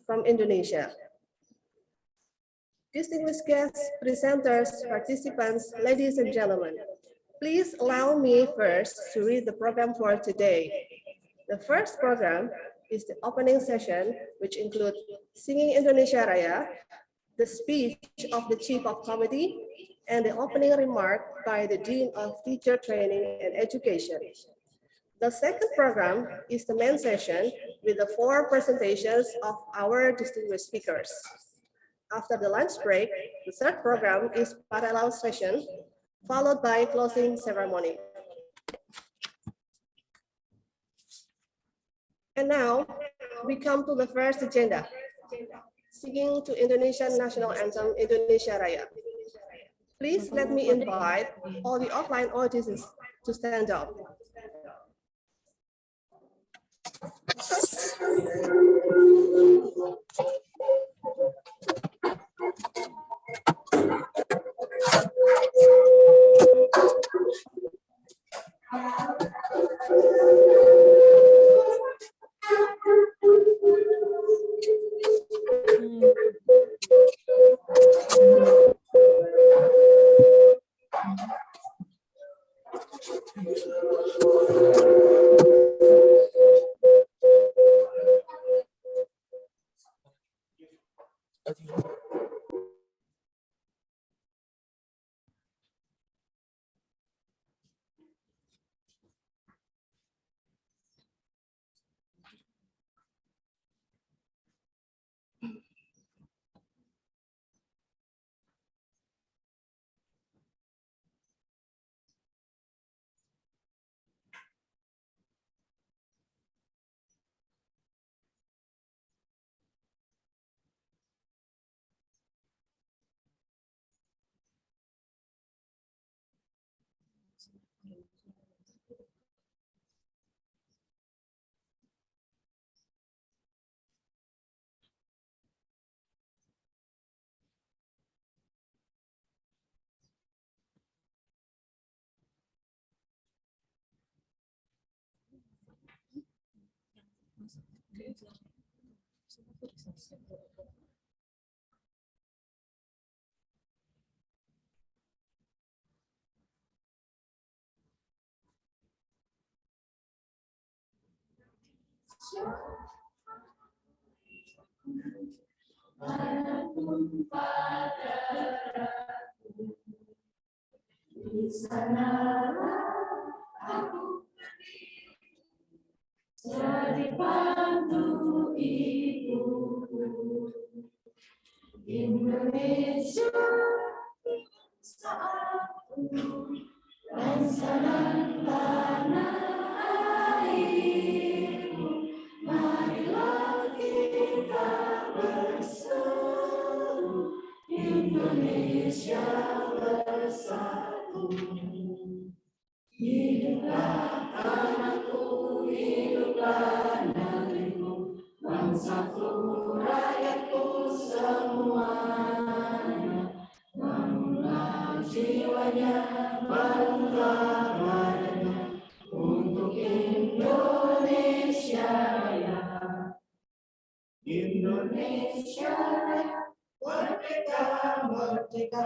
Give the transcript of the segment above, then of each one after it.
from Indonesia. Distinguished guests, presenters, participants, ladies and gentlemen, please allow me first to read the program for today. The first program is the opening session, which includes Singing Indonesia Raya, the speech of the Chief of Committee, and the opening remark by the Dean of Teacher Training and Education. The second program is the main session with the 4 presentations of our distinguished speakers. After the lunch break, the third program is parallel session, followed by closing ceremony. And now we come to the first agenda, singing to Indonesian national anthem Indonesia Raya. Please let me invite all the offline audiences to stand up. Di sanalah aku jadi bantu ibuku. Indonesia saatku, bangsa dan tanah airku. Marilah kita bersatu, Indonesia bersatu. Hiduplah tanahku, hiduplah negeriku, bangsaku, rakyatku semuanya. Bangunlah jiwanya, bangunlah badannya, untuk Indonesia Raya. Indonesia Raya, merdeka, merdeka,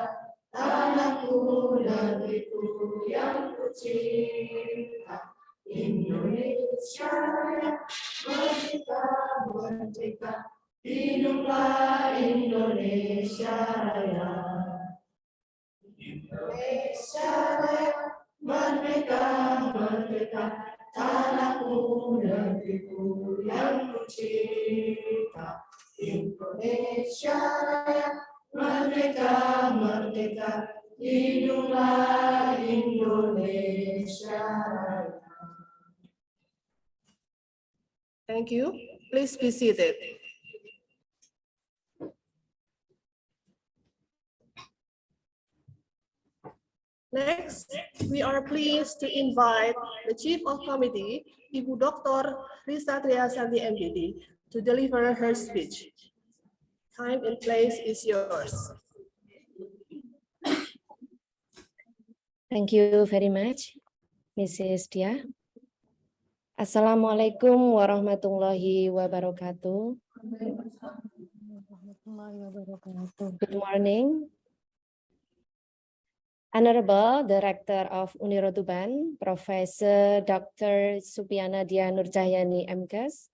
tanahku, negeriku yang kucinta. Indonesia Raya, merdeka, merdeka, hiduplah Indonesia Raya. Indonesia Raya, merdeka, merdeka, tanahku, negeriku yang kucinta. Indonesia Raya, merdeka, merdeka, hiduplah Indonesia Raya. Thank you. Please be seated. Next, we are pleased to invite the Chief of Committee, Ibu Dr. Risa Triasanti MPD, to deliver her speech. Time and place is yours. Thank you very much, Mrs. Dia. Assalamualaikum warahmatullahi wabarakatuh. Good morning. Honorable Director of Uniro Tuban, Professor Dr. Supiana Dia Nurcahyani MKes,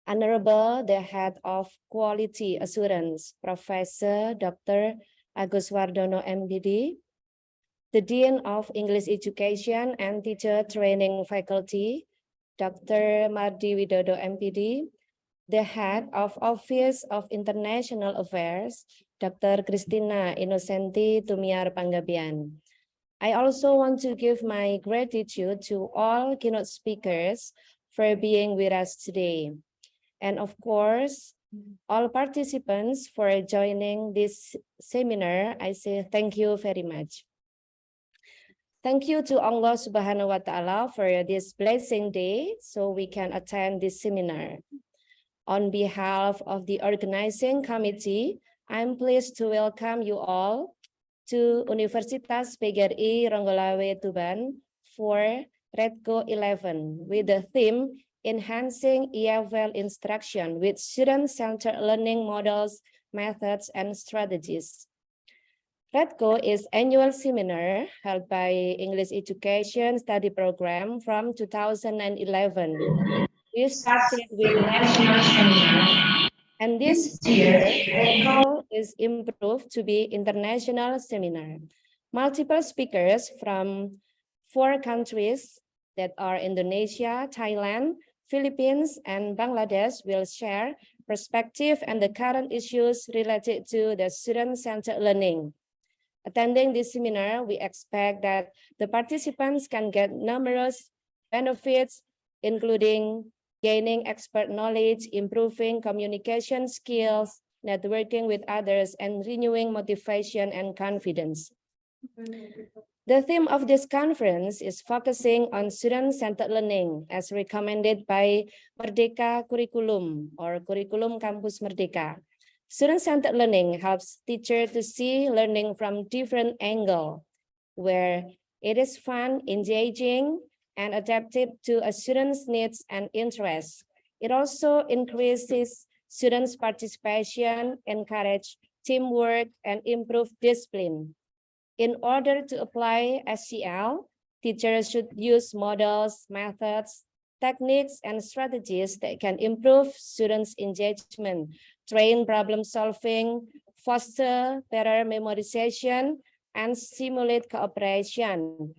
Honorable the Head of Quality Assurance, Professor Dr. Agus Wardono MBD, the Dean of English Education and Teacher Training Faculty, Dr. Mardi Widodo MPD, the Head of Office of International Affairs, Dr. Christina Innocenti Tumiar Panggabian. I also want to give my gratitude to all keynote speakers for being with us today. And of course, all participants for joining this seminar. I say thank you very much. Thank you to Allah Subhanahu wa Ta'ala for this blessing day so we can attend this seminar. On behalf of the organizing committee, I'm pleased to welcome you all to Universitas PGRI Ronggolawe Tuban for RETCO 11 with the theme Enhancing EFL Instruction with Student-Centered Learning Models, Methods, and Strategies. RETCO is annual seminar held by English Education Study Program from 2011. We started with national seminar, and this year RETCO is improved to be international seminar. Multiple speakers from 4 countries that are Indonesia, Thailand, Philippines, and Bangladesh will share perspective and the current issues related to the student-centered learning. Attending this seminar, we expect that the participants can get numerous benefits, including gaining expert knowledge, improving communication skills, networking with others, and renewing motivation and confidence. The theme of this conference is focusing on student-centered learning as recommended by Merdeka Curriculum or Curriculum Kampus Merdeka. Student-centered learning helps teachers to see learning from different angles, where it is fun, engaging, and adaptive to a student's needs and interests. It also increases students' participation, encourage teamwork, and improve discipline. In order to apply SCL, teachers should use models, methods, techniques, and strategies that can improve students' engagement, train problem solving, foster better memorization, and stimulate cooperation.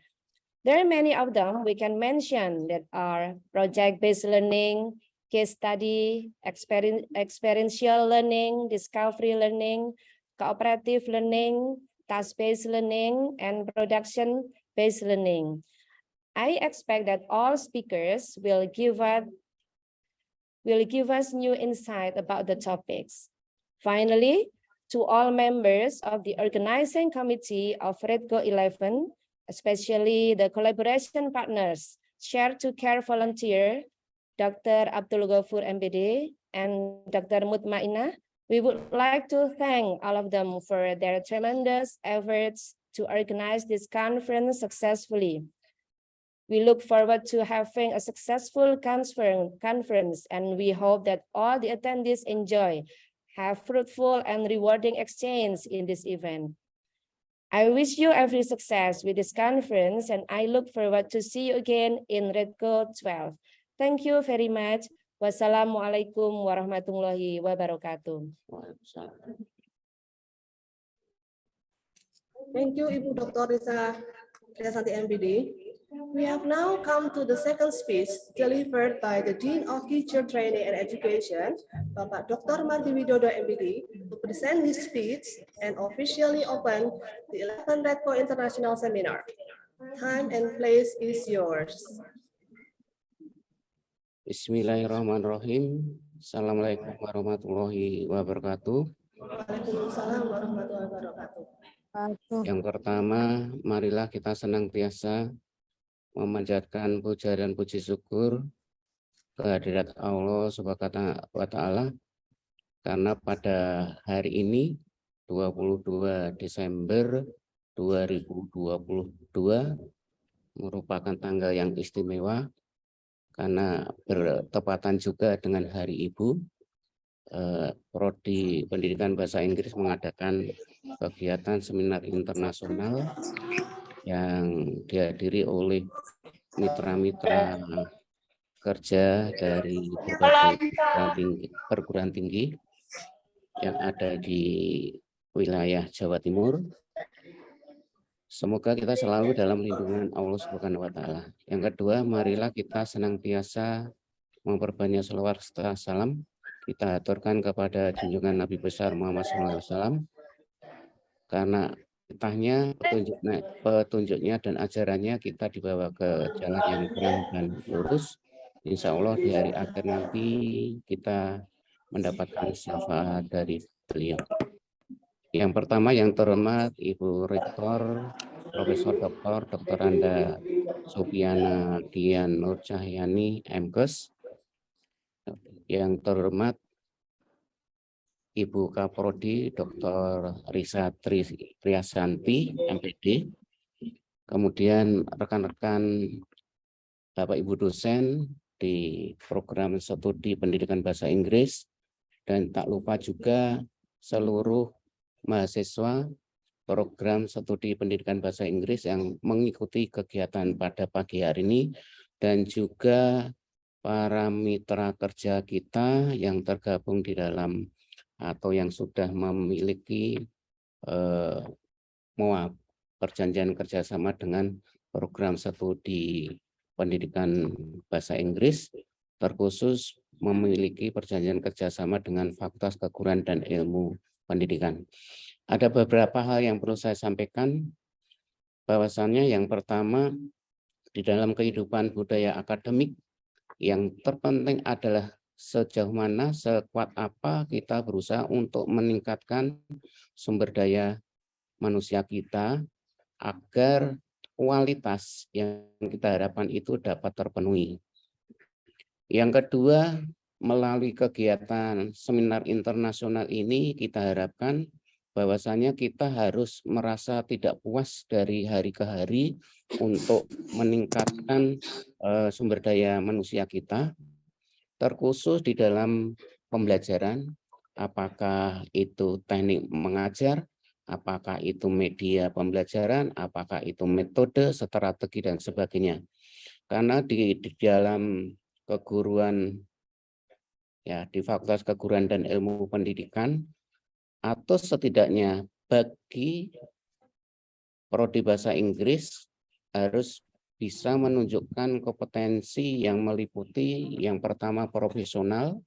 There are many of them we can mention that are project-based learning, case study, experiential learning, discovery learning, cooperative learning, task-based learning, and production-based learning. I expect that all speakers will give us new insight about the topics. Finally, to all members of the organizing committee of RETCO 11, especially the collaboration partners, Share to Care volunteer, Dr. Abdul Ghafur MBD, and Dr. Mutmainah, we would like to thank all of them for their tremendous efforts to organize this conference successfully. We look forward to having a successful conference, and we hope that all the attendees enjoy, have fruitful and rewarding exchange in this event. I wish you every success with this conference, and I look forward to see you again in RETCO 12. Thank you very much. Wassalamualaikum warahmatullahi wabarakatuh. Thank you, Ibu Dr. Risa Santi MPD. We have now come to the second speech delivered by the Dean of Teacher Training and Education, Bapak Dr. Mardi Widodo MPD, to present his speech and officially open the 11th RETCO International Seminar. Time and place is yours. Bismillahirrahmanirrahim. Assalamualaikum warahmatullahi wabarakatuh. Waalaikumsalam warahmatullahi wabarakatuh. Yang pertama, marilah kita senantiasa memanjatkan puja dan puji syukur kehadirat Allah Subhanahu wa Ta'ala, karena pada hari ini 22 Desember 2022 merupakan tanggal yang istimewa karena bertepatan juga dengan Hari Ibu. Prodi Pendidikan Bahasa Inggris mengadakan kegiatan seminar internasional yang dihadiri oleh mitra-mitra kerja dari berbagai perguruan tinggi yang ada di wilayah Jawa Timur. Semoga kita selalu dalam lindungan Allah Subhanahu wa Ta'ala. Yang kedua, marilah kita senantiasa memperbanyak selawat serta salam kita aturkan kepada junjungan Nabi besar Muhammad SAW, karena titahnya, petunjuknya dan ajarannya kita dibawa ke jalan yang terang dan lurus. Insya Allah di hari akhir nanti kita mendapatkan syafaat dari beliau. Yang pertama yang terhormat Ibu Rektor Profesor Dr. Anda Supiana Dian Nurcahyani MKes. Yang terhormat Ibu Kaprodi Dr. Risa Triasanti MPD. Kemudian rekan-rekan Bapak Ibu dosen di program studi pendidikan bahasa Inggris, dan tak lupa juga seluruh mahasiswa program studi pendidikan bahasa Inggris yang mengikuti kegiatan pada pagi hari ini, dan juga para mitra kerja kita yang tergabung di dalam atau yang sudah memiliki perjanjian kerjasama dengan program studi pendidikan bahasa Inggris, terkhusus memiliki perjanjian kerjasama dengan Fakultas Keguruan dan Ilmu Pendidikan. Ada beberapa hal yang perlu saya sampaikan, bahwasannya yang pertama, di dalam kehidupan budaya akademik, yang terpenting adalah sejauh mana, sekuat apa kita berusaha untuk meningkatkan sumber daya manusia kita agar kualitas yang kita harapkan itu dapat terpenuhi. Yang kedua, melalui kegiatan seminar internasional ini kita harapkan bahwasanya kita harus merasa tidak puas dari hari ke hari untuk meningkatkan sumber daya manusia kita, terkhusus di dalam pembelajaran, apakah itu teknik mengajar, apakah itu media pembelajaran, apakah itu metode, strategi, dan sebagainya. Karena di dalam keguruan, ya di Fakultas Keguruan dan Ilmu Pendidikan, atau setidaknya bagi prodi bahasa Inggris harus bisa menunjukkan kompetensi yang meliputi yang pertama profesional.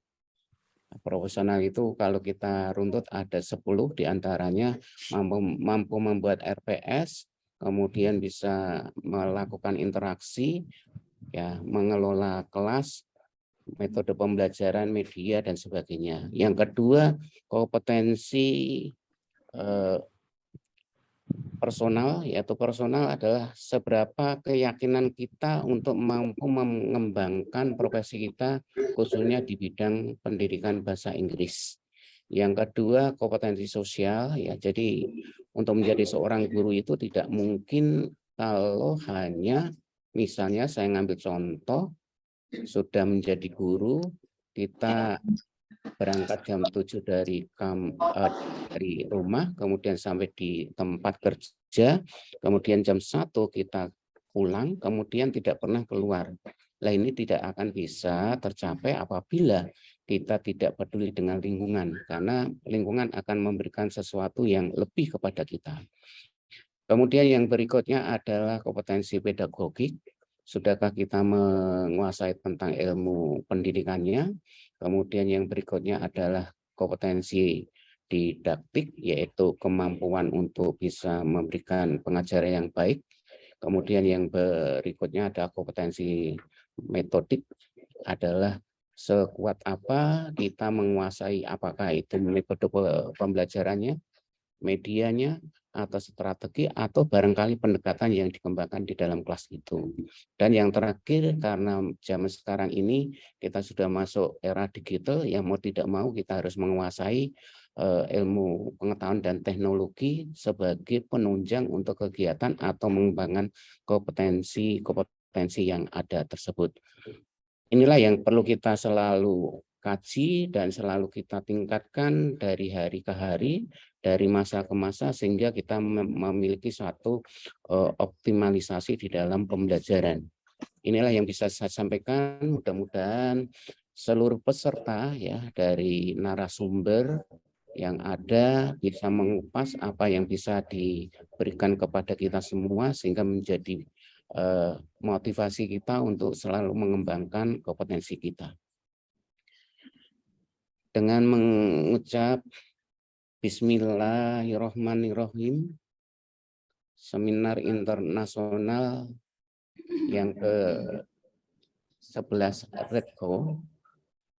Profesional itu kalau kita runtut ada 10 diantaranya mampu membuat RPS, kemudian bisa melakukan interaksi, ya, mengelola kelas, metode pembelajaran, media, dan sebagainya. Yang kedua, kompetensi personal, yaitu personal adalah seberapa keyakinan kita untuk mampu mengembangkan profesi kita, khususnya di bidang pendidikan bahasa Inggris. Yang kedua, kompetensi sosial, ya. Jadi untuk menjadi seorang guru itu tidak mungkin kalau hanya, misalnya saya ngambil contoh, sudah menjadi guru, kita berangkat jam 7 dari rumah, kemudian sampai di tempat kerja, kemudian jam 1 kita pulang, kemudian tidak pernah keluar. Nah, ini tidak akan bisa tercapai apabila kita tidak peduli dengan lingkungan, karena lingkungan akan memberikan sesuatu yang lebih kepada kita. Kemudian yang berikutnya adalah kompetensi pedagogik. Sudahkah kita menguasai tentang ilmu pendidikannya? Kemudian yang berikutnya adalah kompetensi didaktik, yaitu kemampuan untuk bisa memberikan pengajaran yang baik. Kemudian yang berikutnya ada kompetensi metodik, adalah sekuat apa kita menguasai, apakah itu metode pembelajarannya, medianya, atau strategi, atau barangkali pendekatan yang dikembangkan di dalam kelas itu. Dan yang terakhir, karena zaman sekarang ini kita sudah masuk era digital, yang mau tidak mau kita harus menguasai ilmu pengetahuan dan teknologi sebagai penunjang untuk kegiatan atau mengembangkan kompetensi yang ada tersebut. Inilah yang perlu kita selalu kaji dan selalu kita tingkatkan dari hari ke hari, dari masa ke masa, sehingga kita memiliki suatu optimalisasi di dalam pembelajaran. Inilah yang bisa saya sampaikan. Mudah-mudahan seluruh peserta ya dari narasumber yang ada bisa mengupas apa yang bisa diberikan kepada kita semua, sehingga menjadi motivasi kita untuk selalu mengembangkan kompetensi kita. Dengan mengucap Bismillahirrahmanirrahim, seminar internasional yang ke-11 RETCO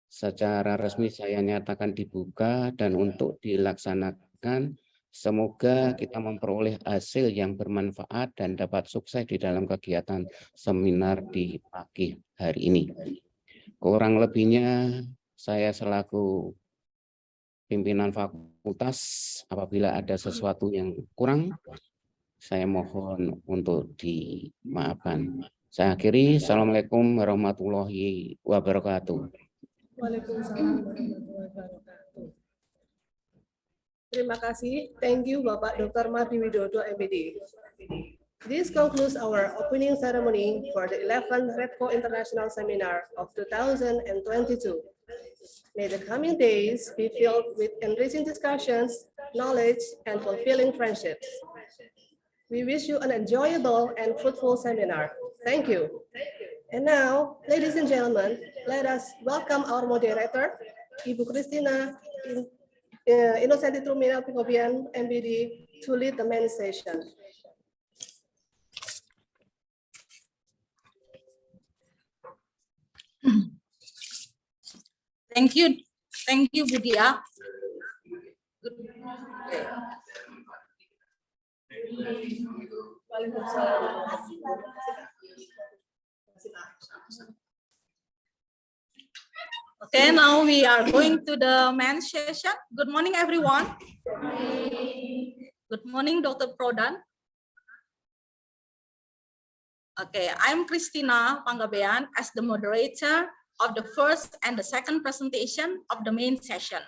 secara resmi saya nyatakan dibuka, dan untuk dilaksanakan semoga kita memperoleh hasil yang bermanfaat dan dapat sukses di dalam kegiatan seminar di pagi hari ini. Kurang lebihnya saya selaku pimpinan fakultas, apabila ada sesuatu yang kurang, saya mohon untuk dimaafkan. Saya akhiri. Assalamualaikum warahmatullahi wabarakatuh. Waalaikumsalam warahmatullahi wabarakatuh. Terima kasih. Thank you, Bapak Dr. Mardi Widodo, MPD. This concludes our opening ceremony for the 11th RETCO International Seminar of 2022. May the coming days be filled with enriching discussions, knowledge, and fulfilling friendships. We wish you an enjoyable and fruitful seminar. Thank you. And now, ladies and gentlemen, let us welcome our moderator, Ibu Christina Innocenti Trumina Pikobian, MBD, to lead the main session. Thank you, Budia. Okay, now we are going to the main session. Good morning, everyone. Good morning, Dr. Prodan. Okay, I'm Christina Panggabean as the moderator of the first and the second presentation of the main session.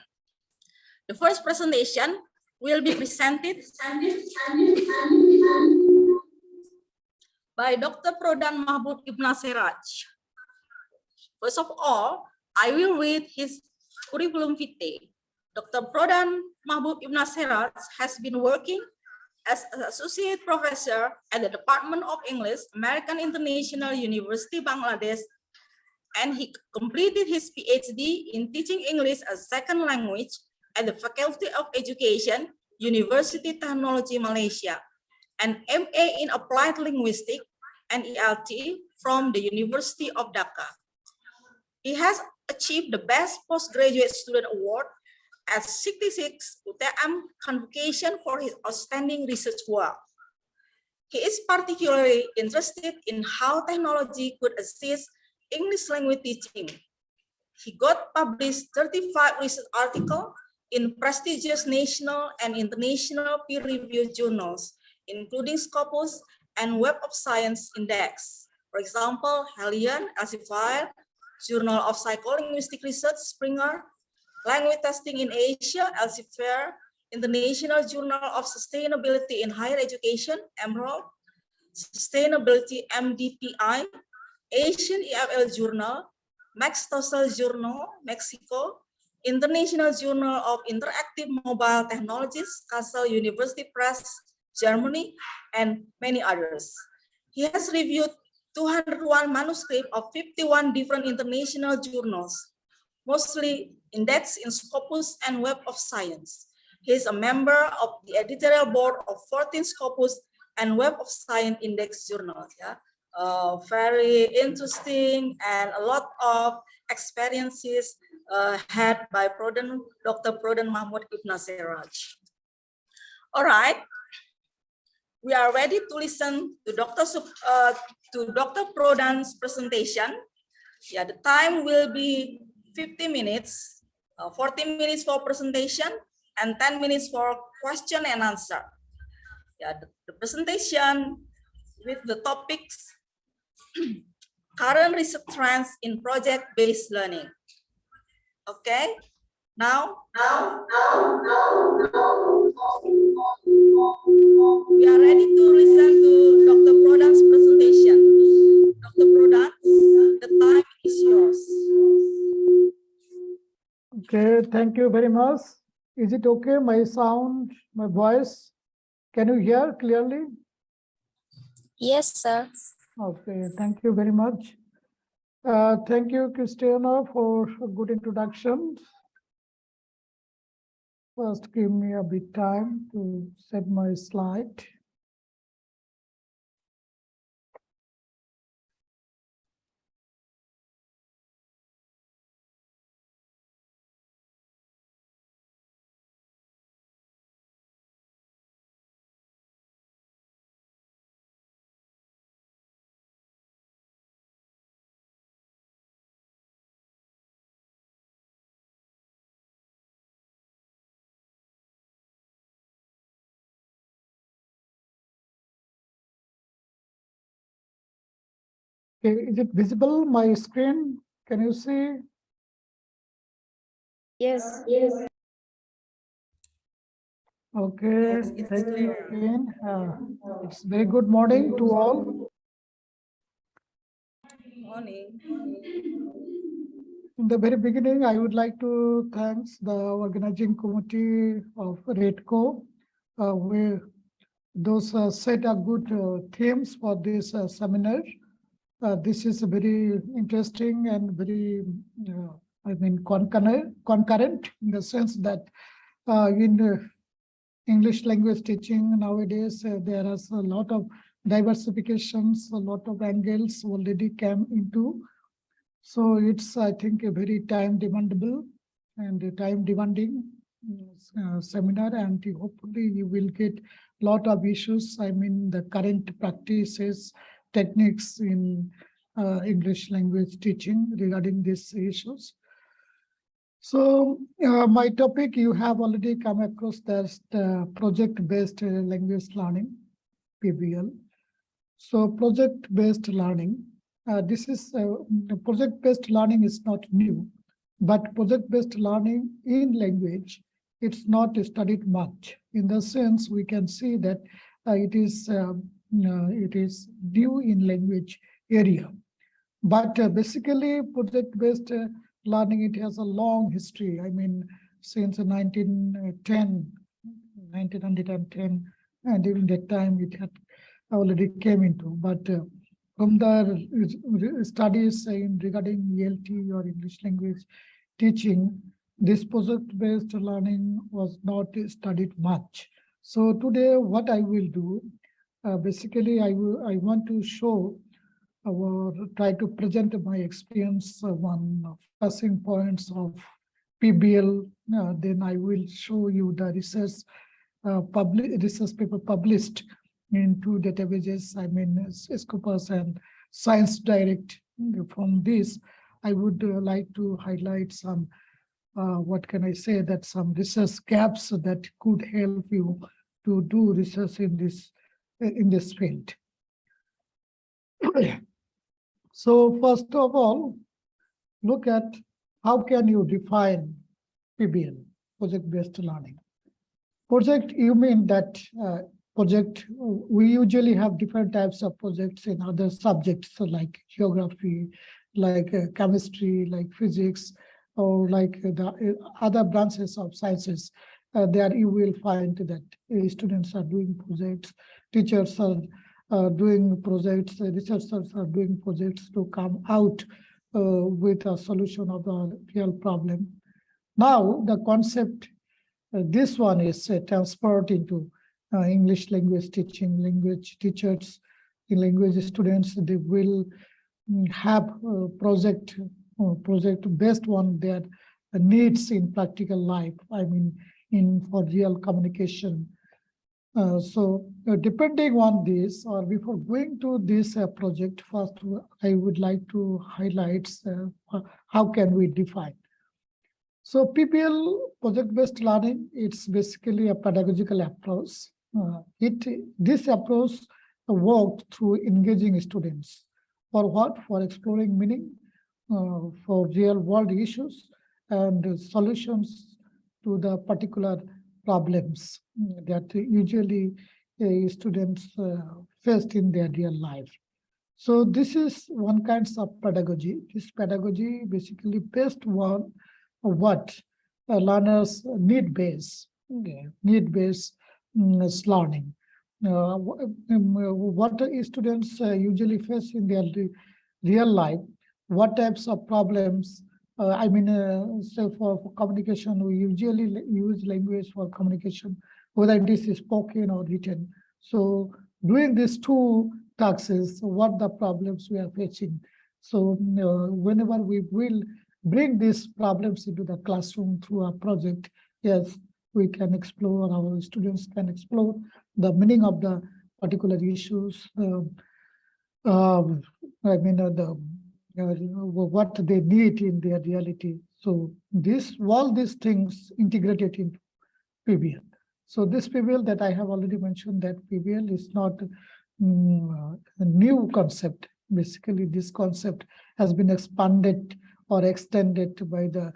The first presentation will be presented by Dr. Prodan Mahbub Ibn Siraj. First of all, I will read his curriculum vitae. Dr. Prodan Mahbub Ibn Siraj has been working as an associate professor at the Department of English, American International University, Bangladesh, and he completed his PhD in teaching English as second language at the Faculty of Education, University Technology Malaysia, and MA in Applied Linguistics and ELT from the University of Dhaka. He has achieved the Best Postgraduate Student Award at 66 UTM Convocation for his outstanding research work. He is particularly interested in how technology could assist English language teaching. He got published 35 research articles in prestigious national and international peer-reviewed journals, including Scopus and Web of Science Index. For example, Helion, Elsevier, Journal of Psycholinguistic Research, Springer, Language Testing in Asia, Elsevier, International Journal of Sustainability in Higher Education, Emerald, Sustainability, MDPI, Asian EFL Journal, Max Tosel Journal, Mexico, International Journal of Interactive Mobile Technologies, Kassel University Press, Germany, and many others. He has reviewed 201 manuscripts of 51 different international journals, mostly indexed in Scopus and Web of Science. He is a member of the editorial board of 14 Scopus and Web of Science Index journals. Yeah, very interesting and a lot of experiences had by Dr. Prodan Mahbub Ibn Siraj. All right, we are ready to listen to Dr. Prodan's presentation. Yeah, the time will be 50 minutes, 40 minutes for presentation, and 10 minutes for question and answer. Yeah, the presentation with the topics current research trends in project-based learning. Okay. Now we are ready to listen to Dr. Prodan's presentation. Dr. Prodan, the time is yours. Okay, thank you very much. Is it okay? My sound, my voice, can you hear clearly? Yes, sir. Okay, thank you very much. Thank you, Christiana, for a good introduction. First, give me a bit time to set my slide. Okay, is it visible, my screen? Can you see? Yes. Okay, Yes, it's thank you clear. again. It's very good morning to all. Morning. In the very beginning, I would like to thank the organizing committee of RETCO, where those set a good themes for this seminar. This is very interesting and very, concurrent in the sense that in English language teaching nowadays, there is a lot of diversifications, a lot of angles already came into. So it's, I think, a very time demandable and a time demanding seminar, and hopefully you will get a lot of issues. I mean, the current practices, techniques in English language teaching regarding these issues. So my topic, you have already come across, that's the project-based language learning, PBL. So project-based learning, this is project-based learning is not new, but project-based learning in language, it's not studied much. In the sense, we can see that it is new in language area. But basically, project-based learning, it has a long history. I mean, since 1910, and during that time it had already came into. But from the studies in regarding ELT or English language teaching, this project-based learning was not studied much. So today, what I will do, basically, I want to show or try to present my experience on passing points of PBL. Then I will show you the research paper published in two databases, I mean, Scopus and Science Direct. From this, I would like to highlight some, what can I say, that some research gaps that could help you to do research in this field. So first of all, look at how can you define PBL, project-based learning. Project, you mean that project, we usually have different types of projects in other subjects, so like geography, like chemistry, like physics, or like the other branches of sciences. There you will find that students are doing projects, teachers are doing projects, researchers are doing projects to come out with a solution of the real problem. Now the concept, this one is transferred into English language teaching. Language teachers, language students, they will have project-based one their needs in practical life. I mean, for real communication. So depending on this, or before going to this project, first I would like to highlight how can we define. So PBL, project-based learning, it's basically a pedagogical approach. This approach worked through engaging students. For what? For exploring meaning, for real-world issues, and solutions to the particular problems that usually students faced in their real life. So this is one kind of pedagogy. This pedagogy basically based on what learners need-based, need-based learning. What students usually face in their real life, what types of problems. So for communication, we usually use language for communication, whether it is spoken or written. So doing these two tasks, what the problems we are facing. So whenever we will bring these problems into the classroom through a project, yes, we can explore, our students can explore the meaning of the particular issues, what they need in their reality. So all these things integrated into PBL. So this PBL that I have already mentioned, that PBL is not a new concept. Basically, this concept has been expanded or extended by the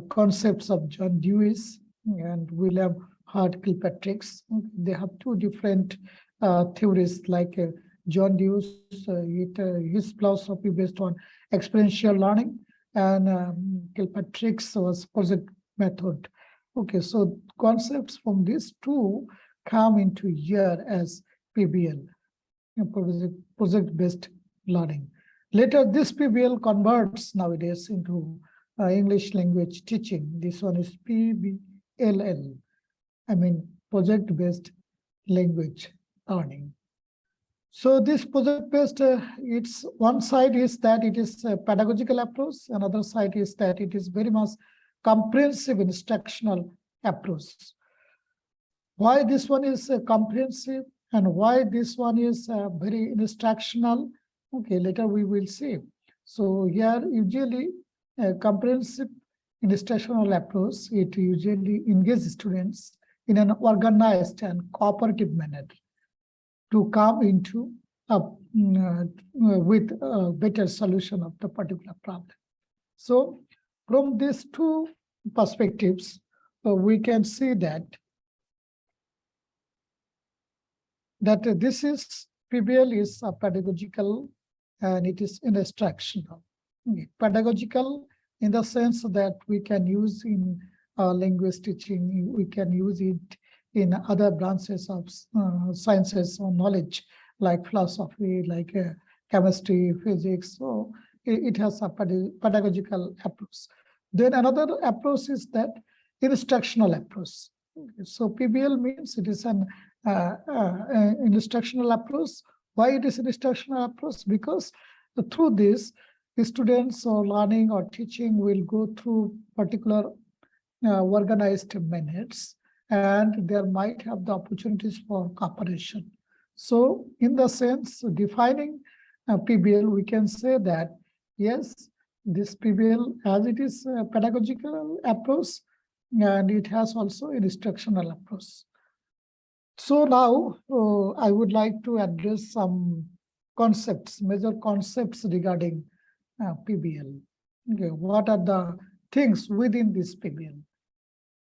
concepts of John Dewey's and William Hart Kilpatrick's. They have two different theories, like John Dewey's, his philosophy based on experiential learning, and Kilpatrick's was project method. Okay, so concepts from these two come into here as PBL, project-based learning. Later, this PBL converts nowadays into English language teaching. This one is PBLL, project-based language learning. So this project-based, it's one side is that it is a pedagogical approach. Another side is that it is very much comprehensive instructional approach. Why this one is comprehensive and why this one is very instructional? Okay, later we will see. So here usually a comprehensive instructional approach, it usually engages students in an organized and cooperative manner to come into with a better solution of the particular problem. So from these two perspectives, we can see that this is PBL is a pedagogical and it is instructional. Pedagogical in the sense that we can use in language teaching, we can use it in other branches of sciences or knowledge, like philosophy, like chemistry, physics. So it has a pedagogical approach. Then another approach is that instructional approach. So PBL means it is an instructional approach. Why it is an instructional approach? Because through this, the students or learning or teaching will go through particular organized minutes, and there might have the opportunities for cooperation. So in the sense defining PBL, we can say that, yes, this PBL, as it is a pedagogical approach, and it has also an instructional approach. So now I would like to address some concepts, major concepts regarding PBL. Okay, what are the things within this PBL?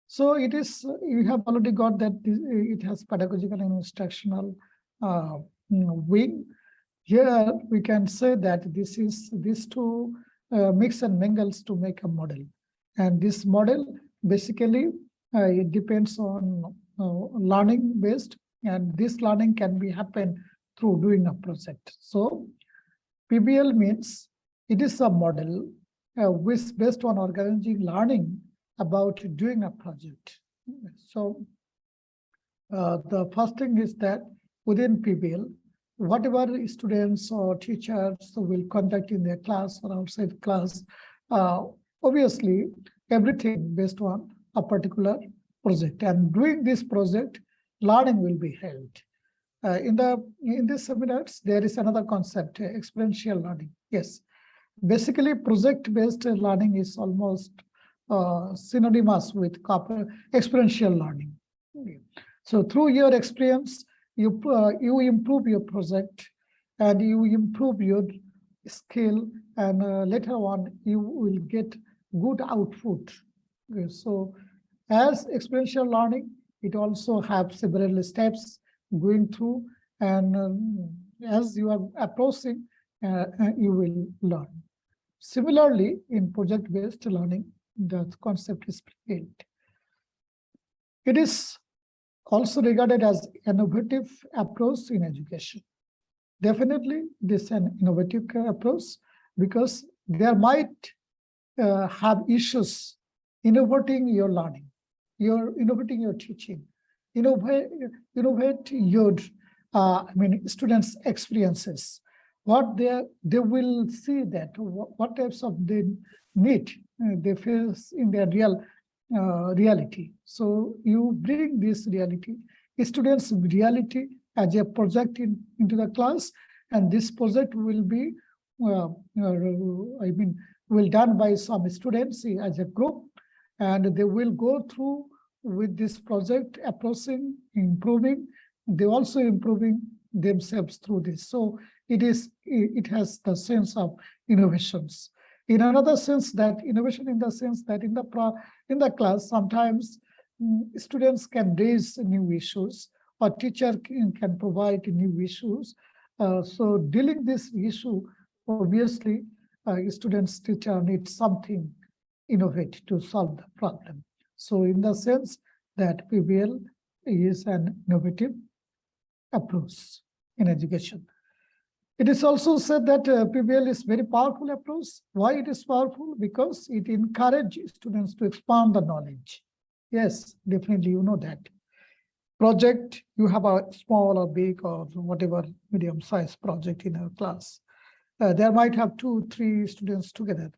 So it is, you have already got that it has pedagogical and instructional wing. Here we can say that this is these two mix and mingles to make a model. And this model basically it depends on learning based, and this learning can be happen through doing a project. So PBL means it is a model which based on organizing learning about doing a project. So the first thing is that within PBL, whatever students or teachers will conduct in their class or outside class, obviously everything based on a particular project, and doing this project, learning will be held. In these seminars, there is another concept, experiential learning. Yes, basically project-based learning is almost synonymous with experiential learning. So through your experience, you improve your project and you improve your skill, and later on you will get good output. Okay, so as experiential learning, it also have several steps going through, and as you are approaching, you will learn. Similarly, in project-based learning, the concept is built. It is also regarded as innovative approach in education. Definitely, this is an innovative approach because there might have issues innovating your learning, innovating your teaching, innovate your students' experiences. What they will see that what types of they need they face in their reality. So you bring this reality, students' reality as a project into the class, and this project will be will done by some students as a group, and they will go through with this project, approaching, improving. They also improving themselves through this. So it has the sense of innovations. In another sense, that innovation in the sense that in the class, sometimes students can raise new issues, or teacher can provide new issues. So dealing this issue, obviously, students' teacher needs something innovative to solve the problem. So in the sense that PBL is an innovative approach in education. It is also said that PBL is very powerful approach. Why it is powerful? Because it encourages students to expand the knowledge. Yes, definitely, you know that. Project, you have a small or big or whatever medium-sized project in a class. There might have 2-3 students together,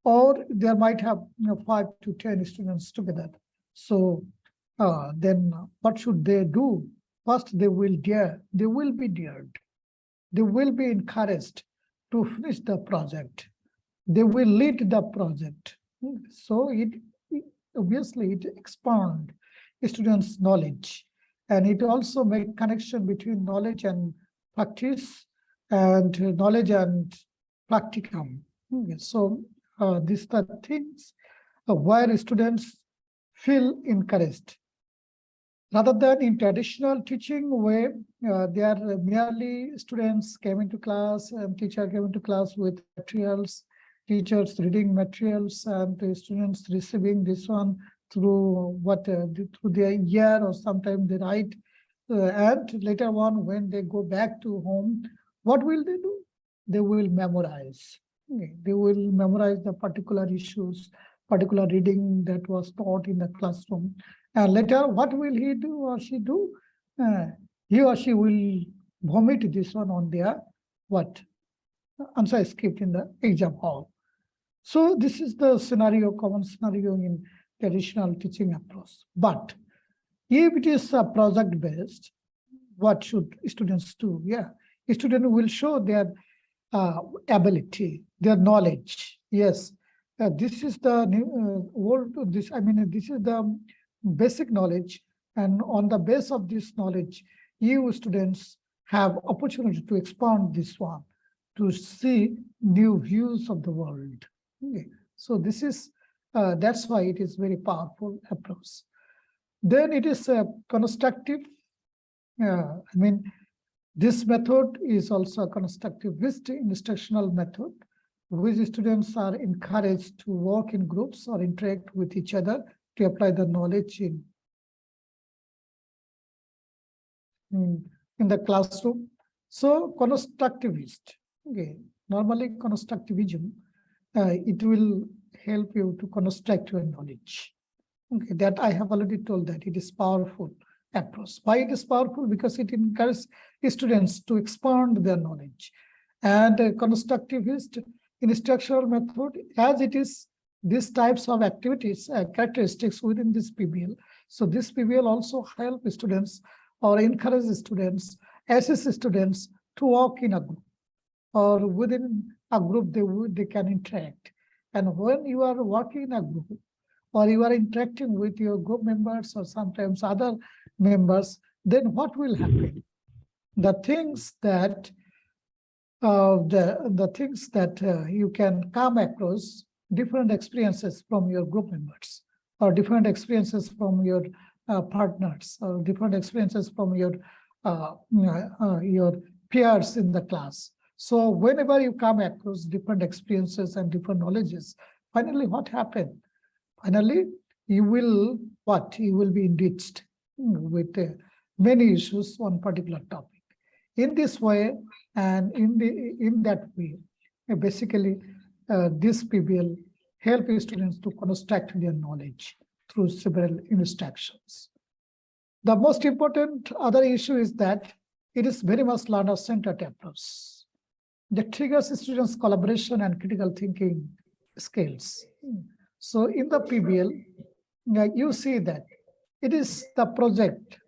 or there might have 5 to 10 students together. So then what should they do? First, they will be dared. They will be encouraged to finish the project. They will lead the project. So obviously it expands students' knowledge, and it also makes connection between knowledge and practice, and knowledge and practicum. So these are things where students feel encouraged. Rather than in traditional teaching where they are merely students came into class and teacher came into class with materials, teachers reading materials, and the students receiving this one through through their ear, or sometimes they write, and later on when they go back to home, what will they do? They will memorize. They will memorize the particular issues, particular reading that was taught in the classroom. And later, what will he do or she do? He or she will vomit this one on their answer script in the exam hall. So this is the scenario, common scenario in traditional teaching approach. But if it is project-based, what should students do? Yeah, students will show their ability, their knowledge. Yes, this is the this is the basic knowledge, and on the base of this knowledge, you students have opportunity to expand this one, to see new views of the world. Okay. So this is that's why it is very powerful approach. Then it is constructive. This method is also a constructivist instructional method, which students are encouraged to work in groups or interact with each other to apply the knowledge in the classroom. So constructivist, okay, normally constructivism, it will help you to construct your knowledge. Okay, that I have already told that it is powerful approach. Why it is powerful? Because it encourages students to expand their knowledge. And constructivist instructional method, as it is these types of activities, characteristics within this PBL. So this PBL also help students or encourage students, assist students to work in a group, or within a group they can interact. And when you are working in a group, or you are interacting with your group members or sometimes other members, then what will happen? The things that you can come across different experiences from your group members, or different experiences from your partners, or different experiences from your peers in the class. So whenever you come across different experiences and different knowledges, finally what happened? Finally, you will be enriched with many issues on particular topic. In this way, and in that way, basically, this PBL help students to construct their knowledge through several instructions. The most important other issue is that it is very much learner-centered approach that triggers students' collaboration and critical thinking skills. So in the PBL, you see that it is the project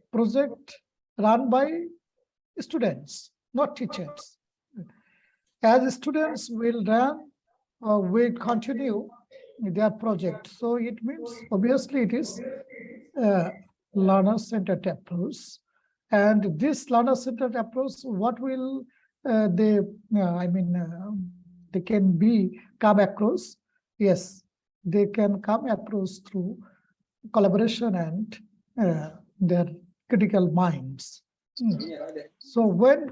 run by students, not teachers. As students will run or will continue their project. So it means obviously it is learner-centered approach. And this learner-centered approach, what will they can come across? Yes, they can come across through collaboration and their critical minds. So when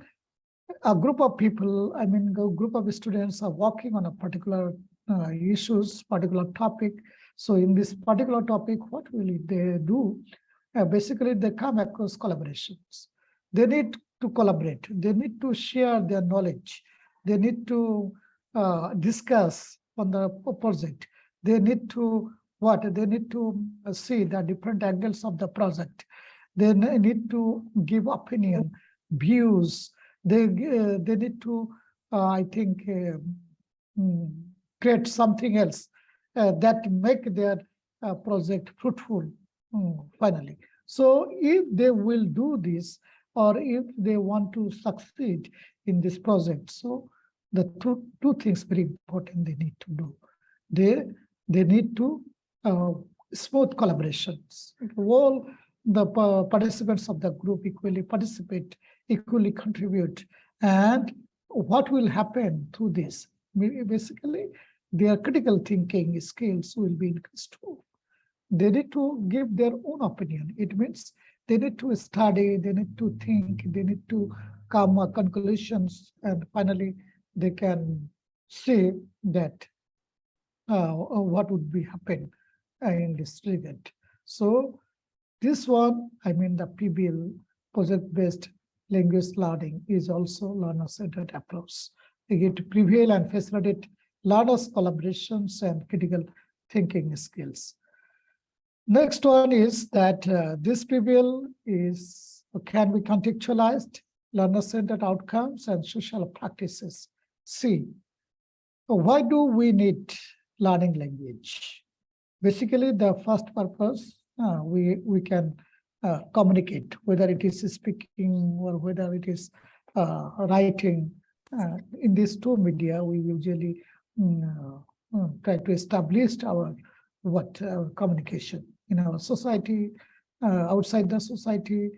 a group of people, a group of students are working on a particular issues, particular topic. So in this particular topic, what will they do? Basically, they come across collaborations. They need to collaborate. They need to share their knowledge. They need to discuss on the project. They need to They need to see the different angles of the project. They need to give opinion, views. They need to, create something else that make their project fruitful finally. So if they will do this, or if they want to succeed in this project, so the two things very important they need to do. They need to smooth collaborations. All the participants of the group equally participate, equally contribute. And what will happen through this? Basically, their critical thinking skills will be increased too. They need to give their own opinion. It means they need to study, they need to think, they need to come to conclusions, and finally they can say that what would be happen in this regard. So this one, the PBL, project-based language learning, is also learner-centered approach. They get to prevail and facilitate learners' collaborations and critical thinking skills. Next one is that this PBL can be contextualized, learner-centered outcomes and social practices. See, why do we need learning language? Basically, the first purpose, we can communicate, whether it is speaking or whether it is writing. In these two media, we usually try to establish our communication in our society, outside the society,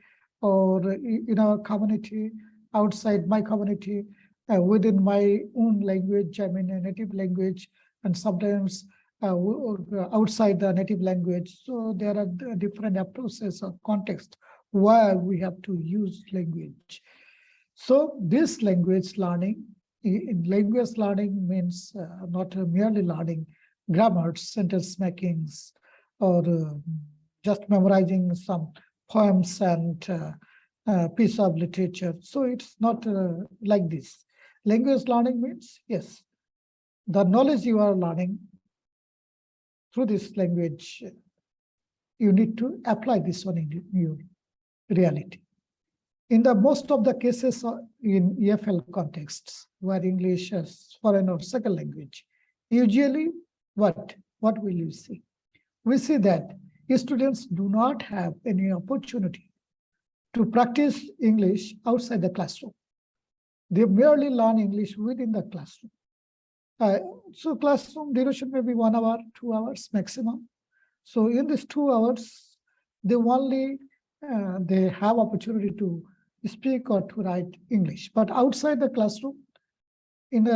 or in our community, outside my community, within my own language, a native language, and sometimes outside the native language. So there are different approaches of context where we have to use language. So this language learning means not merely learning grammar, sentence makings, or just memorizing some poems and piece of literature. So it's not like this. Language learning means, yes, the knowledge you are learning through this language, you need to apply this one in your reality. In the most of the cases in EFL contexts, where English is foreign or second language, usually what will you see? We see that students do not have any opportunity to practice English outside the classroom. They merely learn English within the classroom. So classroom duration may be 1 hour, 2 hours maximum. So in these 2 hours, they have opportunity to speak or to write English. But outside the classroom, in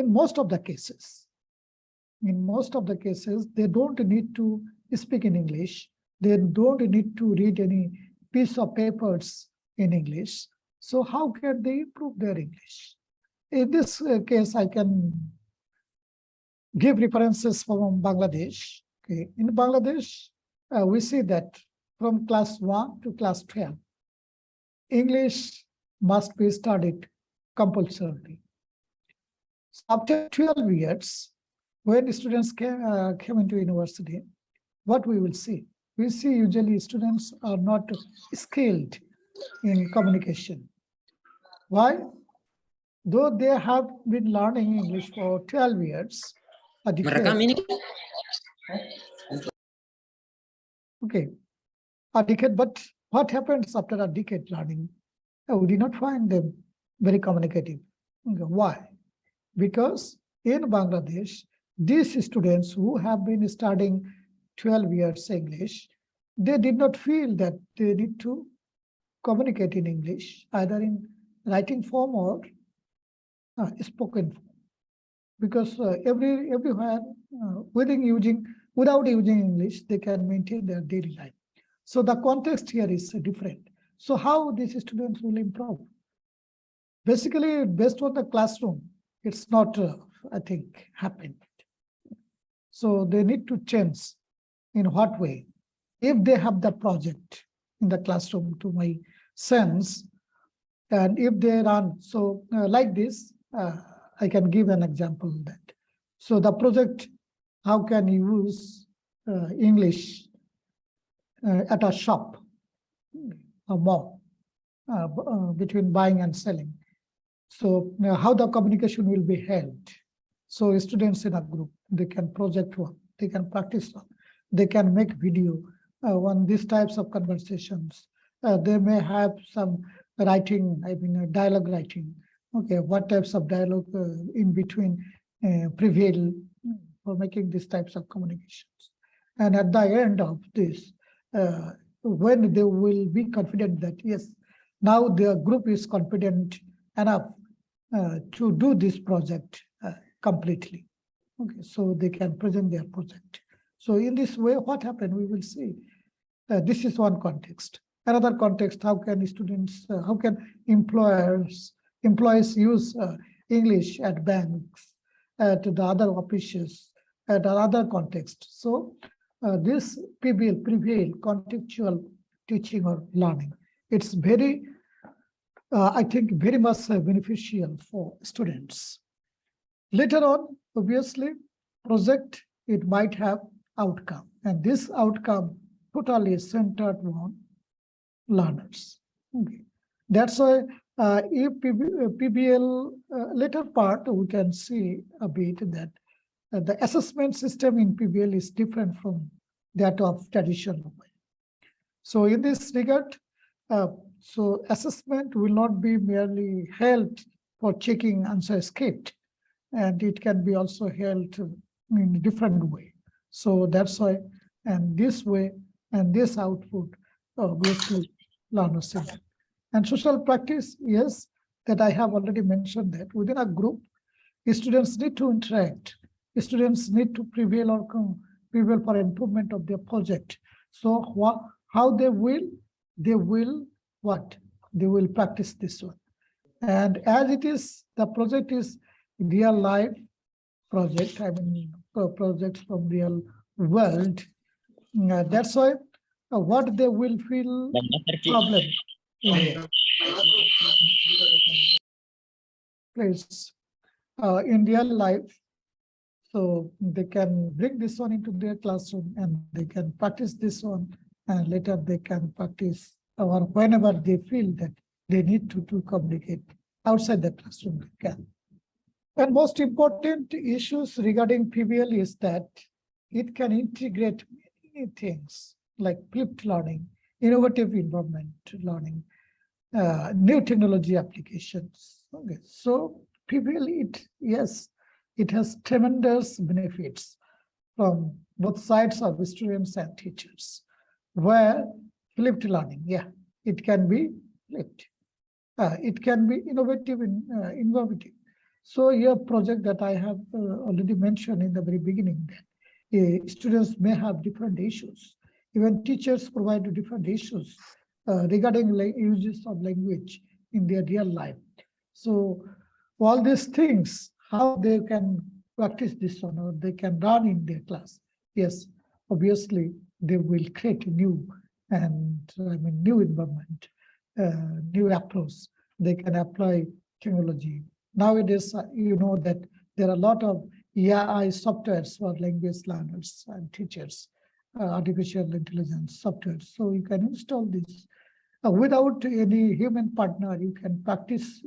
most of the cases, in most of the cases, they don't need to speak in English. They don't need to read any piece of papers in English. So how can they improve their English? In this case, I can give references from Bangladesh. Okay. In Bangladesh, we see that from class 1 to class 12, English must be studied compulsorily. So after 12 years, when students came into university, what we will see? We see usually students are not skilled in communication. Why? Though they have been learning English for 12 years, a decade. Okay, a decade, but what happens after a decade learning? We did not find them very communicative. Okay, why? Because in Bangladesh, these students who have been studying 12 years English, they did not feel that they need to communicate in English, either in writing form or spoken form. Because everywhere, without using English, they can maintain their daily life. So the context here is different. So how these students will improve? Basically, based on the classroom, it's not, I think, happened. So they need to change. In what way? If they have the project in the classroom, to my sense, and if they run, so like this, I can give an example of that. So the project, how can you use English at a shop, a mall, between buying and selling. So how the communication will be held. So students in a group, they can project one, they can practice one, they can make video on these types of conversations. They may have some writing, dialogue writing. Okay, what types of dialogue in between prevail for making these types of communications. And at the end of this, when they will be confident that, yes, now their group is confident enough to do this project completely. Okay, so they can present their project. So in this way, what happened, we will see. This is one context. Another context, how can students, how can employees use English at banks, to the other offices, at another context. So this prevail contextual teaching or learning. It's very, I think, very much beneficial for students. Later on, obviously, project, it might have outcome, and this outcome totally centered on learners. Okay. That's why if PBL later part, we can see a bit that the assessment system in PBL is different from that of traditional way. So in this regard, so assessment will not be merely held for checking answer script, and it can be also held in a different way. So that's why, and this way, and this output, obviously, learner-centered. And social practice, yes, that I have already mentioned that within a group, students need to interact. Students need to prevail for improvement of their project. So how they will what? They will practice this one. And as it is, the project is real life project, projects from real world. That's why what they will feel problem in real life. So they can bring this one into their classroom and they can practice this one, and later they can practice, or whenever they feel that they need to communicate outside the classroom, they can. And most important issues regarding PBL is that it can integrate many things like flipped learning, innovative environment learning, new technology applications. Okay, so PBL, yes, it has tremendous benefits from both sides of students and teachers. Where flipped learning, yeah, it can be flipped. It can be innovative. So your project that I have already mentioned in the very beginning, that students may have different issues. Even teachers provide different issues regarding uses of language in their real life. So all these things, how they can practice this one or they can run in their class. Yes, obviously they will create a new new environment, new approach. They can apply technology. Nowadays, you know that there are a lot of AI softwares for language learners and teachers, artificial intelligence software. So you can install this. Without any human partner, you can practice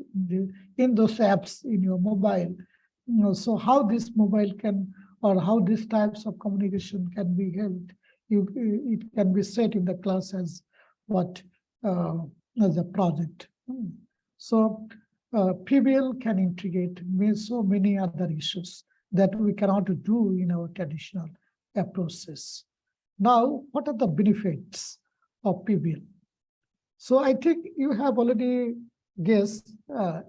in those apps in your mobile. So how this mobile can, or how these types of communication can be held, it can be set in the class as what as a project. So PBL can integrate so many other issues that we cannot do in our traditional approaches. Now, what are the benefits of PBL? So I think you have already guessed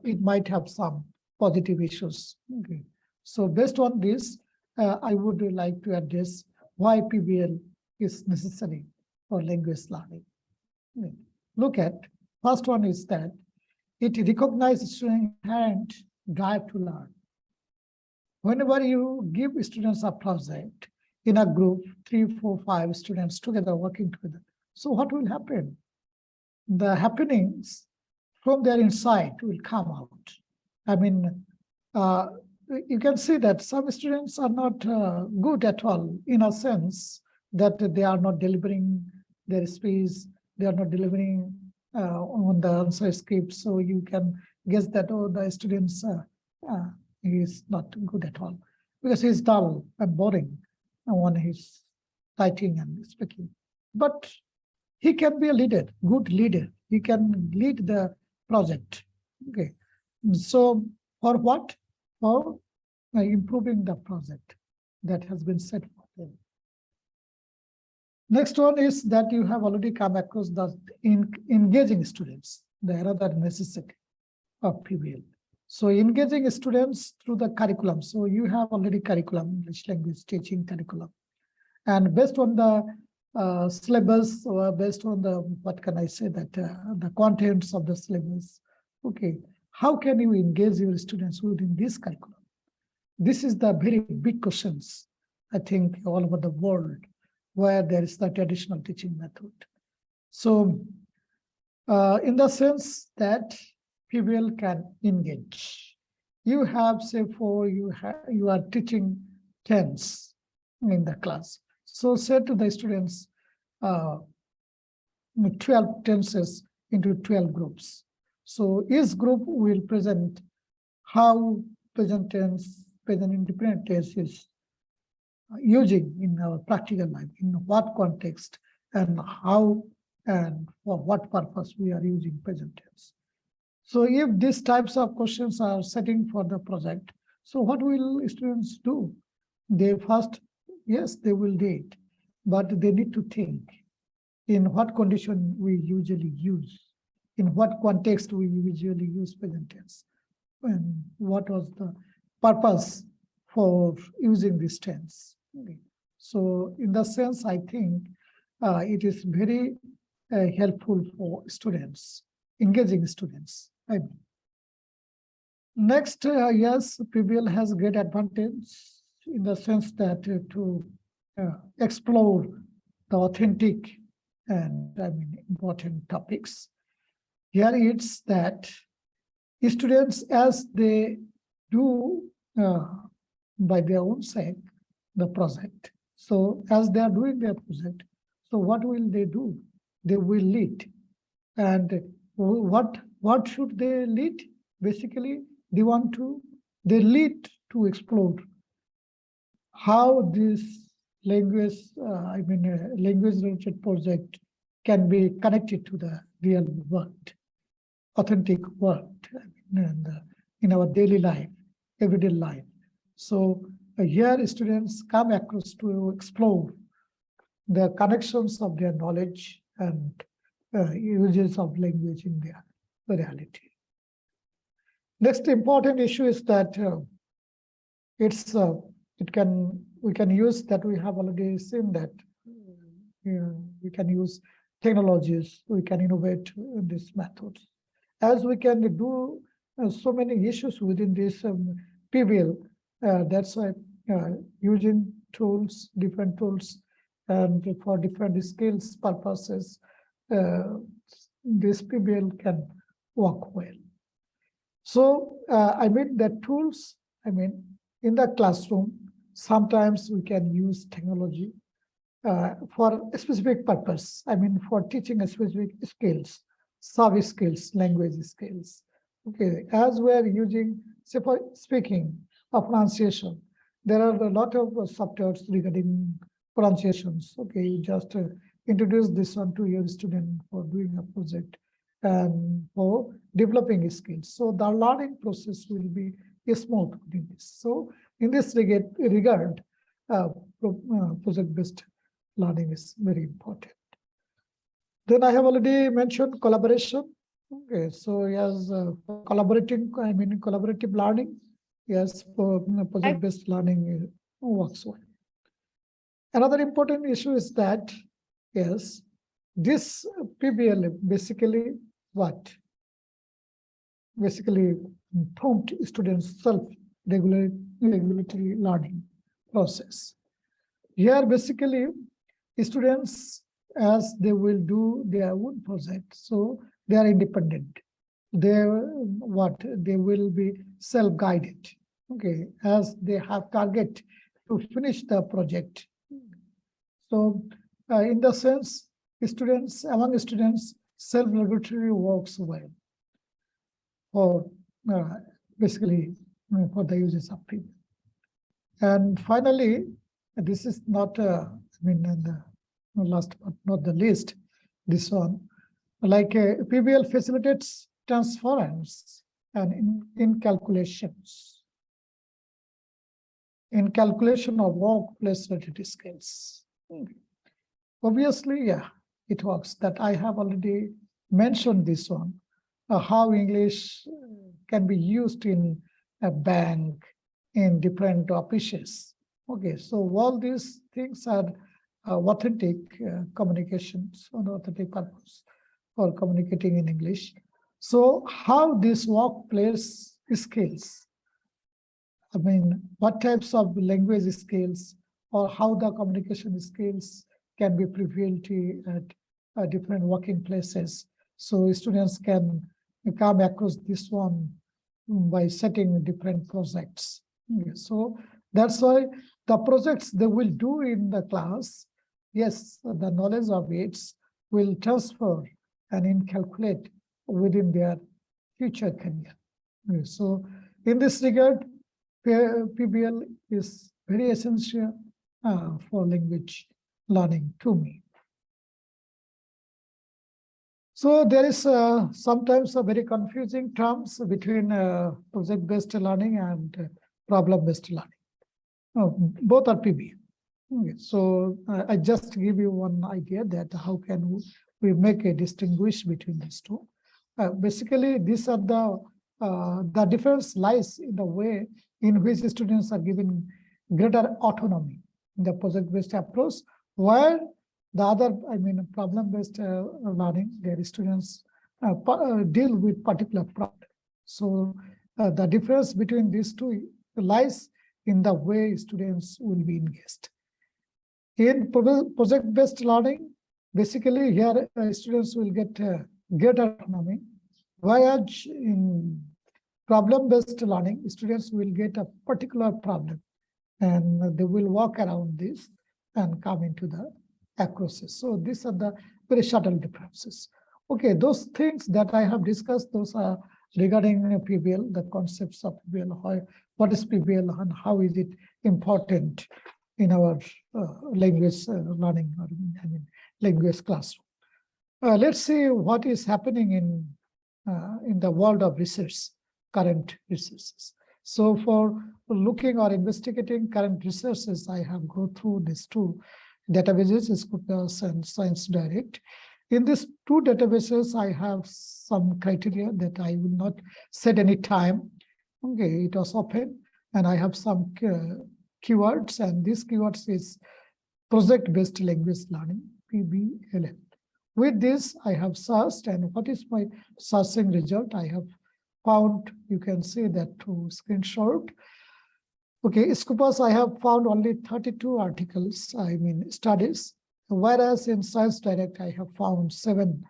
it might have some positive issues. Okay. So based on this, I would like to address why PBL is necessary for language learning. Okay. Look at, first one is that it recognizes students' inherent drive to learn. Whenever you give students a project in a group, 3, 4, 5 students together working together, so what will happen? The happenings from their inside will come out. I mean, you can see that some students are not good at all, in a sense that they are not delivering their speech, they are not delivering on the answer script. So you can guess that, oh, the students he is not good at all because he's dull and boring when he's writing and speaking. But he can be a leader, good leader. He can lead the project. Okay. So for what? For improving the project that has been set for him. Next one is that you have already come across the engaging students, the another necessity of PBL. So engaging students through the curriculum. So you have already curriculum, English language teaching curriculum. And based on the syllabus, or based on the, what can I say, that the contents of the syllabus, okay, how can you engage your students within this curriculum? This is the very big questions, I think, all over the world, where there is the traditional teaching method. So in the sense that PBL can engage. You have, say, you are teaching tense in the class. So say to the students, 12 tenses into 12 groups. So each group will present how present tense, present independent tense is using in our practical life, in what context and how and for what purpose we are using present tense. So if these types of questions are setting for the project, so what will students do? They first, yes, they will do it, but they need to think in what condition we usually use, in what context we usually use present tense, and what was the purpose for using this tense. Okay. So in the sense, I think it is very helpful for students, engaging students. I mean. Next, yes, PBL has great advantage in the sense that to explore the authentic and important topics. Here it's that students, as they do by their own sake the project. So as they are doing their project, so what will they do? They will lead. And what should they lead? Basically, they lead to explore how this language, language-related project can be connected to the real world, authentic world, in our daily life, everyday life. So here students come across to explore the connections of their knowledge and uses of language in their reality. Next important issue is that we can use that we have already seen that we can use technologies, we can innovate these methods. As we can do so many issues within this PBL, that's why using tools, different tools, and for different skills purposes, this PBL can work well. So I mean the tools, I mean in the classroom, sometimes we can use technology for a specific purpose. I mean for teaching a specific skills, service skills, language skills. Okay, as we are using, say for speaking or pronunciation, there are a lot of softwares regarding pronunciations. Okay, you just introduce this one to your student for doing a project and for developing skills. So the learning process will be smooth within this. So in this regard, project-based learning is very important. Then I have already mentioned collaboration. Okay, so yes, collaborative learning. Yes, project-based learning works well. Another important issue is that, yes, this PBL basically what? Basically prompt students self-regulatory learning process. Here basically students, as they will do their own project, so they are independent. They will be self-guided. Okay, as they have target to finish the project. So in the sense, among students, self-regulatory works well for basically for the uses of PBL. And finally, this is not last but not the least, this one, like PBL facilitates transference and in calculation of workplace related skills. Obviously, yeah, it works. That I have already mentioned this one, how English can be used in a bank, in different offices. Okay, so all these things are authentic communications on authentic purpose for communicating in English. So how these workplace skills, I mean, what types of language skills or how the communication skills can be prevailed at different working places. So students can come across this one by setting different projects. So that's why the projects they will do in the class, yes, the knowledge of it will transfer and inculcate within their future career. So in this regard, PBL is very essential for language learning to me. So there is sometimes a very confusing terms between project-based learning and problem-based learning. Both are PBL. Okay, so I just give you one idea that how can we make a distinguish between these two. Basically, these are the difference lies in the way in which students are given greater autonomy in the project-based approach, while the other, I mean, problem-based learning, their students deal with particular problem. So the difference between these two lies in the way students will be engaged. In project-based learning, basically here students will get greater autonomy, whereas in problem-based learning, students will get a particular problem and they will walk around this and come into the acrosses. So these are the very subtle differences. Okay, those things that I have discussed, those are regarding PBL, the concepts of PBL, what is PBL and how is it important in our language learning, or I mean language classroom. Let's see what is happening in the world of research, current researches. So for looking or investigating current researches, I have go through these two databases, Scopus and Science Direct. In these two databases, I have some criteria that I will not set any time. Okay, it was open, and I have some keywords, and these keywords is project-based language learning, PBLL. With this, I have searched, and what is my searching result? I have found, you can see that through screenshot. Okay, Scopus, I have found only 32 articles, I mean studies, whereas in Science Direct, I have found seven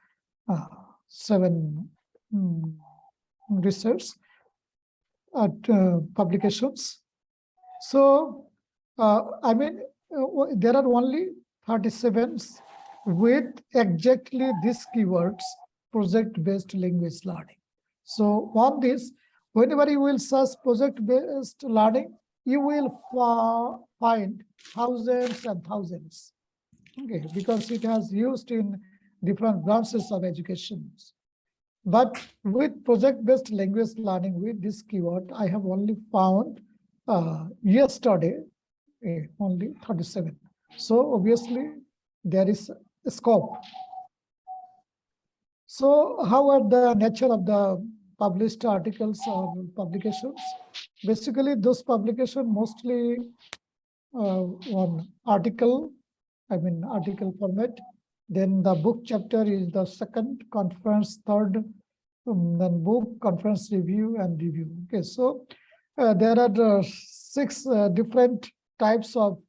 research publications. So, I mean, there are only 37 with exactly these keywords, project-based language learning. So on this, whenever you will search project-based learning, you will find thousands and thousands. Okay, because it has used in different branches of education. But with project-based language learning, with this keyword, I have only found yesterday only 37. So obviously there is a scope. So how are the nature of the published articles or publications? Basically, those publications mostly on article format. Then the book chapter is the second, conference third, then book, conference review, and review. Okay, so there are 6 different types of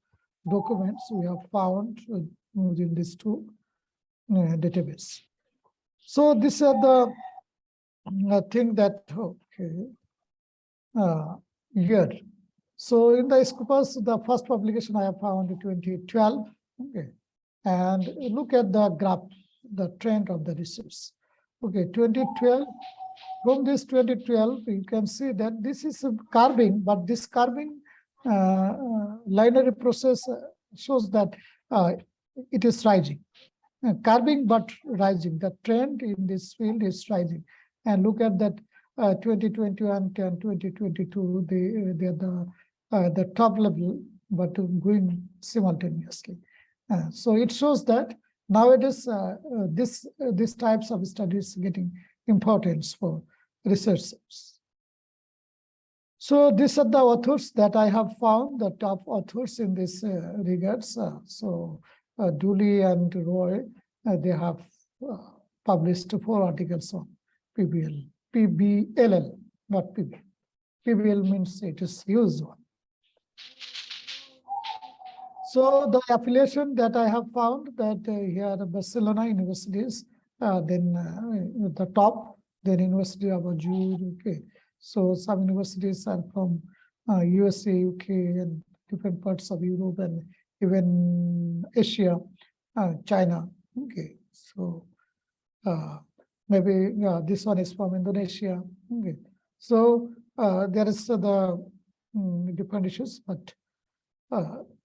documents we have found within these two database. So these are the thing that, okay, here. So in the Scopus, the first publication I have found in 2012. Okay, and look at the graph, the trend of the research. Okay, 2012. From this 2012, you can see that this is a carving, but this carving linear process shows that it is rising. Carving but rising. The trend in this field is rising. And look at that 2021 and 2022, they are the top level, but going simultaneously. So it shows that nowadays this types of studies getting importance for researchers. So these are the authors that I have found, the top authors in this regards. Dooley and Roy, they have published 4 articles on PBLL, not PBL. PBL means it is used one. So the affiliation that I have found that here Barcelona universities, then the top, then University of Azure, UK. So some universities are from USA, UK, and different parts of Europe, and even Asia, China. Okay, so maybe this one is from Indonesia. Okay, so there is the different issues, but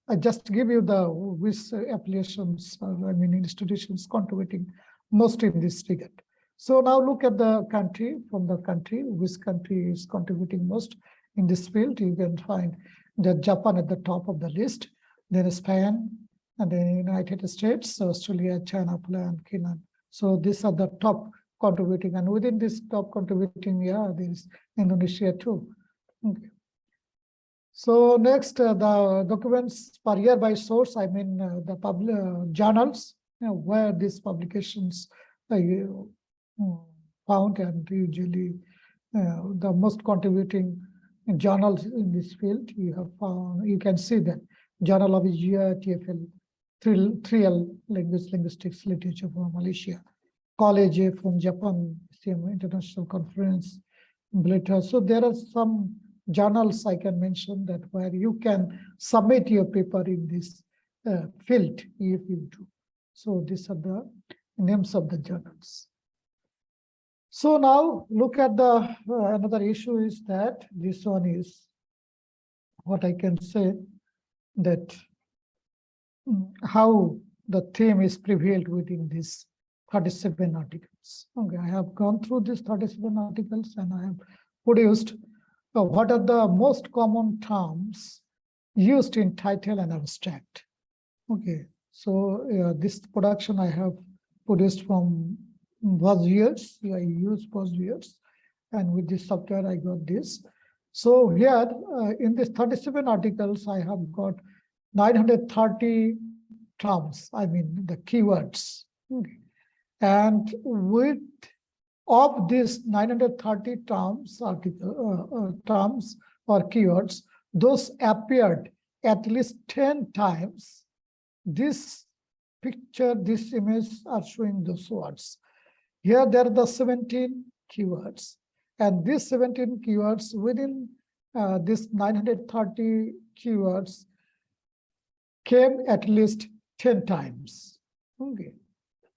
I just give you the which affiliations, institutions contributing most in this regard. So now look at the country, from the country, which country is contributing most in this field. You can find that Japan at the top of the list, then Spain, and then United States, Australia, China, Poland, Kenya. So these are the top contributing, and within this top contributing, yeah, there is Indonesia too. Okay. So next, the documents per year by source, I mean the journals, where these publications found, and usually the most contributing journals in this field, you have found, you can see that Journal of Asia, TFL, 3L Linguistics Literature from Malaysia, College from Japan, same International Conference, Blita. So there are some journals I can mention that where you can submit your paper in this field if you do. So these are the names of the journals. So now look at the another issue is that this one is what I can say, that how the theme is prevailed within these 37 articles. Okay, I have gone through these 37 articles and I have produced what are the most common terms used in title and abstract. Okay, so this production I have produced from buzzwords. I use buzzwords, and with this software, I got this. So here in this 37 articles, I have got 930 terms, I mean the keywords. Okay. And with of these 930 terms, terms or keywords, those appeared at least 10 times. This picture, this image are showing those words. Here there are the 17 keywords, and these 17 keywords within this 930 keywords came at least 10 times. Okay.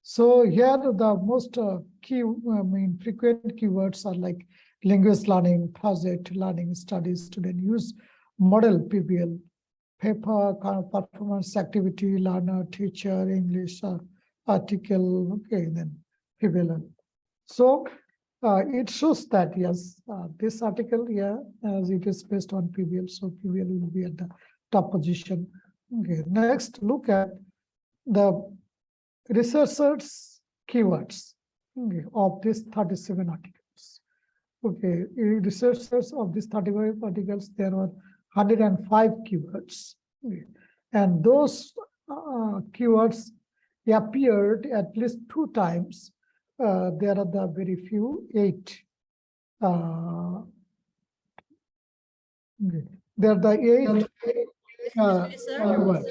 So here the most frequent keywords are like language learning, project learning, studies, student use, model PBL, paper, performance, activity, learner, teacher, English, article, okay, then PBL. So it shows that, yes, this article here, as it is based on PBL, so PBL will be at the top position. Okay, next, look at the researchers' keywords, okay, of these 37 articles. Okay, researchers of these 35 articles, there were 105 keywords. Okay. And those keywords appeared at least 2 times. There are the very few, 8. Okay. There are the 8 keywords.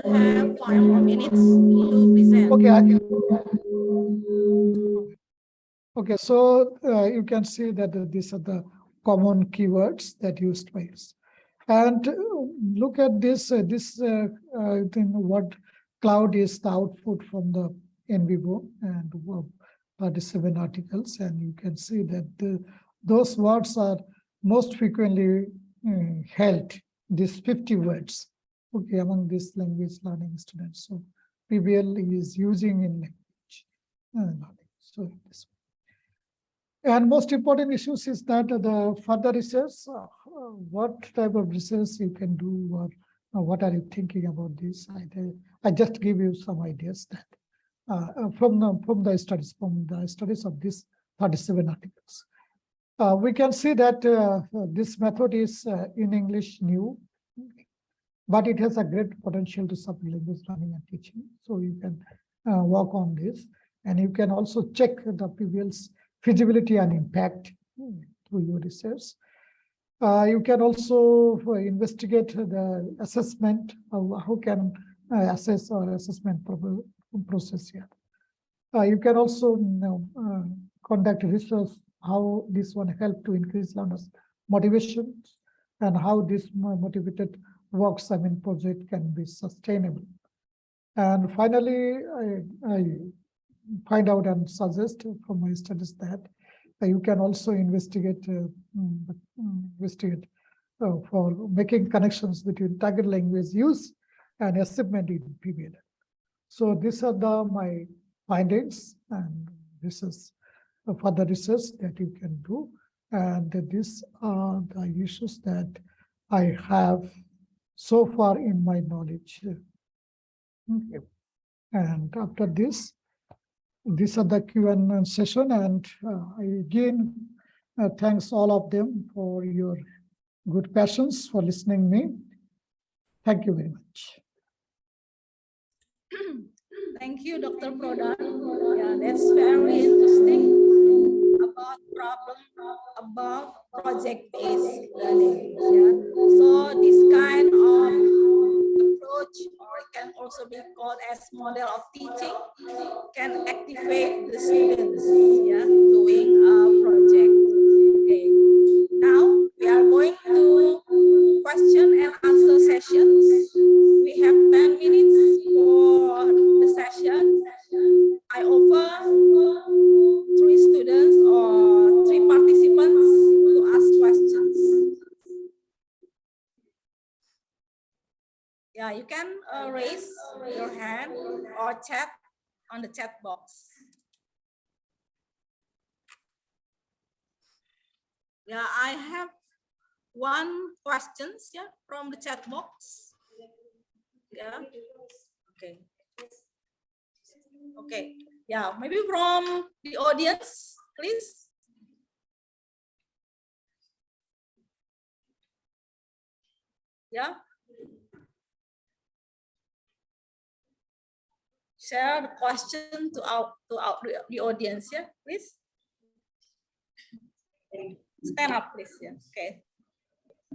We have 5 more minutes to present. Okay. Okay, so you can see that these are the common keywords that used by us. And look at this, thing, what cloud is the output from the NVivo and 37 articles. And you can see that those words are most frequently held, these 50 words, okay, among these language learning students. So PBL is using in language learning. So this. And most important issues is that the further research, what type of research you can do, or what are you thinking about this? I just give you some ideas that from the studies of these 37 articles. We can see that this method is in English new, but it has a great potential to support language learning and teaching. So you can work on this, and you can also check the PBL's feasibility and impact through your research. You can also investigate the assessment of how can assess or assessment process here. You can also conduct research how this one help to increase learners' motivation and how this motivated works, I mean, project can be sustainable. And finally, I find out and suggest from my studies that you can also investigate for making connections between target language use and achievement in PBL. So these are my findings, and this is further research that you can do. And these are the issues that I have so far in my knowledge. Okay. And after this, these are the Q&A session, and I again thanks all of them for your good passions for listening me. Thank you very much. Thank you, Dr. Prodan. Yeah, that's very interesting about project-based learning. Yeah. So this kind of approach, or it can also be called as model of teaching, can activate the students, yeah, doing a project. Okay. Now we are going to question and answer sessions. We have 10 minutes for the session. I offer 3 students or 3 participants to ask questions. Yeah, you can raise your hand or chat on the chat box. Yeah, I have 1 question, yeah, from the chat box. Yeah. Okay. Okay. Yeah, maybe from the audience, please. Yeah. Share the question to the audience, yeah, please. Stand up, please. Yeah. Okay.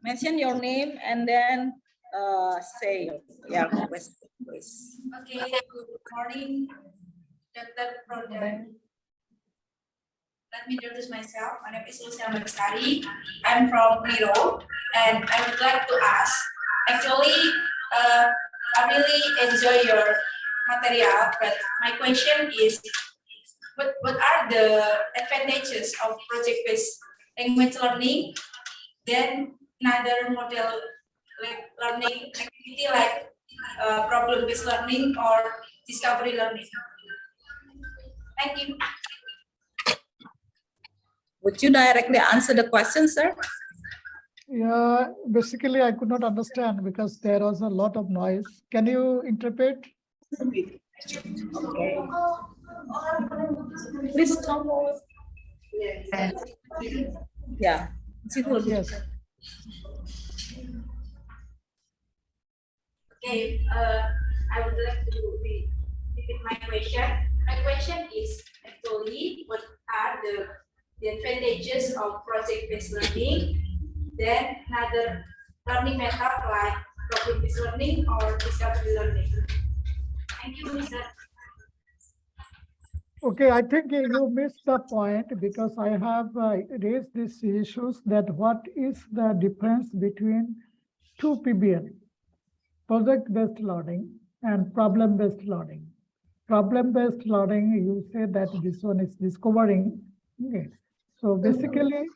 Mention your name and then say your question, please. Okay, good morning, Dr. Prodan. Let me introduce myself. My name is Luciana Bestari. I'm from Miro, and I would like to ask. Actually, I really enjoy your material, but my question is, what are the advantages of project-based language learning? Then another model like learning activity like problem-based learning or discovery learning. Thank you. Would you directly answer the question, sir? Yeah, basically I could not understand because there was a lot of noise. Can you interpret? Okay. Please come over. Yeah. Yes. Okay, I would like to repeat my question. My question is actually what are the advantages of project-based learning? Then another learning method like problem-based learning or discovery learning. Thank you, Mr. Okay, I think you missed the point because I have raised these issues that what is the difference between two PBL, project-based learning and problem-based learning. Problem-based learning, you say that this one is discovering. Okay. So basically,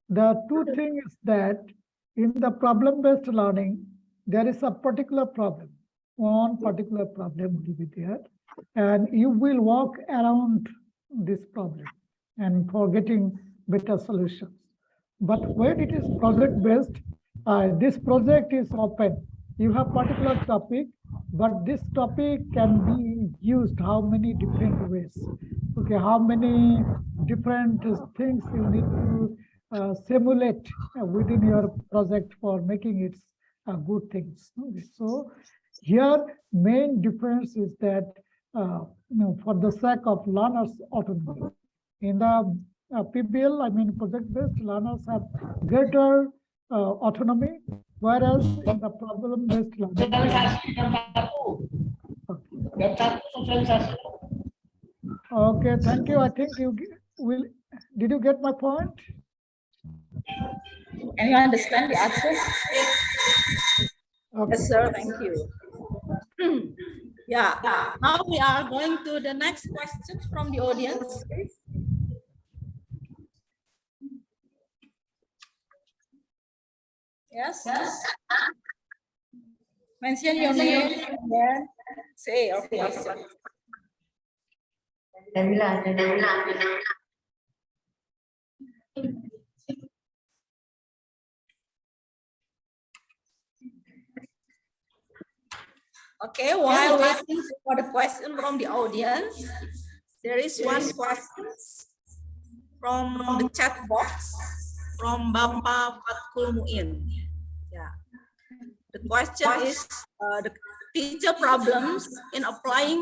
the two things is that in the problem-based learning, there is a particular problem. One particular problem will be there, and you will work around this problem and for getting better solutions. But when it is project-based, this project is open. You have particular topic, but this topic can be used how many different ways. Okay, how many different things you need to simulate within your project for making it good things. Okay, so here main difference is that for the sake of learners autonomy. In the PBL, I mean project-based learners have greater autonomy, whereas in the problem-based learning. Okay, thank you. I think you will. Did you get my point? Can you understand the answer? Okay. Yes, sir. Thank you. Yeah. Now we are going to the next question from the audience. Yes. Mention your name and then say your question. Okay, while waiting for the question from the audience, there is one question from the chat box from Bapak Fatkul Muin. Yeah. The question is the teacher problems in applying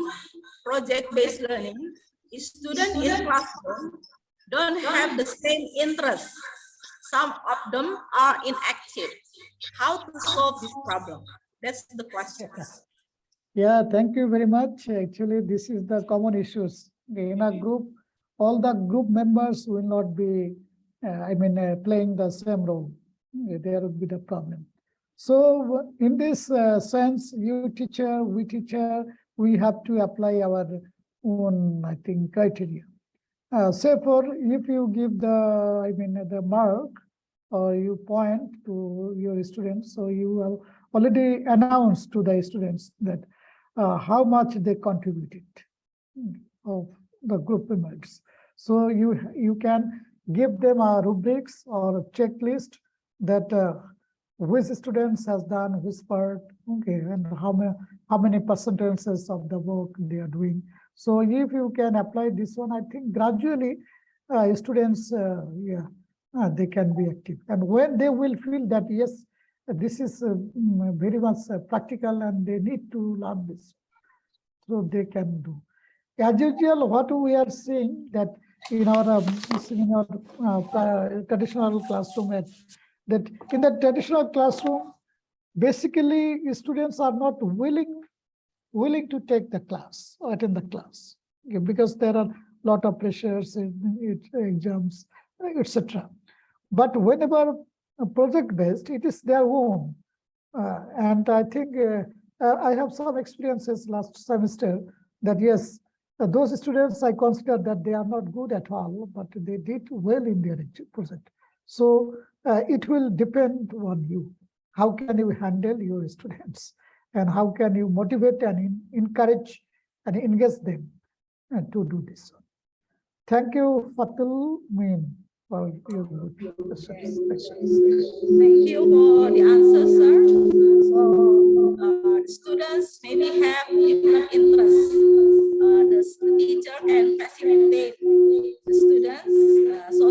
project-based learning is students in classroom don't have the same interest. Some of them are inactive. How to solve this problem? That's the question. Yeah, thank you very much. Actually, this is the common issues. In a group, all the group members will not be, playing the same role. There will be the problem. So in this sense, you teacher, we have to apply our own, I think, criteria. Say for if you give the mark or you point to your students, so you have already announced to the students that how much they contributed of the group members. So you can give them a rubrics or a checklist that which students has done which part, okay, and how many percentages of the work they are doing. So if you can apply this one, I think gradually students, they can be active. And when they will feel that, yes, this is very much practical and they need to learn this, so they can do. As usual, what we are seeing that in our traditional classroom, that in the traditional classroom, basically students are not willing to take the class or attend the class, because there are a lot of pressures in exams, etc. But whenever project based, it is their own. And I think I have some experiences last semester that, yes, those students, I consider that they are not good at all, but they did well in their project. So it will depend on you. How can you handle your students? And how can you motivate and encourage and engage them to do this? Thank you, Fatul Min, for your good questions. Thank you for the answer, sir. So the students maybe have different interests. The teacher can facilitate the students, so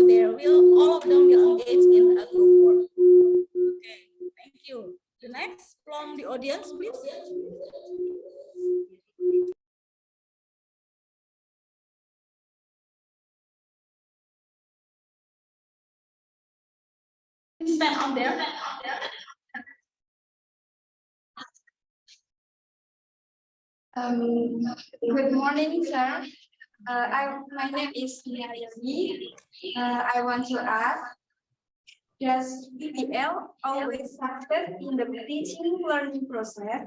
all of them will engage in a group work. Okay, thank you. The next from the audience, please. Stand on there. Good morning, sir. My name is Nayami. I want to ask, does PBL always succeed in the teaching learning process?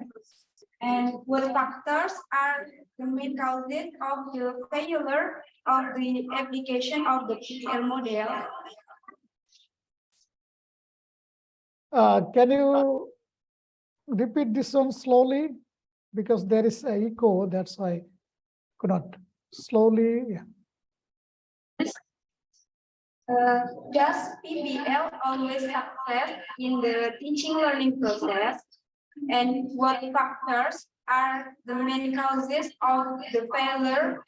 And what factors are the main causes of the failure of the application of the PBL model? Can you repeat this one slowly? Because there is an echo, that's why I could not. Slowly, yeah. Does PBL always succeed in the teaching learning process? And what factors are the main causes of the failure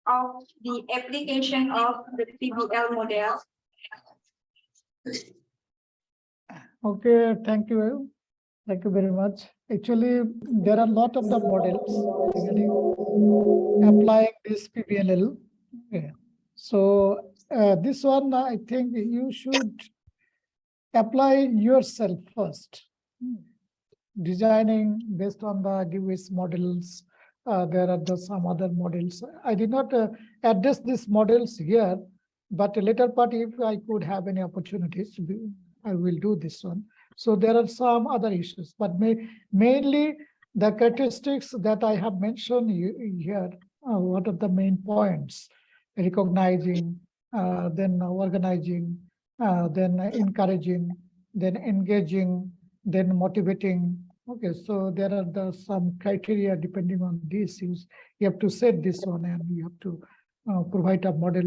of the application of the PBL model? Okay, thank you. Thank you very much. Actually, there are a lot of the models regarding applying this PBLL. Okay. So this one, I think you should apply yourself first. Designing based on the GWIS models. There are some other models. I did not address these models here, but later part, if I could have any opportunities, I will do this one. So there are some other issues, but mainly the characteristics that I have mentioned here, what are the main points? Recognizing, then organizing, then encouraging, then engaging, then motivating. Okay, so there are some criteria depending on these. You have to set this one, and you have to provide a model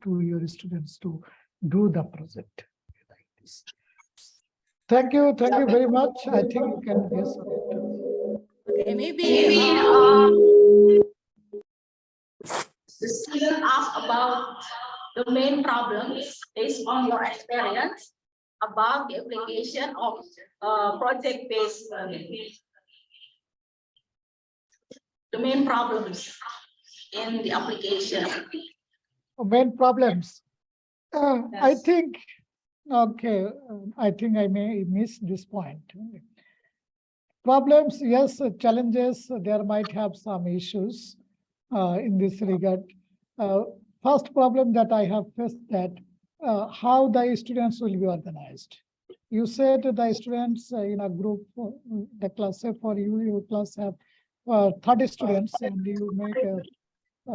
to your students to do the project like this. Thank you very much. I think you can guess on it. Okay, maybe the student asked about the main problems based on your experience about the application of project-based learning. The main problems in the application. Main problems. I Yes. think, okay, I think I may miss this point. Problems, yes, challenges, there might have some issues in this regard. First problem that I have faced that how the students will be organized. You said the students in a group, the class, say for you, your class have 30 students, and you make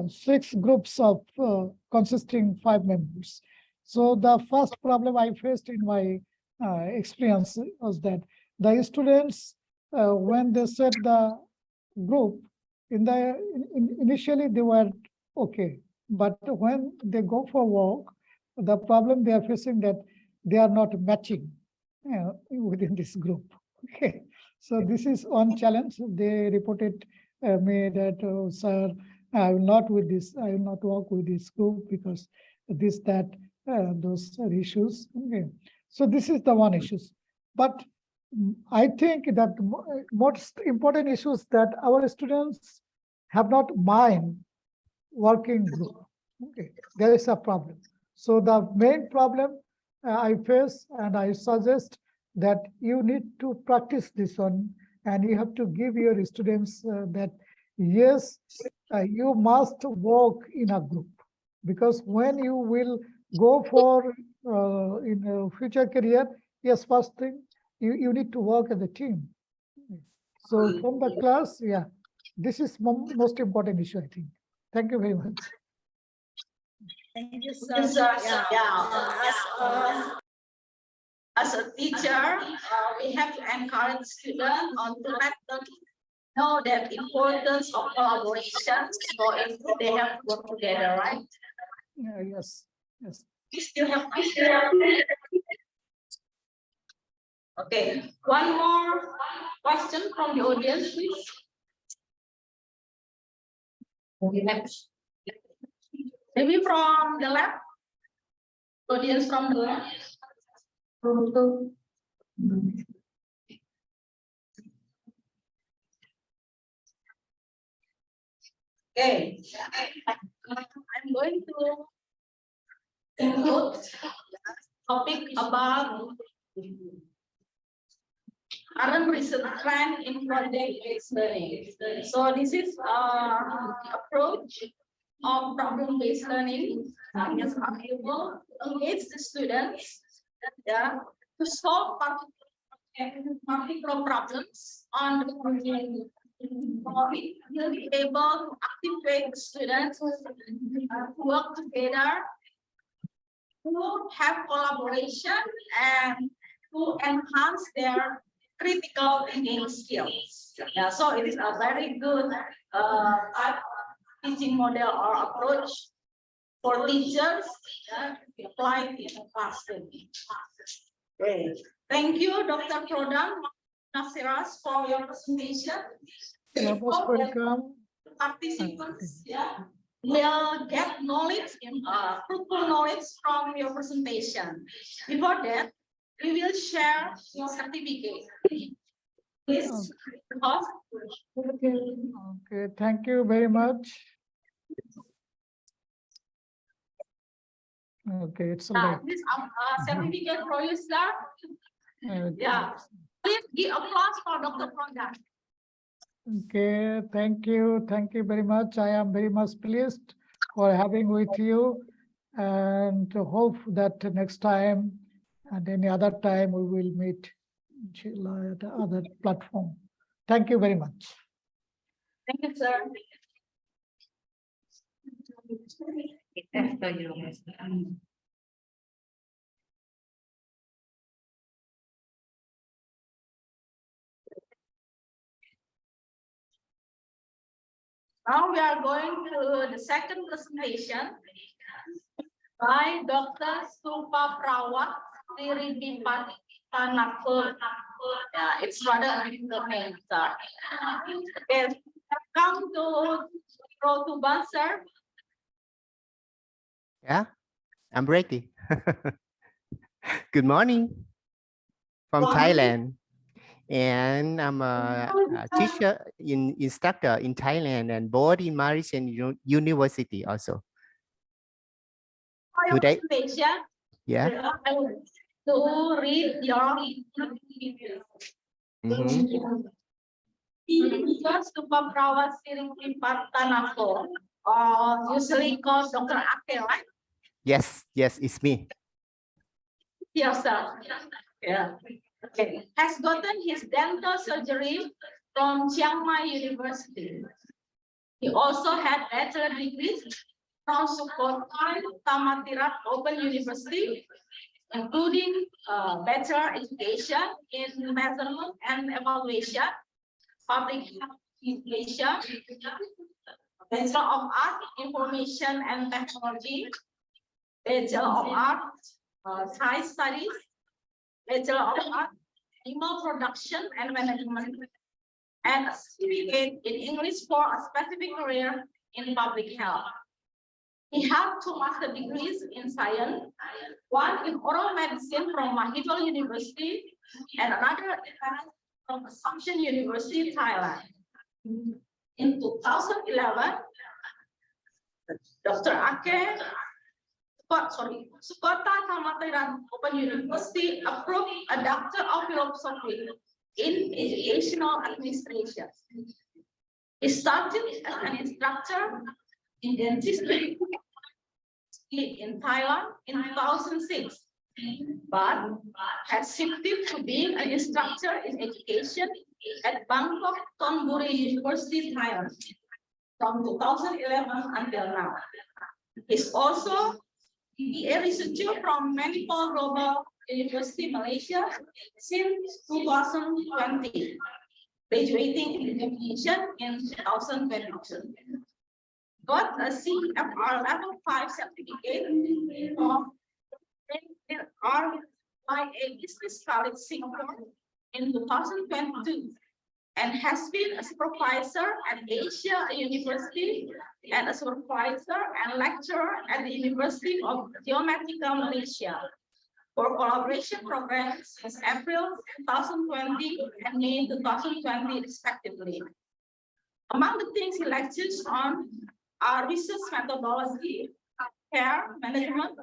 6 groups of consisting 5 members. So the first problem I faced in my experience was that the students, when they set the group, initially they were okay, but when they go for work, the problem they are facing that they are not matching within this group. Okay, so this is one challenge. They reported me that, sir, I will not with this. I will not work with this group because this, that, those are issues. Okay. So this is the one issues. But I think that most important issues that our students have not mind working group. Okay, there is a problem. So the main problem I face, and I suggest that you need to practice this one, and you have to give your students that yes, you must work in a group, because when you will go for in a future career, yes, first thing you need to work as a team. So from the class, yeah, this is most important issue, I think. Thank you very much. Thank you, sir. Yeah. As a teacher, we have to encourage students on to let them know that importance of collaboration. So if they have to work together, right? Yeah, yes, yes. We still have. Okay, one more question from the audience, please. Maybe from the lab. Audience from the lab. Okay, I'm going to include topic about current research trend in project-based learning. So this is approach of problem-based learning is able to engage the students, yeah, to solve particular problems on the project. You'll be able to activate the students to work together, to have collaboration, and to enhance their critical thinking skills. Yeah, so it is a very good teaching model or approach for teachers to be applied in the classroom. Great. Thank you, Dr. Prodam Nasiras, for your presentation. You're most welcome. Participants, will get knowledge, fruitful knowledge from your presentation. Before that, we will share your certificate. Please. Okay, thank you very much. Okay, it's a late. This certificate for you, sir. Okay. Yeah. Please give applause for Dr. Prodam. Okay, thank you. Thank you very much. I am very much pleased for having with you, and hope that next time and any other time we will meet at the other platform. Thank you very much. Thank you, sir. Now we are going to the second presentation by Dr. Supaprawa Siripipatanakul. Yeah, it's rather difficult name, sir. Okay, come to row to sir. Yeah, I'm ready. Good morning from Thailand. And I'm a teacher instructor in Thailand and board in Malaysian University also. For your Today, presentation, yeah. I will to read your Dr. Supaprawa Siripipatanakul, usually called Dr. Ake, right? Yes, it's me. Yes, sir. Yeah. Okay. Has gotten his dental surgery from Chiang Mai University. He also had bachelor degrees from Sukhothai Thammasat Open University, including bachelor education in measurement and evaluation, public education, Bachelor of Art, Information and Technology, Bachelor of Art, Science Studies, Bachelor of Art, Animal Production and Management, and a certificate in English for a specific career in public health. He had 2 master degrees in science, one in oral medicine from Mahidol University and another from Assumption University, Thailand. In 2011, Dr. Ake Sukota Thammathiran Open University approved a Doctor of Philosophy in Educational Administration. He started as an instructor in dentistry in Thailand in 2006, but has shifted to being an instructor in education at Bangkok Thonburi University, Thailand from 2011 until now. He's also a researcher from Manipal Global University, Malaysia since 2020, graduating in education in 2022. Got a CFR level 5 certificate from RETCO Business College Singapore in 2022 and has been a supervisor at Asia University and a supervisor and lecturer at the University of Geomatica, Malaysia for collaboration programs since April 2020 and May 2020 respectively. Among the things he lectures on are research methodology, care management,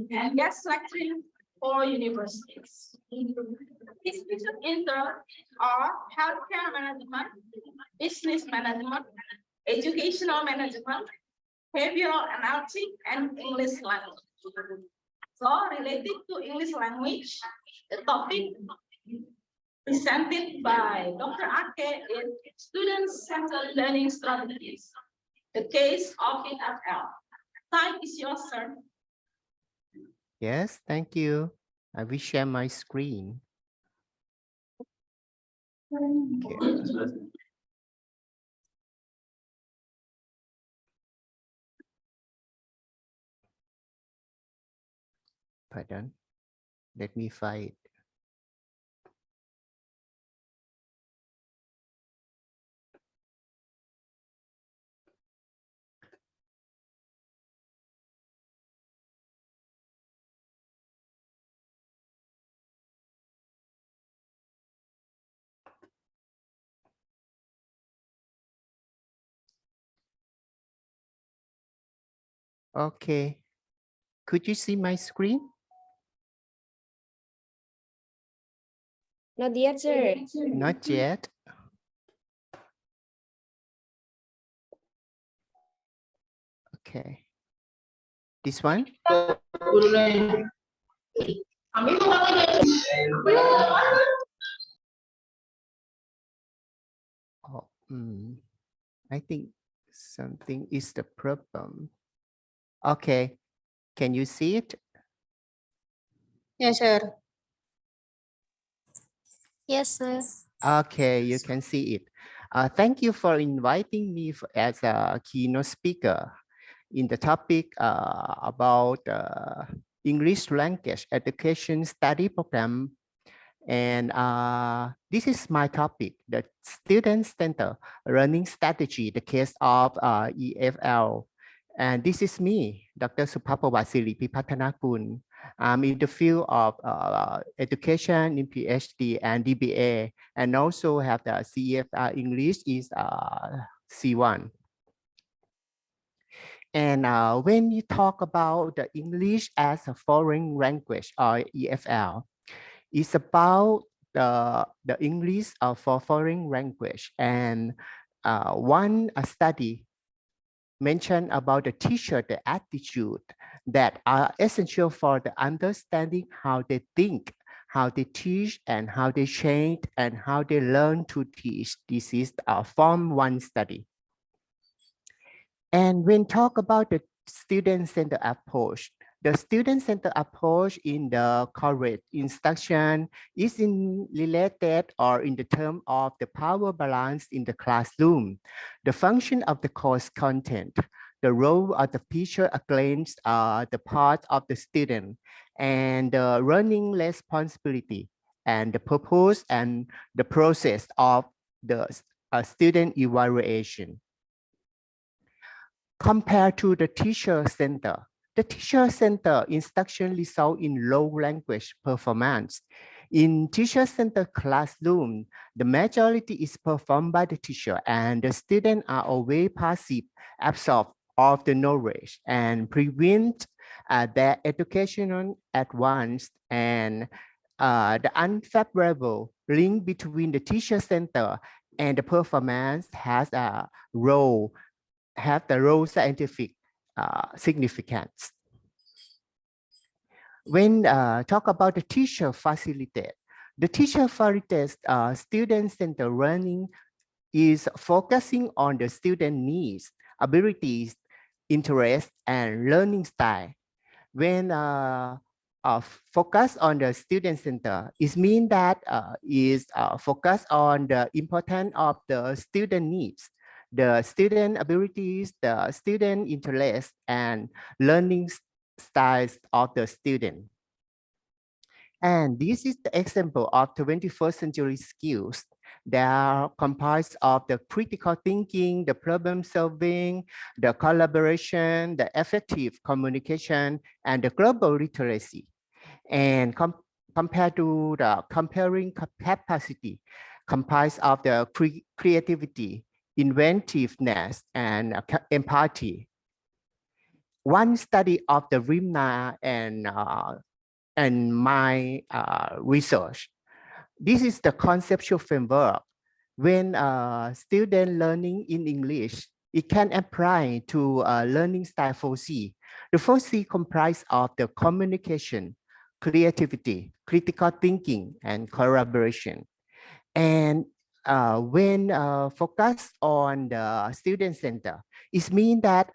and guest lecturing for universities. His research interests are healthcare management, business management, educational management, behavioral analytics, and English language. So related to English language, the topic presented by Dr. Ake is student-centered learning strategies, the case of EFL. Time is yours, sir. Yes, thank you. I will share my screen. Okay. Pardon. Let me find it. Okay. Could you see my screen? Not yet, sir. Not yet. Okay. This one? Oh, I think something is the problem. Okay. Can you see it? Yes, sir. Yes, sir. Okay, you can see it. Thank you for inviting me as a keynote speaker in the topic about English language education study program. And this is my topic, the student center learning strategy, the case of EFL. And this is me, Dr. Supapawasiri Pipathanakun. I'm in the field of education in PhD and DBA, and also have the CEFR English is C1. And when you talk about the English as a foreign language or EFL, it's about the English for foreign language. And one study mentioned about the teacher, the attitude that are essential for the understanding how they think, how they teach, and how they change, and how they learn to teach. This is a Form 1 study. And when talk about the student-centered approach, the student-centered approach in the correct instruction is related or in the term of the power balance in the classroom, the function of the course content, the role of the teacher against the part of the student, and the learning responsibility, and the purpose and the process of the student evaluation. compared to the teacher center. The teacher center instruction result in low language performance. In teacher center classroom, the majority is performed by the teacher and the students are always passive, absorb of the knowledge and prevent their educational advance and the unfavorable link between the teacher center and the performance has a role, have the role scientific significance. When talk about the teacher facilitate, the teacher facilitates student-centered learning is focusing on the student needs, abilities, interests, and learning style. When focus on the student center, it means that is focus on the importance of the student needs, the student abilities, the student interests, and learning styles of the student. And this is the example of 21st century skills. They are comprised of the critical thinking, the problem solving, the collaboration, the effective communication, and the global literacy. And compared to the comparing capacity, comprised of the creativity, inventiveness, and empathy. One study of the RIMNA and my research. This is the conceptual framework. When student learning in English, it can apply to learning style 4C. The 4C comprise of the communication, creativity, critical thinking, and collaboration. And when focus on the student center, it means that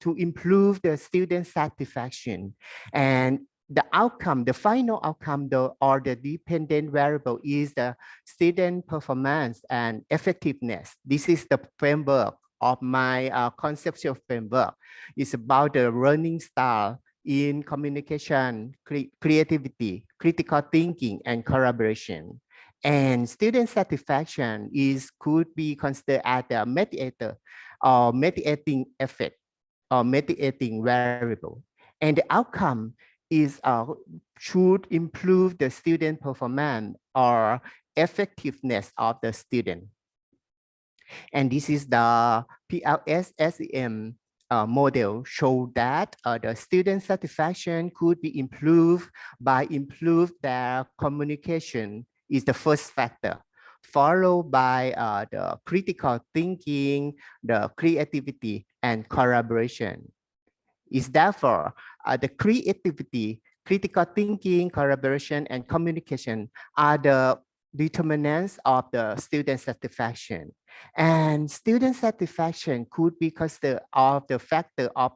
to improve the student satisfaction and the outcome, the final outcome, or the dependent variable is the student performance and effectiveness. This is the framework of my conceptual framework. It's about the learning style in communication, creativity, critical thinking, and collaboration. And student satisfaction could be considered as a mediator or mediating effect or mediating variable. And the outcome is should improve the student performance or effectiveness of the student. And this is the PLS-SEM model show that the student satisfaction could be improved by improve their communication is the first factor, followed by the critical thinking, the creativity, and collaboration. Is therefore the creativity, critical thinking, collaboration, and communication are the determinants of the student satisfaction. And student satisfaction could be considered of the factor of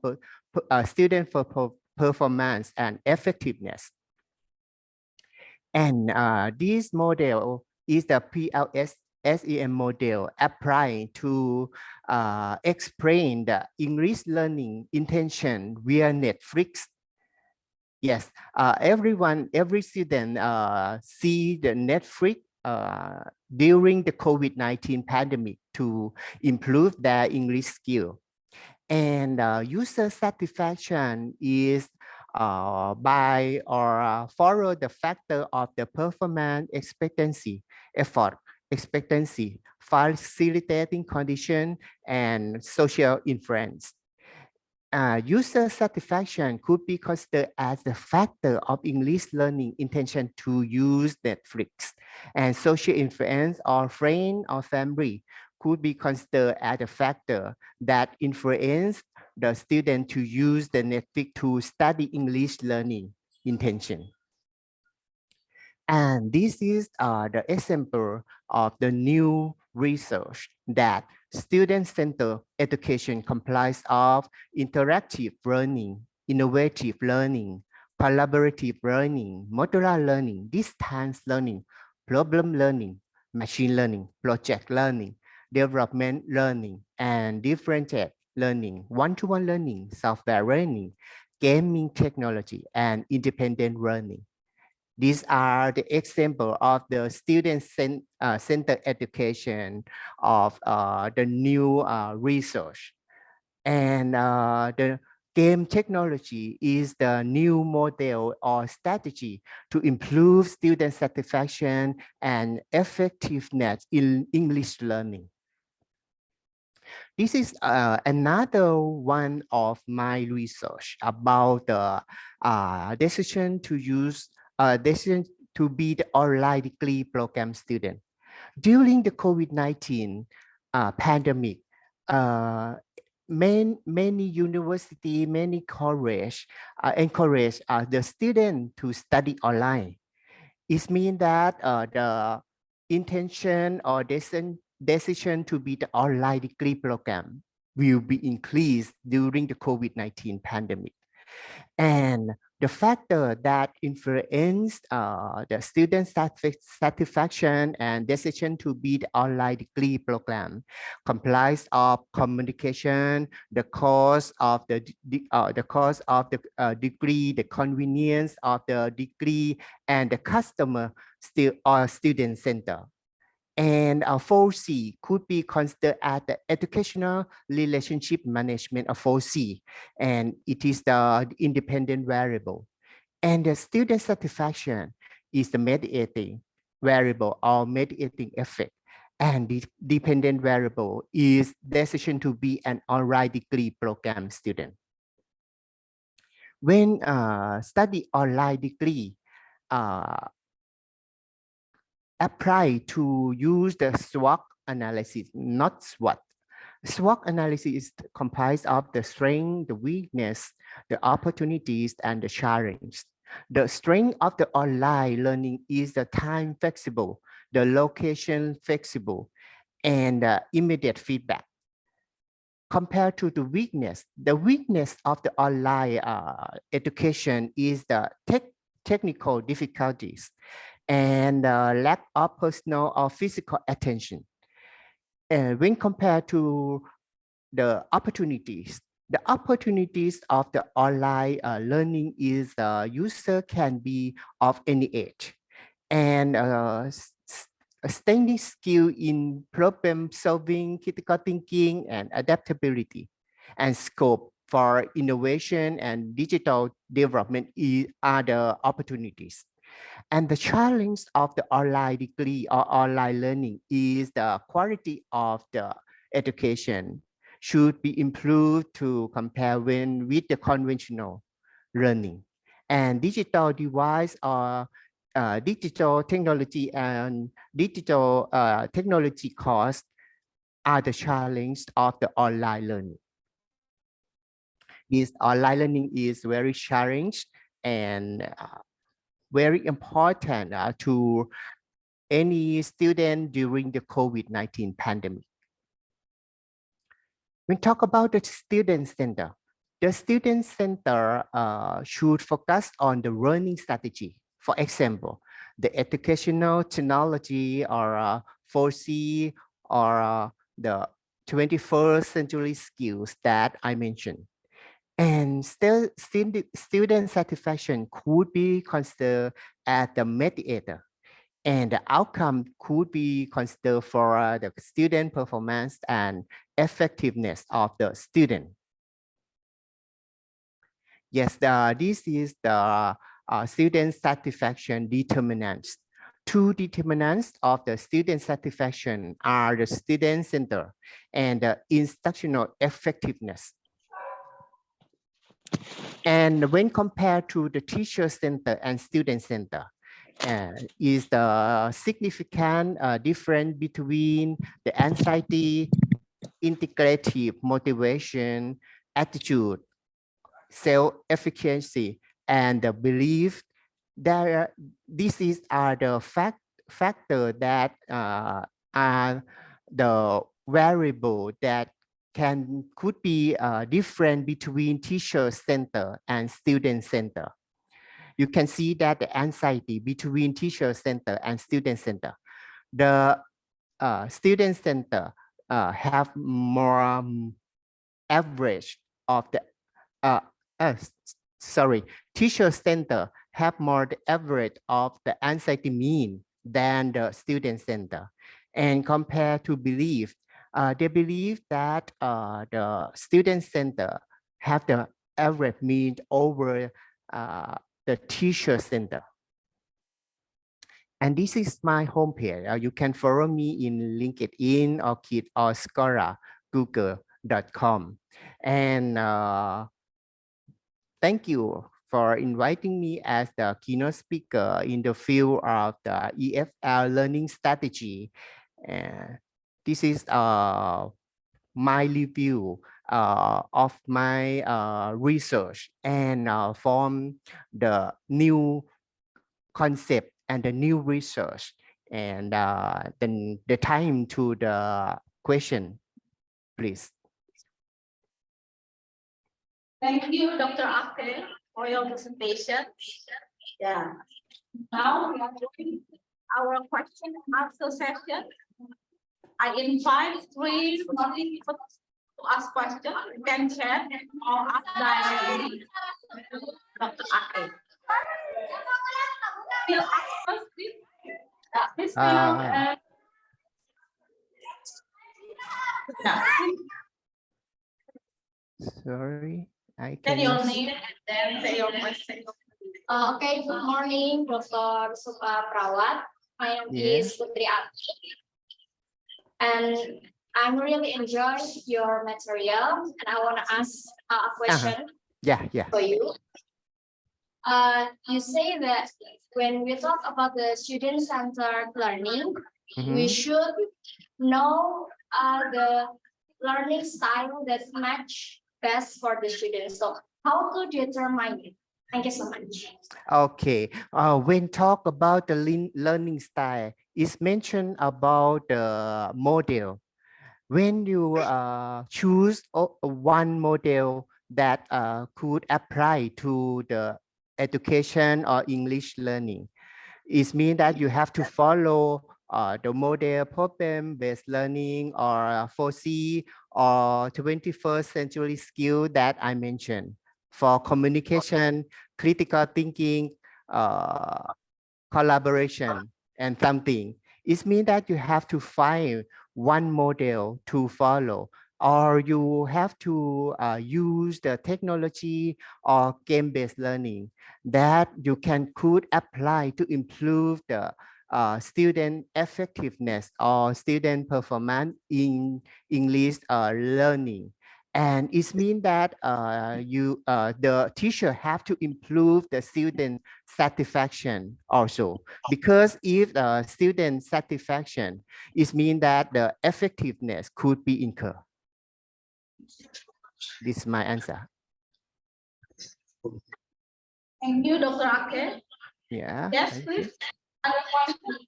student performance and effectiveness. And this model is the PLS-SEM model applied to explain the English learning intention via Netflix. Yes, every student see the Netflix during the COVID-19 pandemic to improve their English skill. And user satisfaction is by or follow the factor of the performance expectancy, effort, expectancy, facilitating condition, and social influence. User satisfaction could be considered as the factor of English learning intention to use Netflix, and social influence or friend or family could be considered as a factor that influence the student to use the Netflix to study English learning intention. And this is the example of the new research that student-centered education comprises of interactive learning, innovative learning, collaborative learning, modular learning, distance learning, problem learning, machine learning, project learning, development learning, and differentiated learning, one-to-one learning, software learning, gaming technology, and independent learning. These are the example of the student-centered education of the new research. And the game technology is the new model or strategy to improve student satisfaction and effectiveness in English learning. This is another one of my research about the decision to be the online degree program student. During the COVID-19 pandemic, many university, many college encourage the student to study online. It means that the intention or decision to be the online degree program will be increased during the COVID-19 pandemic. And the factor that influence the student satisfaction and decision to be the online degree program comprise of communication, the cost of the degree, the convenience of the degree, and the customer student center. And 4C could be considered as the educational relationship management of 4C, and it is the independent variable. And the student satisfaction is the mediating variable or mediating effect. And the dependent variable is decision to be an online degree program student. When study online degree, apply to use the SWOT analysis, not SWOT. SWOT analysis is comprised of the strength, the weakness, the opportunities, and the challenge. The strength of the online learning is the time flexible, the location flexible, and immediate feedback. Compared to the weakness of the online education is the technical difficulties and lack of personal or physical attention. And when compared to the opportunities of the online learning is the user can be of any age and standing skill in problem solving, critical thinking, and adaptability, and scope for innovation and digital development are the opportunities. And the challenge of the online degree or online learning is the quality of the education should be improved to compare with the conventional learning. And digital device or digital technology and digital technology costs are the challenge of the online learning. This online learning is very challenged and very important to any student during the COVID-19 pandemic. When talk about the student center, the student center should focus on the learning strategy. For example, the educational technology or 4C or the 21st century skills that I mentioned. And still, student satisfaction could be considered as the mediator, and the outcome could be considered for the student performance and effectiveness of the student. Yes, this is the student satisfaction determinants. Two determinants of the student satisfaction are the student center and the instructional effectiveness. And when compared to the teacher center and student center, is the significant difference between the anxiety, integrative motivation, attitude, self-efficacy, and the belief that this is the factor that are the variable that could be different between teacher center and student center. You can see that the anxiety between teacher center and student center. The student center have more average of the teacher center have more the average of the anxiety mean than the student center. And compared to belief, They believe that the student center have the average mean over the teacher center. And this is my homepage. You can follow me in LinkedIn or Kit or Scora, google.com. And thank you for inviting me as the keynote speaker in the field of the EFL learning strategy. This is my review of my research and from the new concept and the new research, and then the time to the question, please. Thank you, Dr. Ake, for your presentation. Yeah. Now we are doing our question and answer session. I invite 3 participants to ask questions. You can chat or ask directly to Dr. Ake. Will ask first, please. Please Yeah. Sorry, I Say your cannot. name and then say your question. Okay, good morning, Dr. Prawat. My name is Putri Aki, and I'm really enjoying your material, and I want to ask a question for you. You say that when we talk about the student-centered learning, we should know the learning style that match best for the students. So how to determine it? Thank you so much. Okay, when talk about the learning style, it's mentioned about the model. When you choose one model that could apply to the education or English learning, it means that you have to follow the model problem-based learning or 4C or 21st century skill that I mentioned for communication, critical thinking, collaboration, and something. It means that you have to find one model to follow, or you have to use the technology or game-based learning that you could apply to improve the student effectiveness or student performance in English learning. And it means that the teacher have to improve the student satisfaction also, because if student satisfaction, it means that the effectiveness could be incurred. This is my answer. Thank you, Dr. Ake. Yeah. Yes, please. Other question?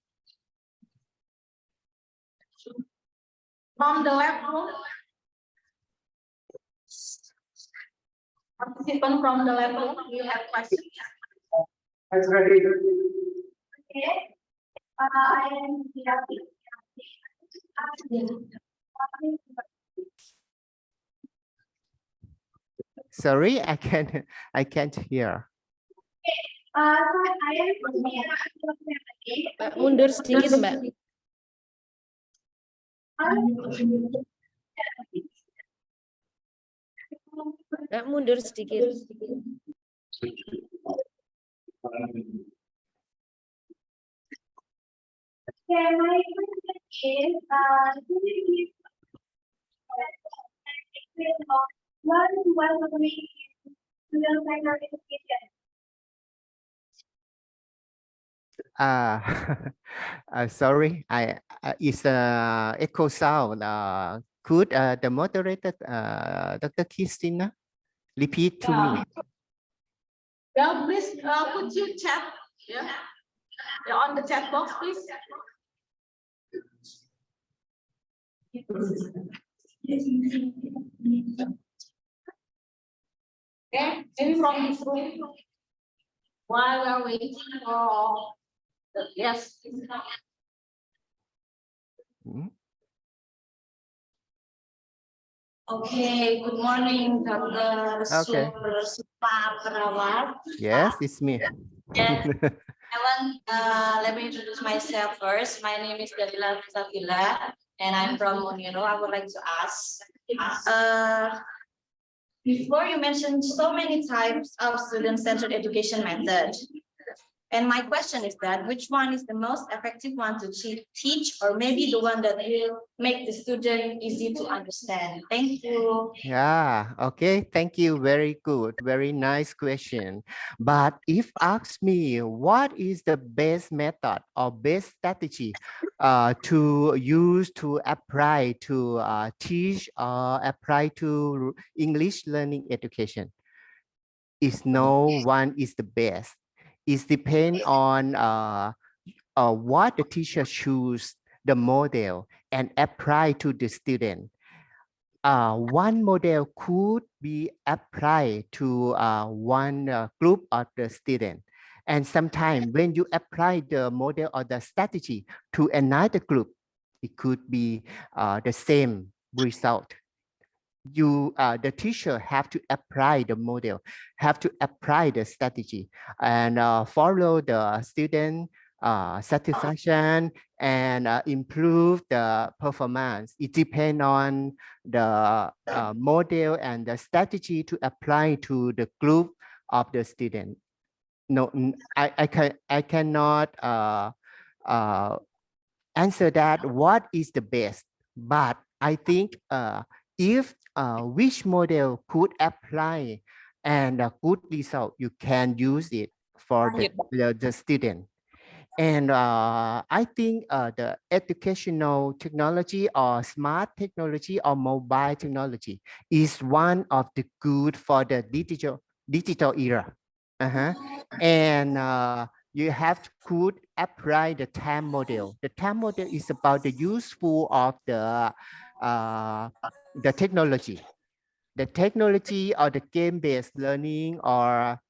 From the left room. Participant from the left room, you have questions? Okay. I am Sorry, I can't hear. Mbak, mundur sedikit, Mbak. Mbak, mundur sedikit. Sorry, it's echo sound. Could the moderator, Dr. Christina, repeat to me? Yeah, please put your chat. Yeah, on the chat box, please. Okay, maybe from this room. While we're waiting for the yes. Okay, good morning, Dr. Okay. Prawat. Yes, it's me. Yes. Let me introduce myself first. My name is Dalila Safila, and I'm from Uniro. I would like to ask, before you mentioned so many types of student-centered education method. And my question is that which one is the most effective one to teach, or maybe the one that will make the student easy to understand? Thank you. Yeah, okay, thank you. Very good, very nice question. But if ask me what is the best method or best strategy to use to apply to teach or apply to English learning education, is no one is the best. It depends on what the teacher choose the model and apply to the student. One model could be applied to one group of the student. And sometimes when you apply the model or the strategy to another group, it could be the same result. The teacher have to apply the model, have to apply the strategy, and follow the student satisfaction and improve the performance. It depends on the model and the strategy to apply to the group of the student. No, I cannot answer that what is the best, but I think if which model could apply and a good result, you can use it for the student. And I think the educational technology or smart technology or mobile technology is one of the good for the digital era. And you have to could apply the time model. The time model is about the useful of the technology. The technology or the game-based learning or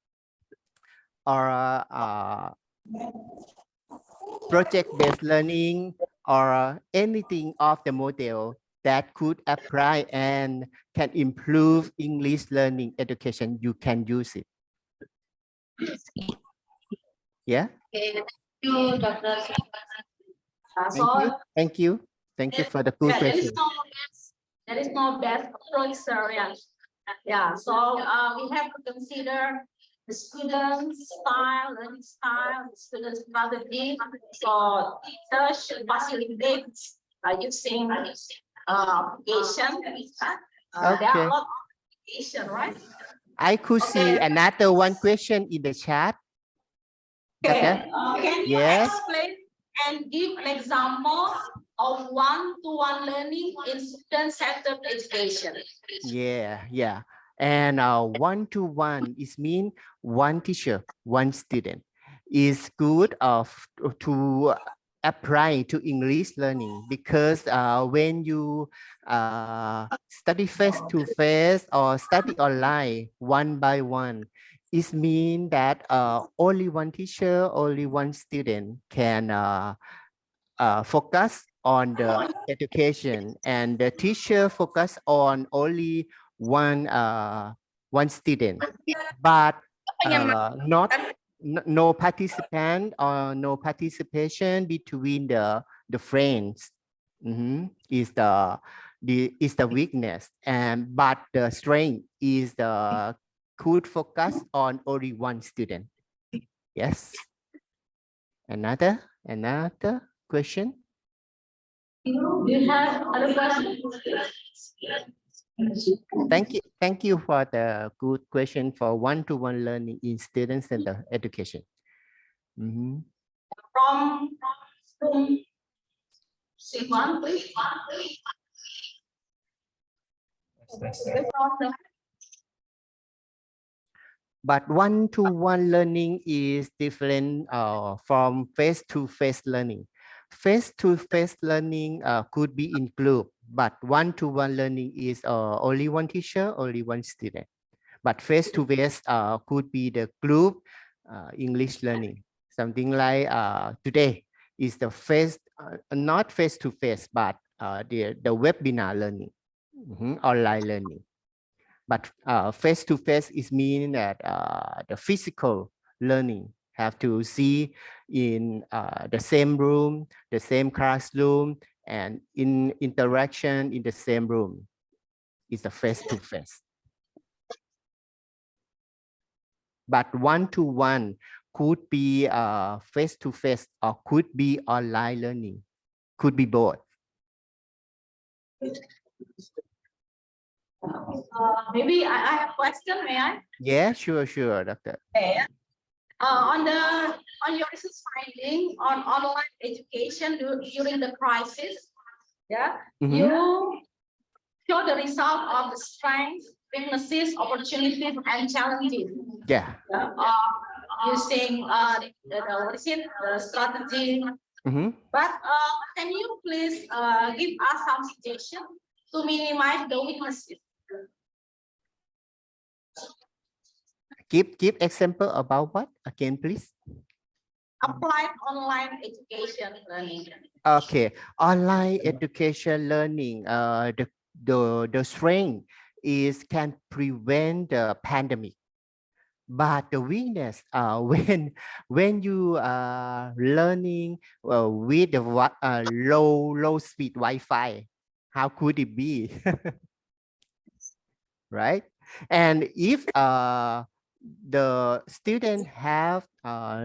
project-based learning or anything of the model that could apply and can improve English learning education, you can use it. Yeah. Okay, thank you, Dr. Thank you. Thank you for the good question. There is no best approach, sir. Yeah. Yeah. So we have to consider the student's style, learning style, the student's strategy. So teachers should facilitate using application. There are a lot of application, right? I could see another one question in the chat. Okay. Can you Yes. explain and give an example of one-to-one learning in student-centered education? Yeah. And one-to-one is mean one teacher, one student. Is good to apply to English learning because when you study face-to-face or study online one by one, it means that only one teacher, only one student can focus on the education, and the teacher focus on only one student, but no participant or no participation between the friends. Is the weakness, and but the strength is the could focus on only one student. Yes. Another question. Do you have other questions? Thank you for the good question for one-to-one learning in student-centered education. From C1, please. But one-to-one learning is different from face-to-face learning. Face-to-face learning could be in group, but one-to-one learning is only one teacher, only one student. But face-to-face could be the group English learning. Something like today is the not face-to-face, but the webinar learning, online learning. But face-to-face is meaning that the physical learning have to see in the same room, the same classroom, and in interaction in the same room is a face-to-face. But one-to-one could be face-to-face or could be online learning, could be both. Maybe I have a question, may I? Yeah, sure, Doctor. Okay. On your research finding on online education during the crisis, yeah, you show the result of the strengths, weaknesses, opportunities, and challenges. Yeah. Using what is it, the strategy. But can you please give us some suggestions to minimize the weaknesses? Give example about what again, please? Applied online education learning. Okay, online education learning. The strength is can prevent the pandemic, but the weakness when you are learning with the low speed Wi-Fi, how could it be? Right? And if the student have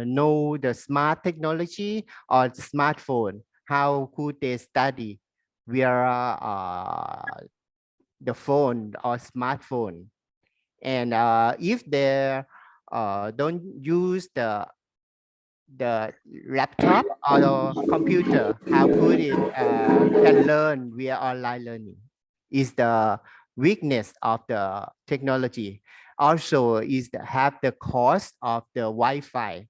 know the smart technology or smartphone, how could they study via the phone or smartphone? And if they don't use the laptop or the computer, how could it can learn via online learning? Is the weakness of the technology. Also is the have the cost of the Wi-Fi.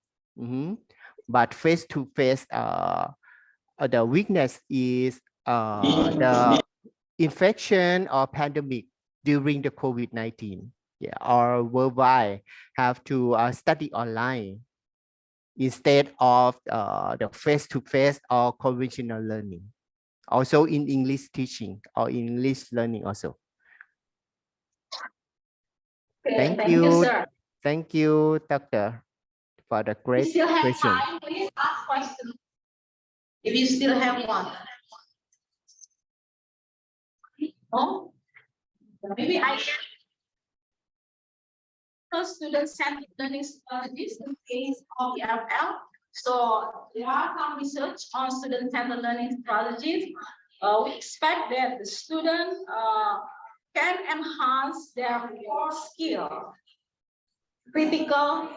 But face-to-face, the weakness is the infection or pandemic during the COVID-19. Yeah, or worldwide have to study online instead of the face-to-face or conventional learning. Also in English teaching or English learning also. Okay, Thank you, sir. Thank you, Doctor, for the great If you still have question. time, please ask questions. If you still have one. Oh, maybe I can. Student-centered learning strategies in case of EFL. So there are some research on student-centered learning strategies. We expect that the student can enhance their core skill, critical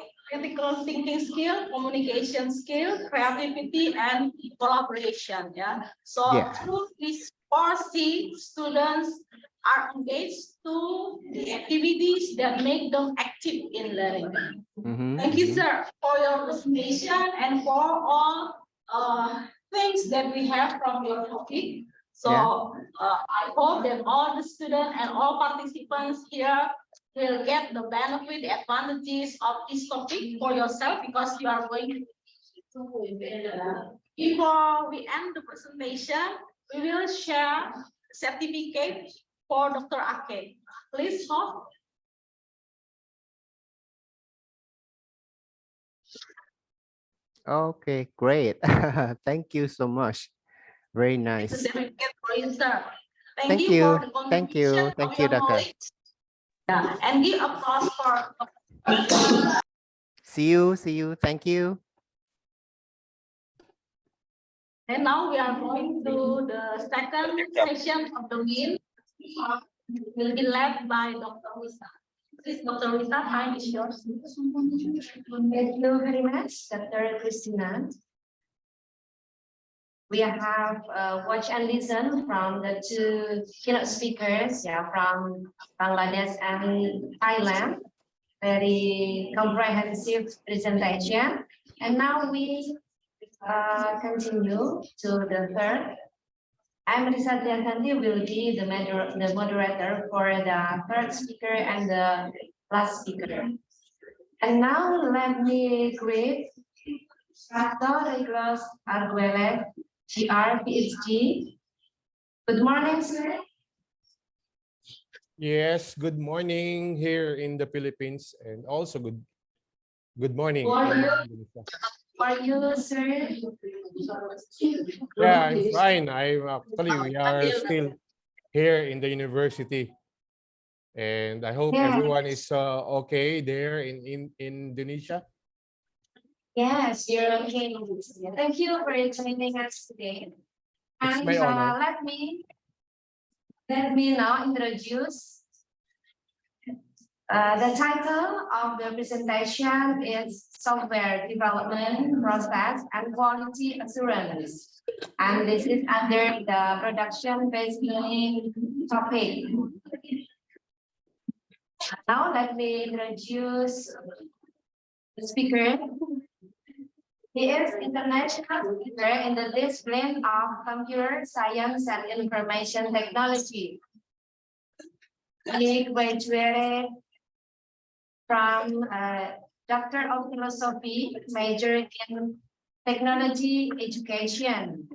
thinking skill, communication skill, creativity, and collaboration. Yeah. So through these 4C, students are engaged to the activities that make them active in learning. Thank you, sir, for your presentation and for all things that we have from your topic. So I hope that all the students and all participants here will get the benefit, the advantages of this topic for yourself because you are going to. Before we end the presentation, we will share certificate for Dr. Ake. Please hold. Okay, great. Thank you so much. Very nice. Certificate for you, sir. Thank you you. for the contribution Thank of you, your Doctor. knowledge. Yeah, and give applause for. See you. Thank you. And now we are going to the second session of the meeting. Will be led by Dr. Lisa. Please, Dr. Lisa, time is yours. Thank you very much, Dr. Christina. We have watched and listened from the two keynote speakers, from Bangladesh and Thailand. Very comprehensive presentation. And now we continue to the third. I'm Risa Tiantanti, will be the moderator for the third speaker and the last speaker. And now let me greet Dr. Nicholas Arguelles, GR, PhD. Good morning, sir. Yes, good morning here in the Philippines and also good morning in Indonesia. are you, sir? Yeah, I'm fine. We are still here in the university. And I hope Yes. everyone is okay there in Indonesia. Yes, you're okay. Thank you for joining us today. It's And my honor. let me now introduce the title of the presentation is Software Development Process and Quality Assurance. And this is under the production-based learning topic. Now let me introduce the speaker. He is international speaker in the discipline of computer science and information technology. He graduated from Doctor of Philosophy, major in technology education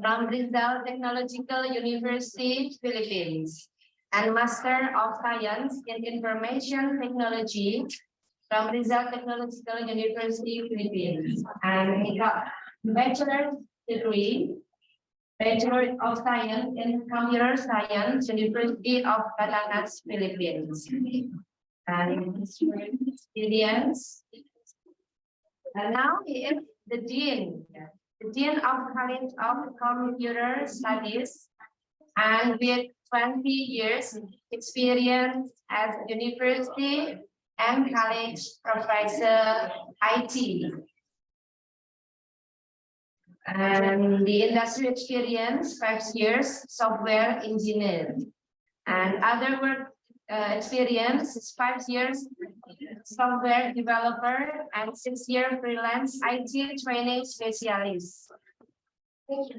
from Rizal Technological University, Philippines, and Master of Science in Information Technology from Rizal Technological University, Philippines, and he got bachelor's degree, Bachelor of Science in Computer Science, University of Batangas, Philippines. And experience. And now he is the Dean of College of Computer Studies, and with 20 years experience as university and college professor IT. And the industry experience, 5 years, software engineer. And other work experience is 5 years, software developer, and 6-year freelance IT training specialist. And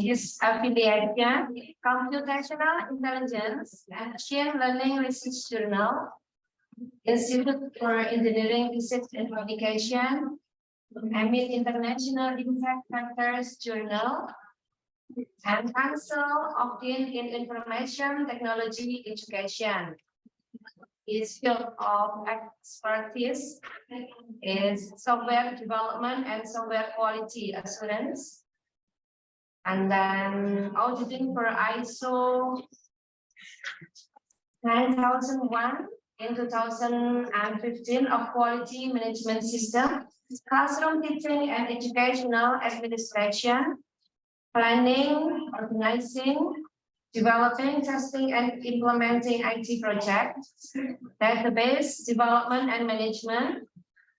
his affiliation, Computational Intelligence and Machine Learning Research Journal, Institute for Engineering Research and Publication, Amid International Impact Factors Journal, and Council of Dean in Information Technology Education. His field of expertise is software development and software quality assurance. And then auditing for ISO 9001 in 2015 of quality management system, classroom teaching and educational administration, planning, organizing, developing, testing, and implementing IT projects, database development and management,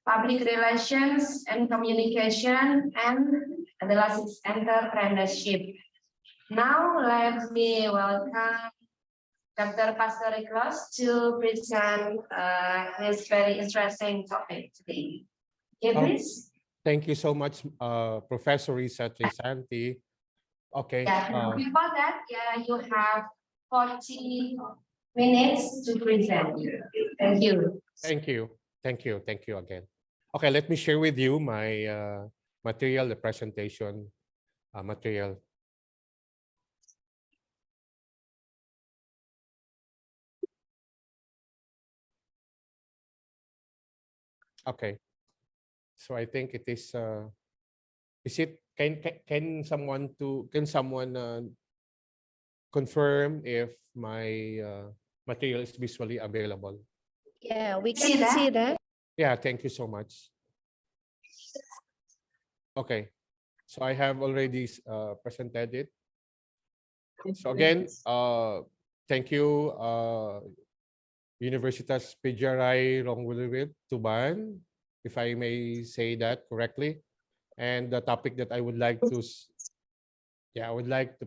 public relations and communication, and the last is entrepreneurship. Now, let me welcome Dr. Pastor Niklas to present his very interesting topic today. Okay, please. Thank you so much, Professor Risa Trisanti. Okay. Yeah. Before that, you have 40 minutes to present. Thank you. Thank you. Thank you. Thank you again. Okay, let me share with you my material, the presentation material. Okay. So I think it is it can someone confirm if my material is visually available? Yeah, we can see that. Yeah, thank you so much. Okay, so I have already presented it. So again, thank you, Universitas PGRI Rongwilwil Tuban, if I may say that correctly. And the topic that I would like to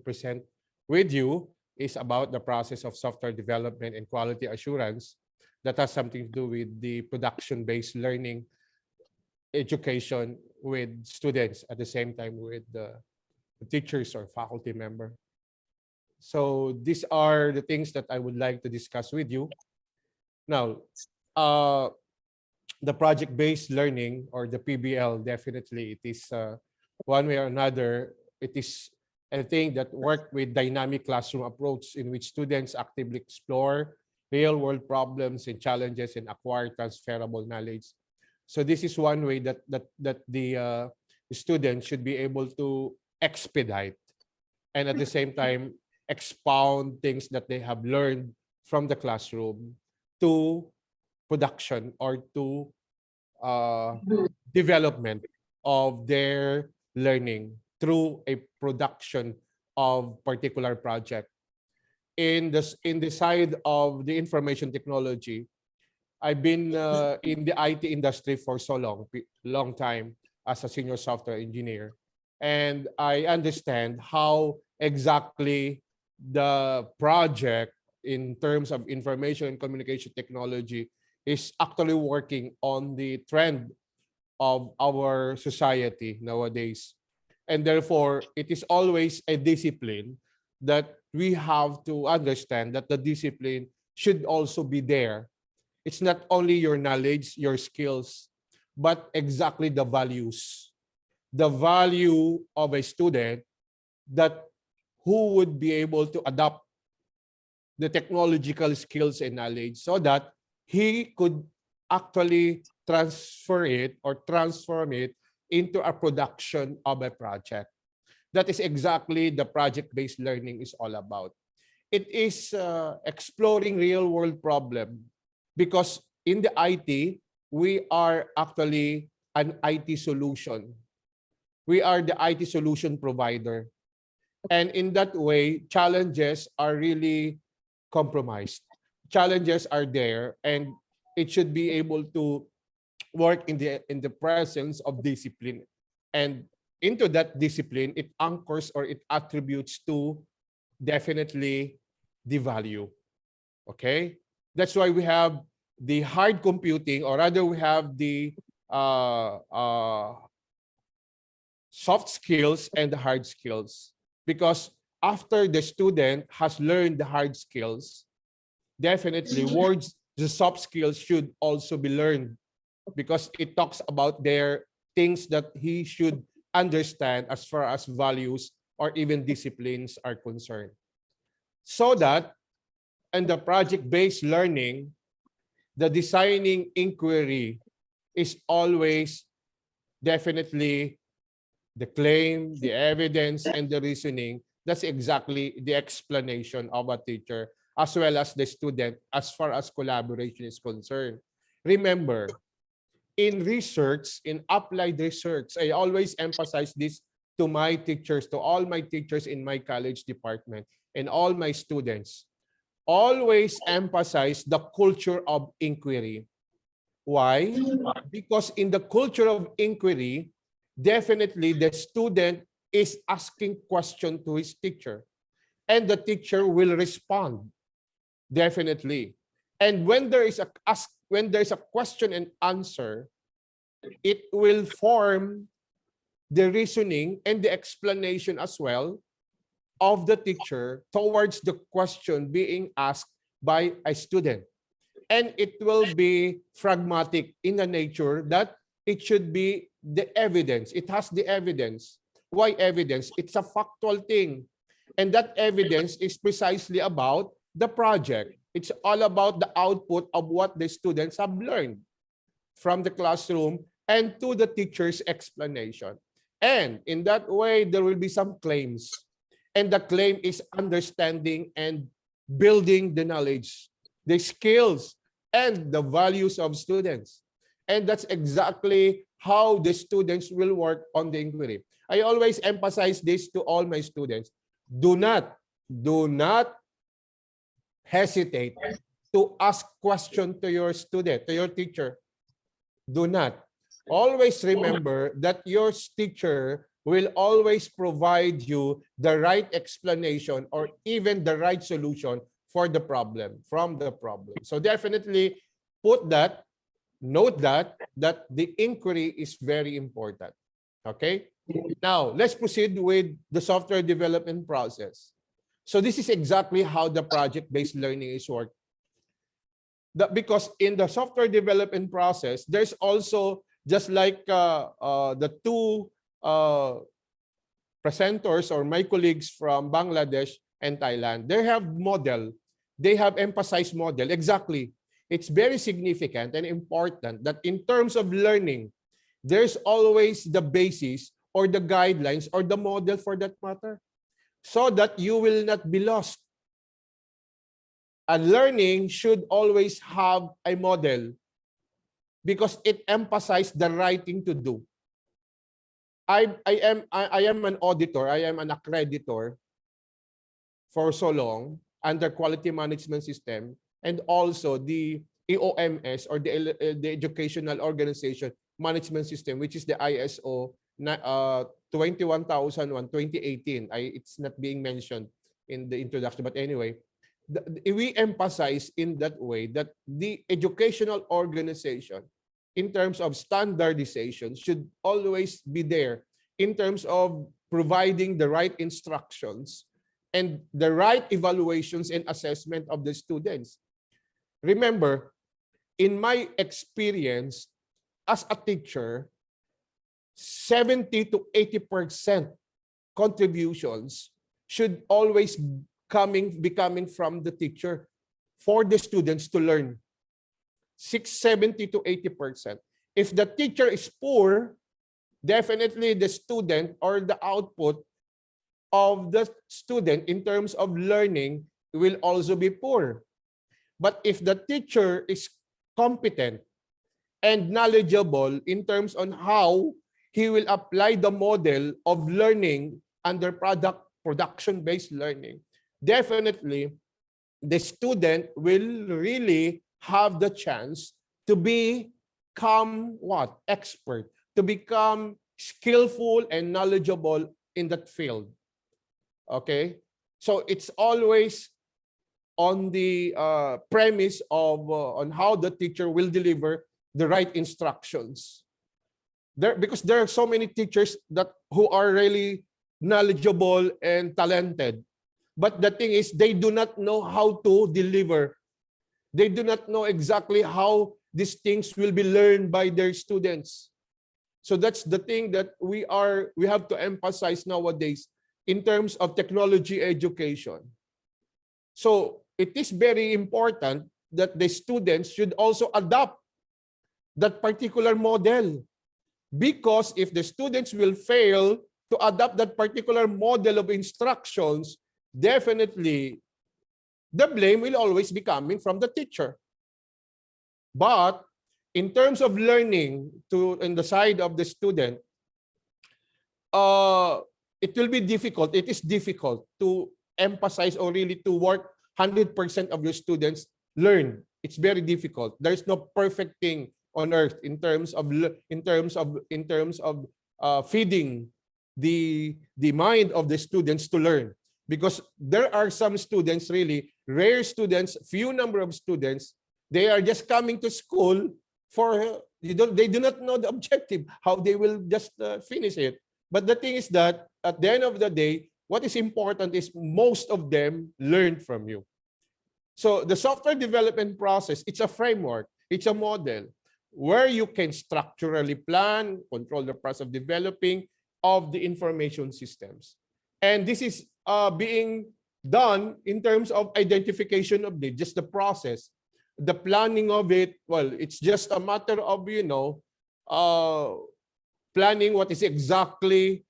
present with you is about the process of software development and quality assurance that has something to do with the production-based learning education with students at the same time with the teachers or faculty member. So these are the things that I would like to discuss with you. Now, the project-based learning or the PBL, definitely it is one way or another, it is a thing that work with dynamic classroom approach in which students actively explore real-world problems and challenges and acquire transferable knowledge So this is one way that the student should be able to expedite and at the same time expound things that they have learned from the classroom to production or to development of their learning through a production of particular project. In the side of the information technology, I've been in the IT industry for so long time as a senior software engineer, and I understand how exactly the project in terms of information and communication technology is actually working on the trend of our society nowadays. And therefore, it is always a discipline that we have to understand that the discipline should also be there. It's not only your knowledge, your skills, but exactly the values. The value of a student that who would be able to adopt the technological skills and knowledge so that he could actually transfer it or transform it into a production of a project. That is exactly the project-based learning is all about. It is exploring real-world problem because in the IT, we are actually an IT solution. We are the IT solution provider. And in that way, challenges are really compromised. Challenges are there, and it should be able to work in the presence of discipline. And into that discipline, it anchors or it attributes to definitely the value. Okay? That's why we have the hard computing, or rather we have the soft skills and the hard skills. Because after the student has learned the hard skills, definitely words, the soft skills should also be learned because it talks about their things that he should understand as far as values or even disciplines are concerned. So that in the project-based learning, the designing inquiry is always definitely the claim, the evidence, and the reasoning. That's exactly the explanation of a teacher as well as the student as far as collaboration is concerned. Remember, in research, in applied research, I always emphasize this to my teachers, to all my teachers in my college department, and all my students. Always emphasize the culture of inquiry. Why? Because in the culture of inquiry, definitely the student is asking question to his teacher, and the teacher will respond. Definitely. And when there is a question and answer, it will form the reasoning and the explanation as well of the teacher towards the question being asked by a student. And it will be pragmatic in the nature that it should be the evidence. It has the evidence. Why evidence? It's a factual thing. And that evidence is precisely about the project. It's all about the output of what the students have learned from the classroom and to the teacher's explanation. And in that way, there will be some claims. And the claim is understanding and building the knowledge, the skills, and the values of students. And that's exactly how the students will work on the inquiry. I always emphasize this to all my students. Do not hesitate to ask question to your student, to your teacher. Do not. Always remember that your teacher will always provide you the right explanation or even the right solution for the problem, from the problem. So definitely note that the inquiry is very important. Okay? Now, let's proceed with the software development process. So this is exactly how the project-based learning is worked. Because in the software development process, there's also, just like the two presenters or my colleagues from Bangladesh and Thailand, they have emphasized model. Exactly. it's very significant and important that in terms of learning, there's always the basis or the guidelines or the model for that matter, so that you will not be lost. And learning should always have a model because it emphasizes the right thing to do. I am an auditor, I am an accreditor for so long under quality management system, and also the EOMS or the educational organization management system, which is the ISO 21001 2018. It's not being mentioned in the introduction, but anyway, we emphasize in that way that the educational organization in terms of standardization should always be there in terms of providing the right instructions and the right evaluations and assessment of the students. Remember, in my experience as a teacher, 70 to 80% contributions should always be coming from the teacher for the students to learn. 70 to 80%. If the teacher is poor, definitely the student or the output of the student in terms of learning will also be poor. But if the teacher is competent and knowledgeable in terms on how he will apply the model of learning under production-based learning, definitely the student will really have the chance to become what? Expert, to become skillful and knowledgeable in that field. Okay? So it's always on the premise of on how the teacher will deliver the right instructions. Because there are so many teachers who are really knowledgeable and talented. But the thing is, they do not know how to deliver. They do not know exactly how these things will be learned by their students. So that's the thing that we have to emphasize nowadays in terms of technology education. So it is very important that the students should also adopt that particular model. Because if the students will fail to adopt that particular model of instructions, definitely the blame will always be coming from the teacher. But in terms of learning in the side of the student, it will be difficult. It is difficult to emphasize or really to work 100% of your students learn. It's very difficult. There's no perfect thing on earth in terms of feeding the mind of the students to learn. Because there are some students, really rare students, few number of students, they are just coming to school for they do not know the objective, how they will just finish it. But the thing is that at the end of the day, what is important is most of them learn from you. So the software development process, it's a framework, it's a model where you can structurally plan, control the process of developing of the information systems. And this is being done in terms of identification of needs, just the process. The planning of it, well, it's just a matter of, planning what is exactly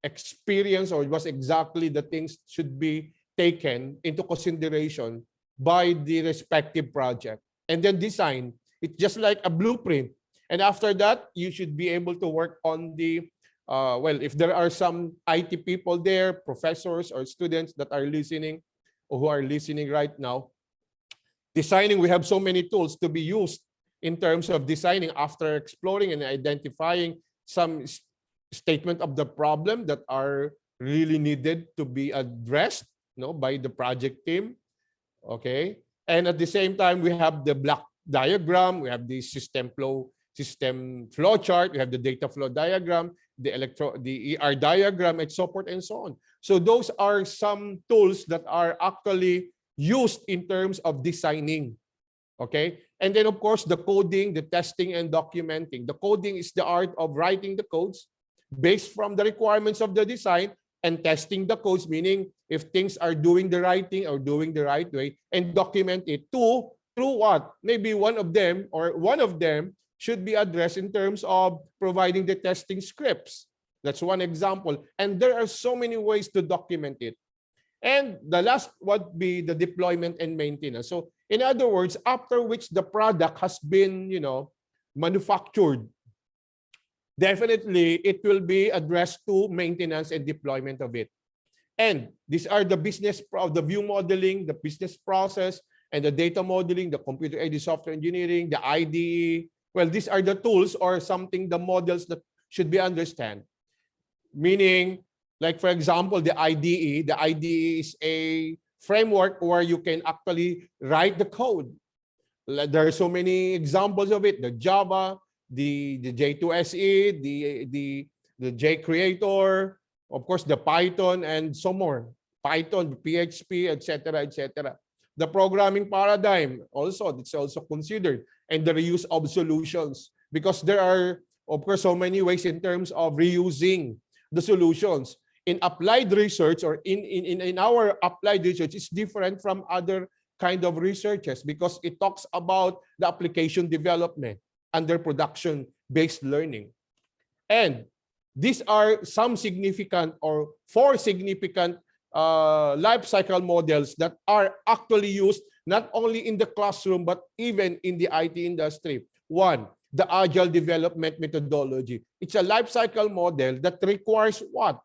experience or what exactly the things should be taken into consideration by the respective project. And then design. It's just like a blueprint. And after that, you should be able to work on the well, if there are some IT people there, professors or students that are listening or who are listening right now, designing, we have so many tools to be used in terms of designing after exploring and identifying some statement of the problem that are really needed to be addressed by the project team. Okay. And at the same time, we have the block diagram, we have the system flow chart, we have the data flow diagram, the ER diagram, and so forth and so on. So those are some tools that are actually used in terms of designing. Okay. And then of course, the coding, the testing, and documenting. The coding is the art of writing the codes based from the requirements of the design, and testing the codes, meaning if things are doing the right thing or doing the right way, and document it to through what? Maybe one of them should be addressed in terms of providing the testing scripts. That's one example. And there are so many ways to document it. And the last would be the deployment and maintenance. So in other words, after which the product has been, manufactured, definitely it will be addressed to maintenance and deployment of it. And these are the the view modeling, the business process, and the data modeling, the computer-aided software engineering, the IDE. Well, these are the tools or something, the models that should be understood. Meaning, like for example, the IDE. The IDE is a framework where you can actually write the code. There are so many examples of it: the Java, the J2SE, the JCreator, of course, the Python, and some more. Python, PHP, etc., etc. The programming paradigm also, it's also considered, and the reuse of solutions, because there are, of course, so many ways in terms of reusing the solutions. In applied research, or in our applied research, it's different from other kind of researches because it talks about the application development under production-based learning. And these are some significant or 4 significant life cycle models that are actually used not only in the classroom, but even in the IT industry. 1, the agile development methodology. It's a life cycle model that requires what?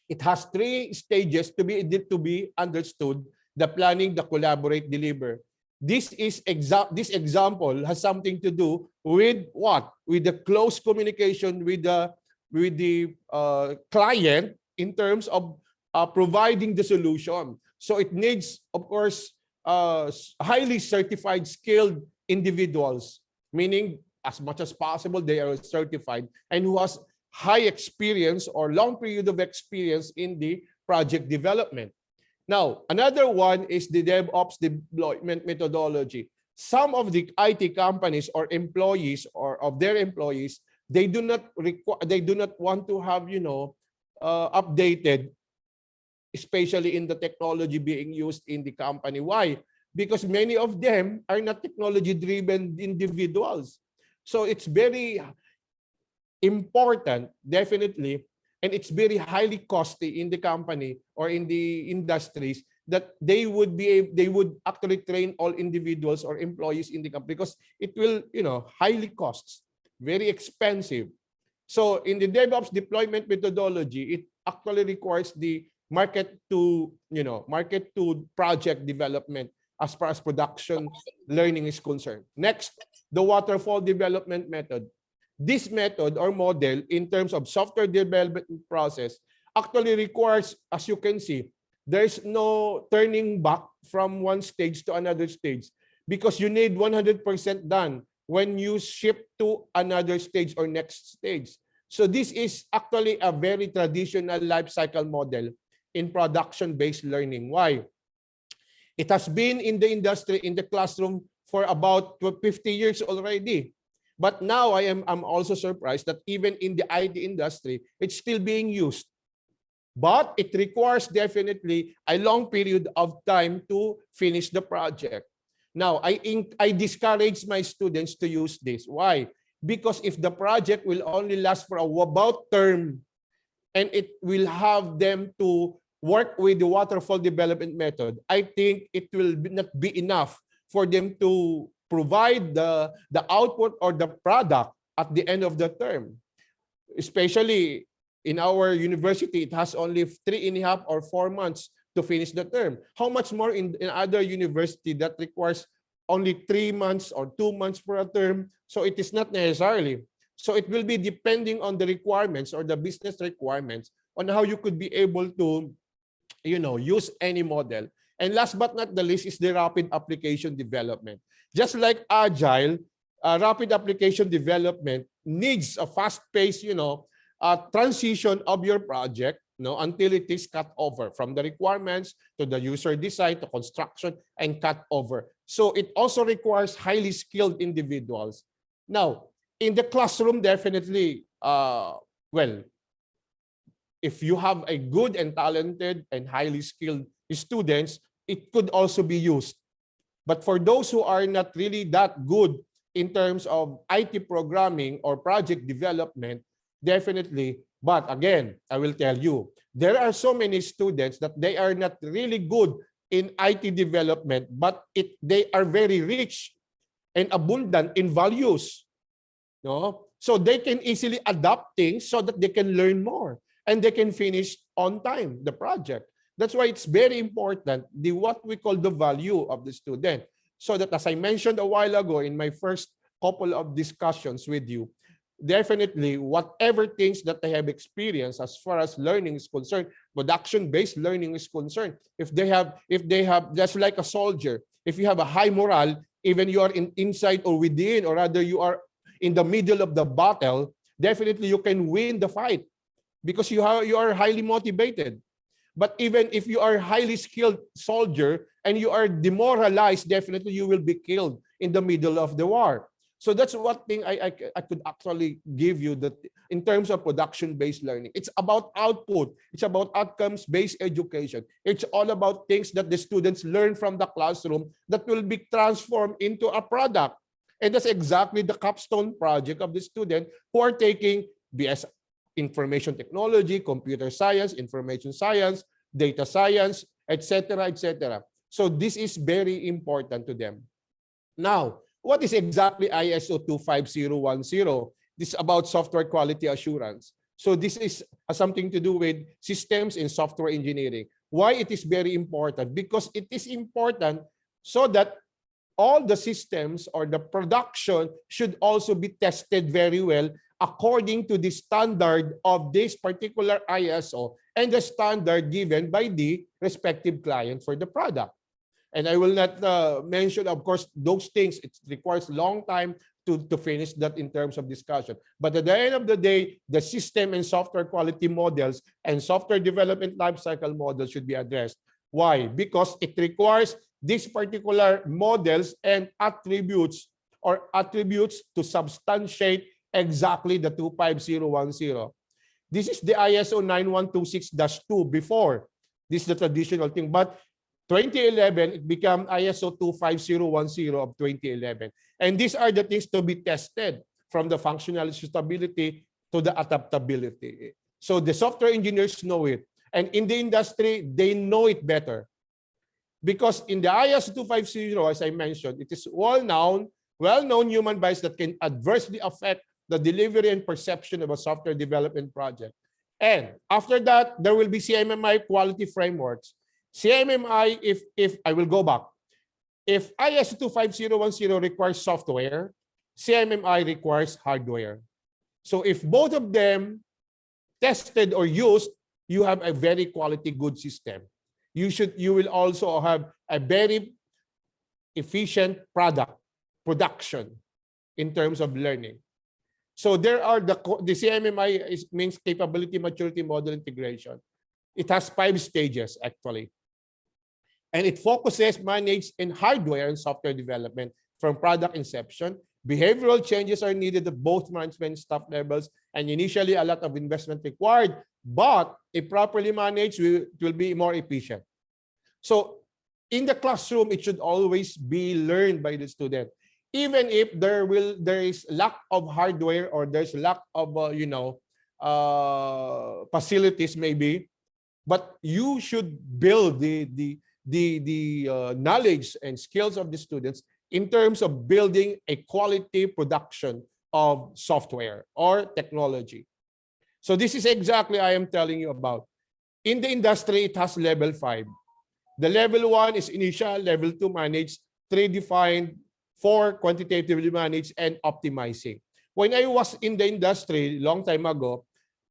It has 3 stages to be understood: the planning, the collaborate, deliver. This example has something to do with what? With the close communication with the client in terms of providing the solution. So it needs, of course, highly certified, skilled individuals, meaning as much as possible they are certified and who has high experience or long period of experience in the project development. Now, another one is the DevOps deployment methodology. Some of the IT companies or employees or of their employees, they do not want to have, updated, especially in the technology being used in the company. Why? Because many of them are not technology-driven individuals. So it's very important, definitely, and it's very highly costly in the company or in the industries that they would actually train all individuals or employees in the company, because it will, highly costs, very expensive. So in the DevOps deployment methodology, it actually requires the market to project development as far as production learning is concerned. Next, the waterfall development method. This method or model in terms of software development process actually requires, as you can see, there's no turning back from one stage to another stage, because you need 100% done when you shift to another stage or next stage. So this is actually a very traditional life cycle model in production-based learning. Why? It has been in the industry, in the classroom for about 50 years already. But now I'm also surprised that even in the IT industry, it's still being used. But it requires definitely a long period of time to finish the project. Now, I discourage my students to use this. Why? Because if the project will only last for about term, and it will have them to work with the waterfall development method, I think it will not be enough for them to provide the output or the product at the end of the term. Especially in our university, it has only 3.5 or 4 months to finish the term. How much more in other university that requires only 3 months or 2 months for a term? So it is not necessarily. So it will be depending on the requirements or the business requirements on how you could be able to, use any model. And last but not the least is the rapid application development. Just like Agile, rapid application development needs a fast-paced, transition of your project, until it is cut over from the requirements to the user design to construction and cut over. So it also requires highly skilled individuals. Now, in the classroom, definitely, if you have a good and talented and highly skilled students, it could also be used. But for those who are not really that good in terms of IT programming or project development, definitely. But again, I will tell you, there are so many students that they are not really good in IT development, but they are very rich and abundant in values. No? So they can easily adapt things so that they can learn more and they can finish on time the project. That's why it's very important, what we call the value of the student. So that, as I mentioned a while ago in my first couple of discussions with you, definitely whatever things that they have experienced as far as learning is concerned, production-based learning is concerned, if they have just like a soldier, if you have a high morale, even you are inside or within, or rather you are in the middle of the battle, definitely you can win the fight because you are highly motivated. But even if you are a highly skilled soldier and you are demoralized, definitely you will be killed in the middle of the war. So that's one thing I could actually give you, that in terms of production-based learning. It's about output. It's about outcomes-based education. It's all about things that the students learn from the classroom that will be transformed into a product. And that's exactly the capstone project of the student who are taking BS information technology, computer science, information science, data science, etc., etc. So this is very important to them. Now, what is exactly ISO 25010? This is about software quality assurance. So this is something to do with systems in software engineering. Why it is very important? Because it is important so that all the systems or the production should also be tested very well according to the standard of this particular ISO and the standard given by the respective client for the product. And I will not mention, of course, those things. It requires a long time to finish that in terms of discussion. But at the end of the day, the system and software quality models and software development lifecycle models should be addressed. Why? Because it requires these particular models and attributes to substantiate exactly the 25010. This is the ISO 9126-2 before. This is the traditional thing. But 2011, it became ISO 25010 of 2011. And these are the things to be tested, from the functional stability to the adaptability. So the software engineers know it. And in the industry, they know it better. Because in the ISO 250, as I mentioned, it is well-known human bias that can adversely affect the delivery and perception of a software development project. And after that, there will be CMMI quality frameworks. CMMI, if I will go back, if ISO 25010 requires software, CMMI requires hardware. So if both of them tested or used, you have a very quality good system. You will also have a very efficient production in terms of learning. So there are the CMMI means capability, maturity, model integration. It has 5 stages actually. And it focuses, manage in hardware and software development from product inception. Behavioral changes are needed at both management and staff levels, and initially a lot of investment required, but if properly managed, it will be more efficient. So in the classroom, it should always be learned by the student. Even if there is lack of hardware or there's lack of facilities maybe, but you should build the knowledge and skills of the students in terms of building a quality production of software or technology. So this is exactly I am telling you about. In the industry, it has level 5. The level 1 is initial, level 2 managed, 3 defined, 4 quantitatively managed, and optimizing. When I was in the industry long time ago,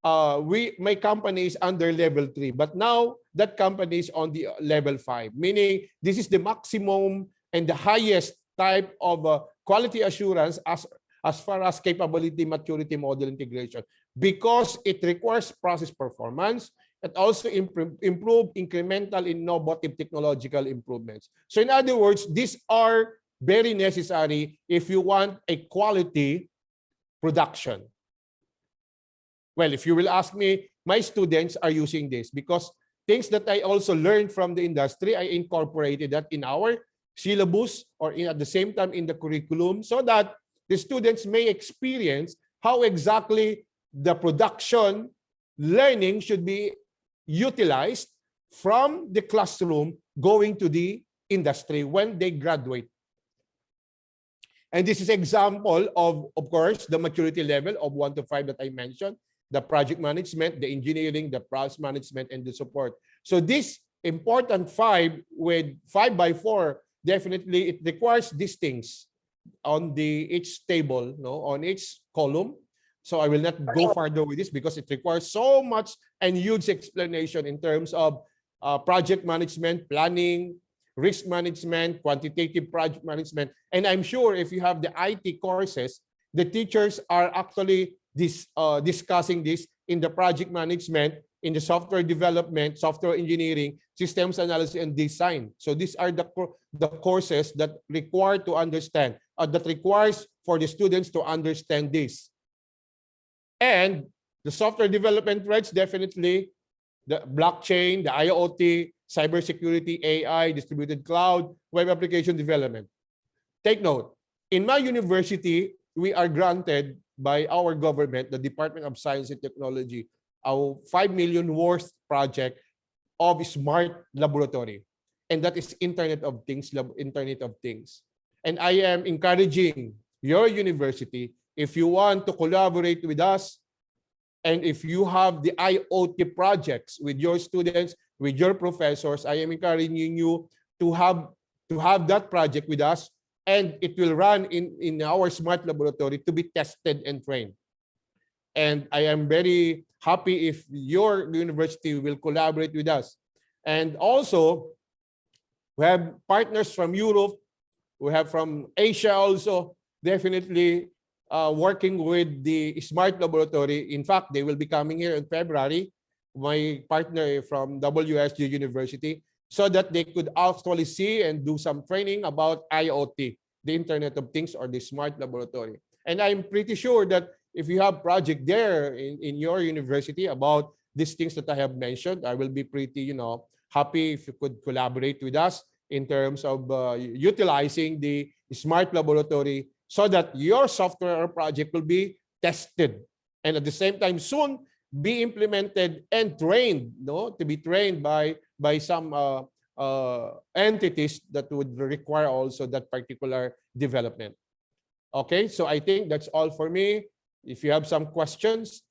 my company is under level 3, but now that company is on the level 5, meaning this is the maximum and the highest type of quality assurance as far as capability, maturity, model integration, because it requires process performance. It also improve incremental innovative technological improvements. So in other words, these are very necessary if you want a quality production. Well, if you will ask me, my students are using this because things that I also learned from the industry, I incorporated that in our syllabus or at the same time in the curriculum, so that the students may experience how exactly the production learning should be utilized from the classroom going to the industry when they graduate. And this is example of course, the maturity level of 1 to 5 that I mentioned, the project management, the engineering, the process management, and the support. So this important 5 with 5 by 4, definitely it requires these things on each table, no, on each column. So I will not go further with this because it requires so much and huge explanation in terms of project management, planning, risk management, quantitative project management. And I'm sure if you have the IT courses, the teachers are actually discussing this in the project management, in the software development, software engineering, systems analysis, and design. So these are the courses that require to understand, that requires for the students to understand this. And the software development rights, definitely the blockchain, the IoT, cybersecurity, AI, distributed cloud, web application development. Take note, in my university, we are granted by our government, the Department of Science and Technology, a 5 million worth project of smart laboratory. And that is Internet of Things, Internet of Things. And I am encouraging your university, if you want to collaborate with us, and if you have the IoT projects with your students, with your professors, I am encouraging you to have that project with us, and it will run in our smart laboratory to be tested and trained. And I am very happy if your university will collaborate with us. And also, we have partners from Europe, we have from Asia also, definitely working with the smart laboratory. In fact, they will be coming here in February, my partner from WSG University, so that they could actually see and do some training about IoT, the Internet of Things, or the smart laboratory. And I'm pretty sure that if you have project there in your university about these things that I have mentioned, I will be pretty, happy if you could collaborate with us in terms of utilizing the smart laboratory, so that your software or project will be tested and at the same time soon be implemented and trained, to be trained by some entities that would require also that particular development. Okay, so I think that's all for me. If you have some questions,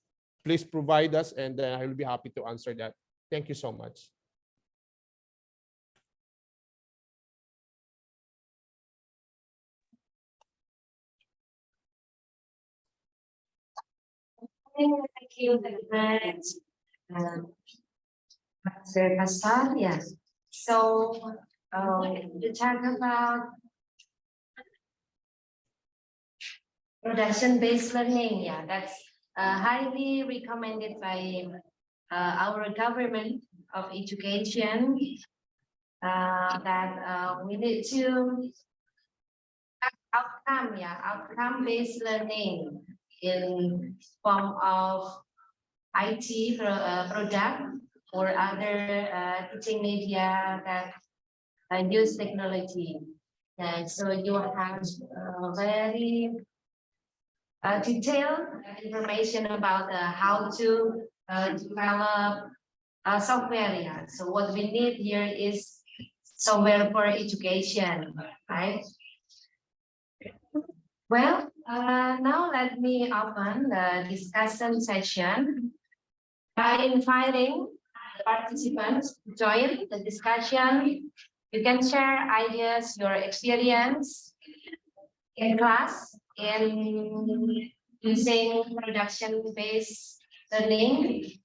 please provide us, and I will be happy to answer that. Thank you so much. Thank you very much, Mr. Pastor. Yes. So to talk about production-based learning, yeah, that's highly recommended by our government of education. That we need to outcome-based learning in form of IT product or other teaching media that use technology. And so you have very detailed information about how to develop software. Yeah. So what we need here is software for education, right? Well, now let me open the discussion session by inviting the participants to join the discussion. You can share ideas, your experience in class in using production-based learning.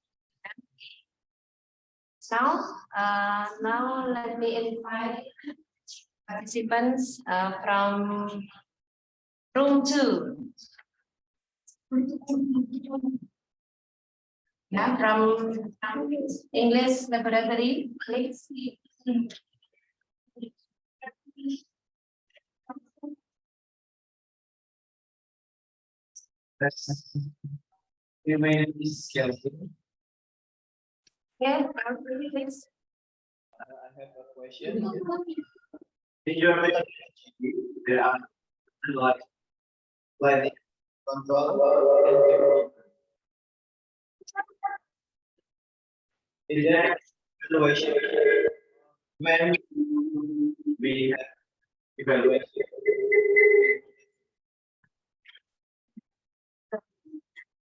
Now let me invite participants from room 2. Yeah, from English laboratory, please. My name is Kelvin. Yeah, please. I have a question. In your methodology, there are like planning, control, and development. Is there evaluation when we have evaluation?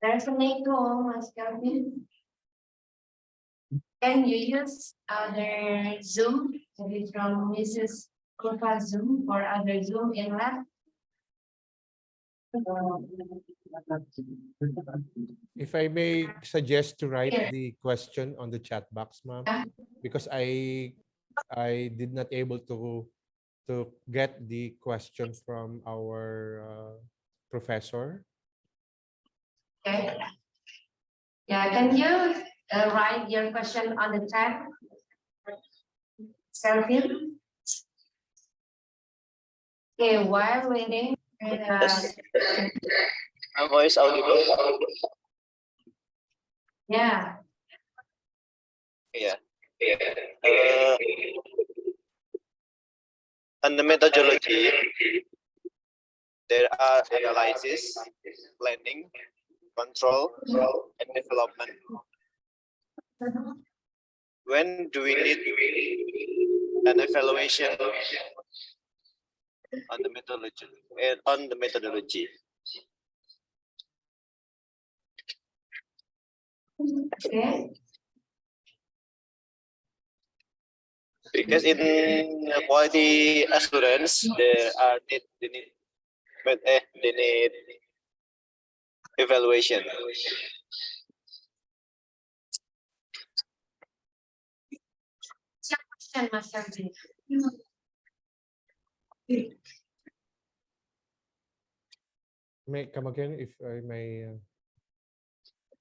There's an echo, Mas Kelvin. Can you use other Zoom, maybe from Mrs. Kulfa Zoom or other Zoom in lab? If I may suggest to write the question on the chat box, ma'am, because I did not able to get the question from our professor. Okay. Yeah, can you write your question on the chat? Kelvin? Okay, while waiting. My voice audible? Yeah. Yeah. On the methodology, there are analysis, planning, control, and development. When do we need an evaluation on the methodology? Okay. Because in quality assurance, they need evaluation. Question, Mas Kelvin. May come again if I may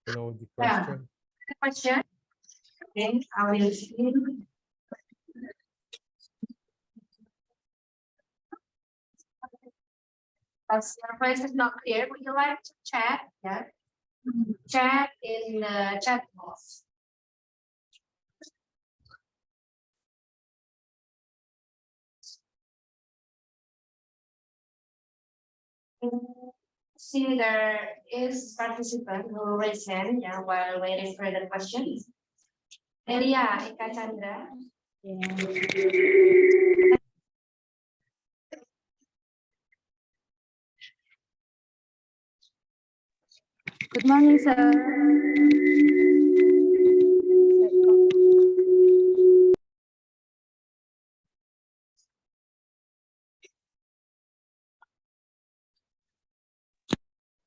know the Yeah. question. Question. Okay, I will see. As your voice is not clear, would you like to chat? Yeah. Chat in the chat box. See, there is participant who raised hand, yeah, while waiting for the questions. Elia, Eka Chandra. Good morning, sir.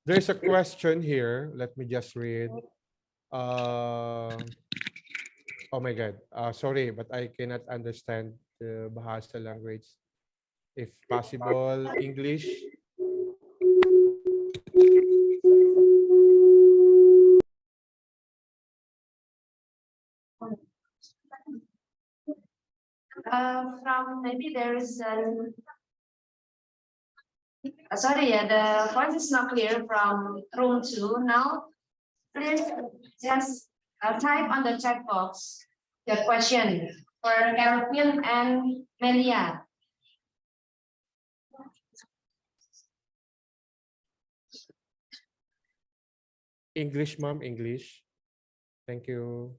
There's a question here. Let me just read. Oh my God. Sorry, but I cannot understand the Bahasa language. If possible, English. From maybe there is sorry, yeah, the voice is not clear from room 2 now. Please just type on the chat box the question for Kelvin and Melia. English, ma'am, English. Thank you.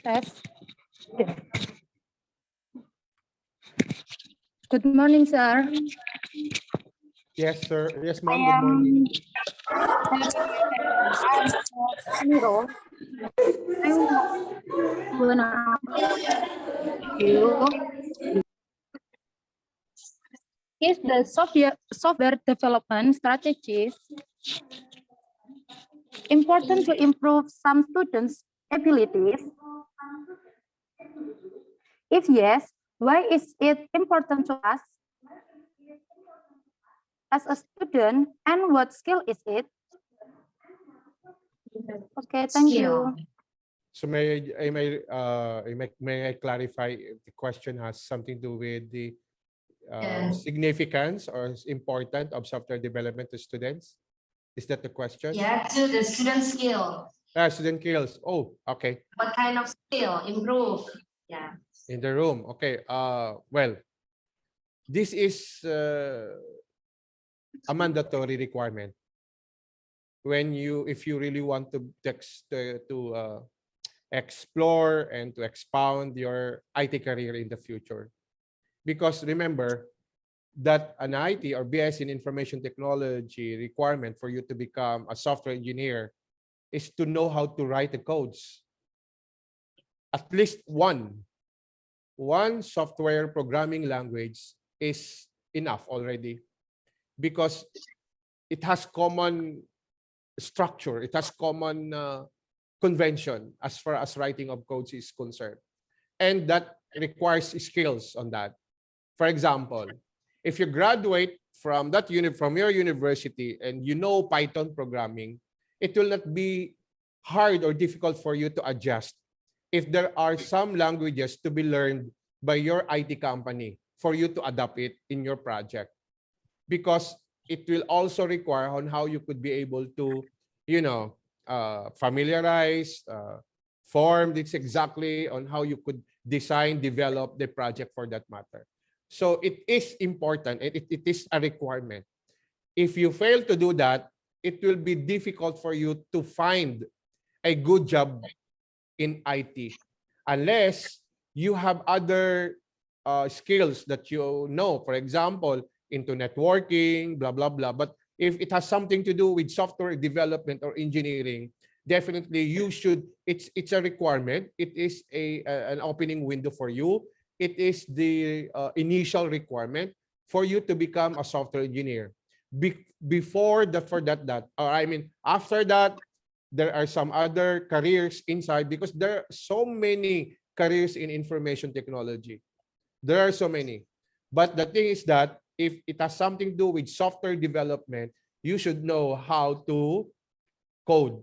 Test. Good morning, sir. Yes, sir. Yes, ma'am. Good morning. Niro. I wanna ask you, is the software development strategies important to improve some students' abilities? If yes, why is it important to us as a student, and what skill is it? Okay, thank you. So may I clarify if the question has something to do with the significance or importance of software development to students? Is that the question? Yeah, to the student skill. Student skills. Oh, okay. What kind of skill improve? Yeah. In the room. Okay. Well, this is a mandatory requirement when if you really want to explore and to expound your IT career in the future. Because remember that an IT or BS in information technology requirement for you to become a software engineer is to know how to write the codes. At least one software programming language is enough already, because it has common structure, it has common convention as far as writing of codes is concerned, and that requires skills on that. For example, if you graduate from your university and you know Python programming, it will not be hard or difficult for you to adjust if there are some languages to be learned by your IT company for you to adapt it in your project, because it will also require on how you could be able to, familiarize, form this exactly on how you could design, develop the project for that matter. So it is important, and it is a requirement. If you fail to do that, it will be difficult for you to find a good job in IT, unless you have other skills that you know, for example, into networking, blah, blah, blah. But if it has something to do with software development or engineering, definitely you should, it's a requirement. It is an opening window for you. It is the initial requirement for you to become a software engineer. After that, there are some other careers inside, because there are so many careers in information technology. There are so many. But the thing is that if it has something to do with software development, you should know how to code.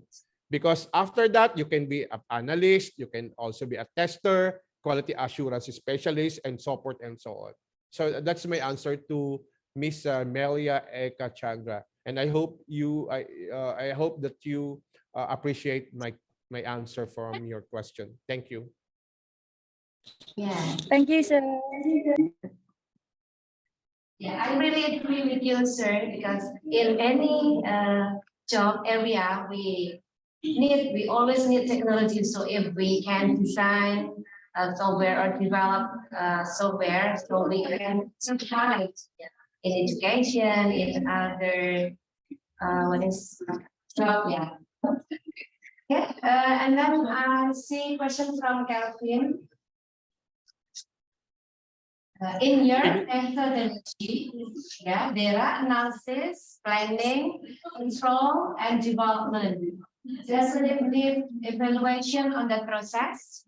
Because after that, you can be an analyst, you can also be a tester, quality assurance specialist, and support, and so on. So that's my answer to Miss Melia Eka Chandra. And I hope I hope that you appreciate my answer from your question. Thank you. Yeah. Thank you, sir. Yeah, I really agree with you, sir, because in any job area, we always need technology. So if we can design software or develop software, so we can survive in education, in other what is job, yeah. Okay, and then I see question from Calvin. In your methodology, yeah, there are analysis, planning, control, and development. Does it need evaluation on that process?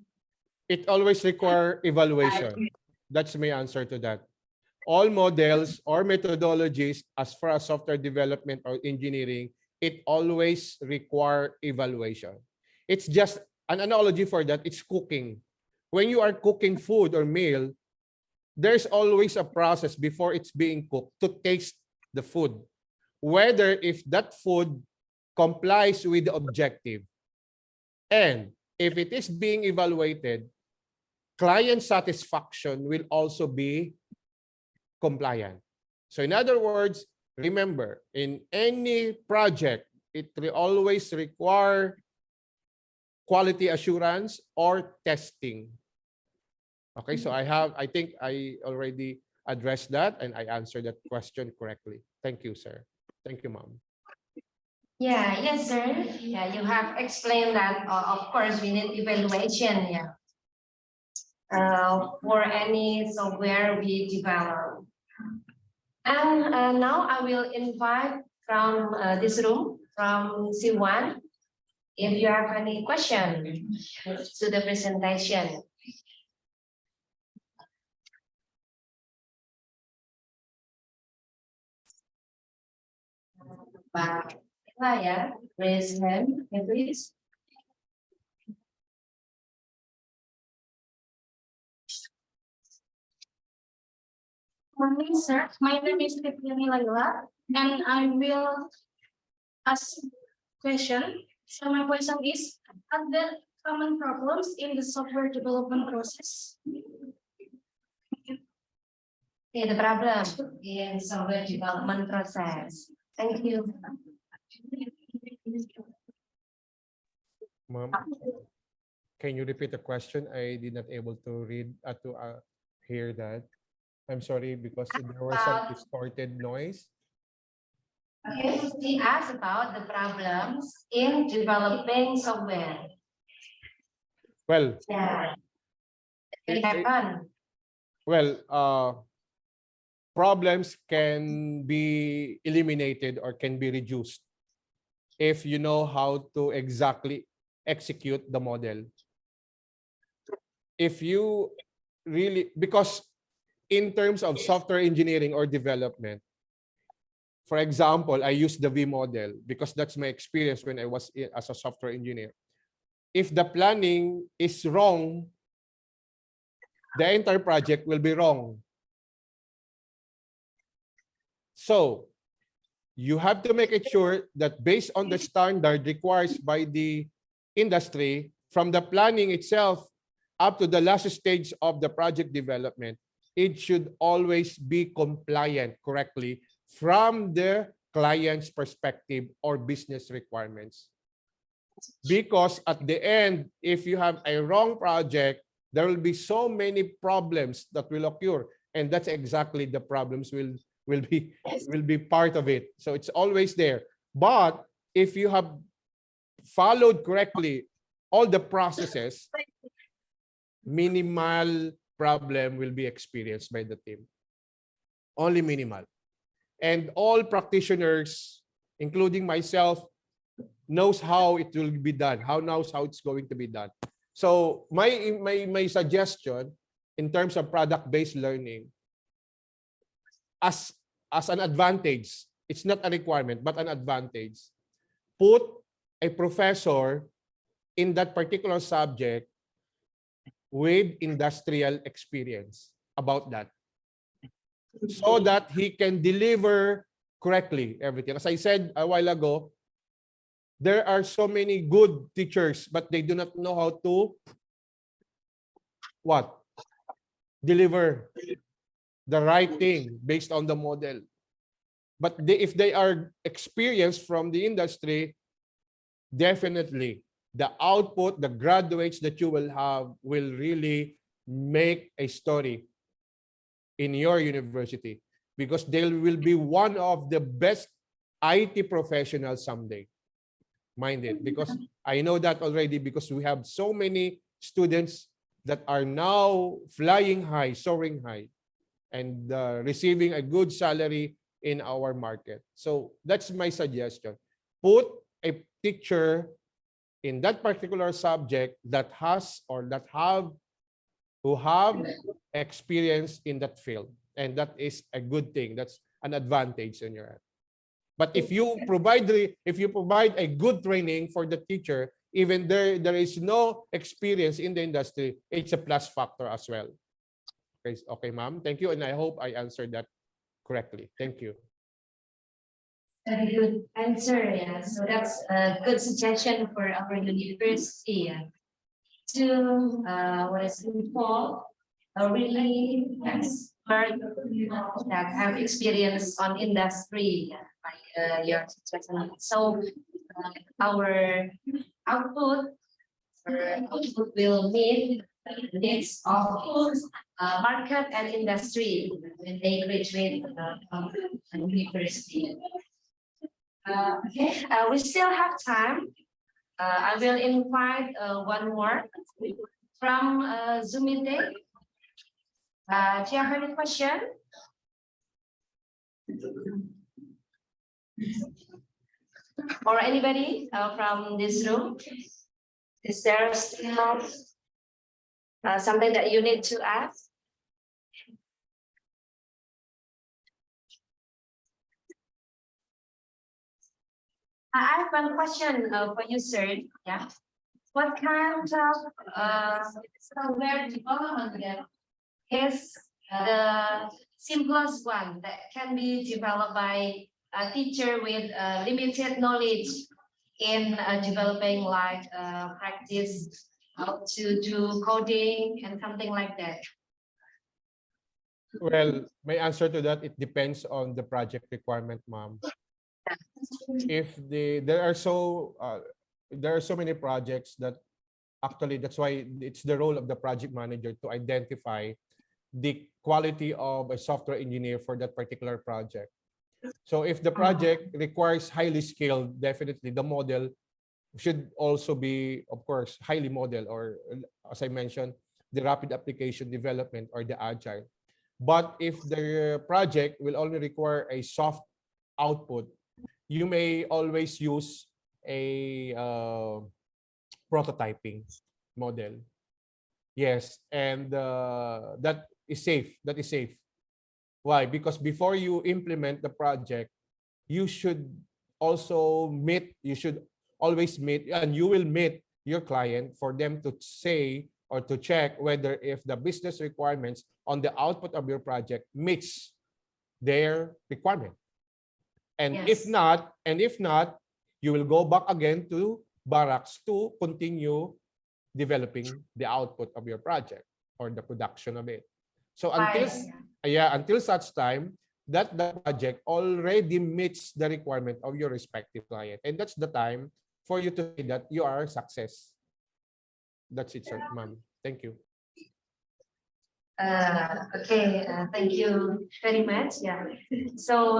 It always requires evaluation. That's my answer to that. All models or methodologies, as far as software development or engineering, it always requires evaluation. It's just an analogy for that. It's cooking. When you are cooking food or meal, there's always a process before it's being cooked to taste the food, whether if that food complies with the objective. And if it is being evaluated, client satisfaction will also be compliant. So in other words, remember, in any project, it will always require quality assurance or testing. Okay, so I think I already addressed that, and I answered that question correctly. Thank you, sir. Thank you, ma'am. Yeah, yes, sir. Yeah, you have explained that. Of course, we need evaluation. Yeah, for any software we develop. And now I will invite from this room, from C1, if you have any question to the presentation. Pak ya, raise hand, please. Morning, sir. My name is Tiffany Laila, and I will ask question. So my question is, are there common problems in the software development process? Okay, the problem in software development process. Thank you. Ma'am, can you repeat the question? I did not able to read hear that. I'm sorry because there was some distorted noise. Okay, he asked about the problems in developing software. Well, Yeah. It it- happened. well, problems can be eliminated or can be reduced if you know how to exactly execute the model. If you really, because in terms of software engineering or development, for example, I use the V model because that's my experience when I was as a software engineer. If the planning is wrong, the entire project will be wrong. So you have to make it sure that based on the standard required by the industry, from the planning itself up to the last stage of the project development, it should always be compliant correctly from the client's perspective or business requirements. Because at the end, if you have a wrong project, there will be so many problems that will occur. And that's exactly the problems will be part of it. So it's always there. But if you have followed correctly all the processes, minimal problem will be experienced by the team. Only minimal. And all practitioners, including myself, knows how it will be done, knows how it's going to be done. So my suggestion in terms of product-based learning, as an advantage, it's not a requirement, but an advantage. Put a professor in that particular subject with industrial experience about that, so that he can deliver correctly everything. As I said a while ago, there are so many good teachers, but they do not know how to deliver the right thing based on the model. But if they are experienced from the industry, definitely the output, the graduates that you will have will really make a story in your university, because they will be one of the best IT professionals someday. Mind it, because I know that already, because we have so many students that are now flying high, soaring high, and receiving a good salary in our market. So that's my suggestion. Put a teacher in that particular subject that who have experience in that field, and that is a good thing. That's an advantage in your end. But if you provide a good training for the teacher, even there is no experience in the industry, it's a plus factor as well. Okay, ma'am. Thank you, and I hope I answered that correctly. Thank you. Very good answer. Yeah. So that's a good suggestion for our university to involve a really expert that have experience on industry, like your suggestion. So our output will meet the needs of market and industry when they graduate from university. Okay, we still have time. I will invite one more from Zoom meeting. Do you have any question? Or anybody from this room? Is there still something that you need to ask? I have one question for you, sir. Yeah. What kind of software development is the simplest one that can be developed by a teacher with limited knowledge in developing like practice how to do coding and something like that? Well, my answer to that, it depends on the project requirement, ma'am. If there are so many projects that actually that's why it's the role of the project manager to identify the quality of a software engineer for that particular project. So if the project requires highly skilled, definitely the model should also be, of course, highly model, or as I mentioned, the rapid application development or the agile. But if the project will only require a soft output, you may always use a prototyping model. Yes, and that is safe. That is safe. Why? Because before you implement the project, you should also meet, you should always meet, and you will meet your client for them to say or to check whether if the business requirements on the output of your project meets their requirement. And if not, you will go back again to barracks to continue developing the output of your project or the production of it. So until such time that the project already meets the requirement of your respective client, and that's the time for you to say that you are a success. That's it, sir, ma'am. Thank you. Okay, thank you very much. Yeah. So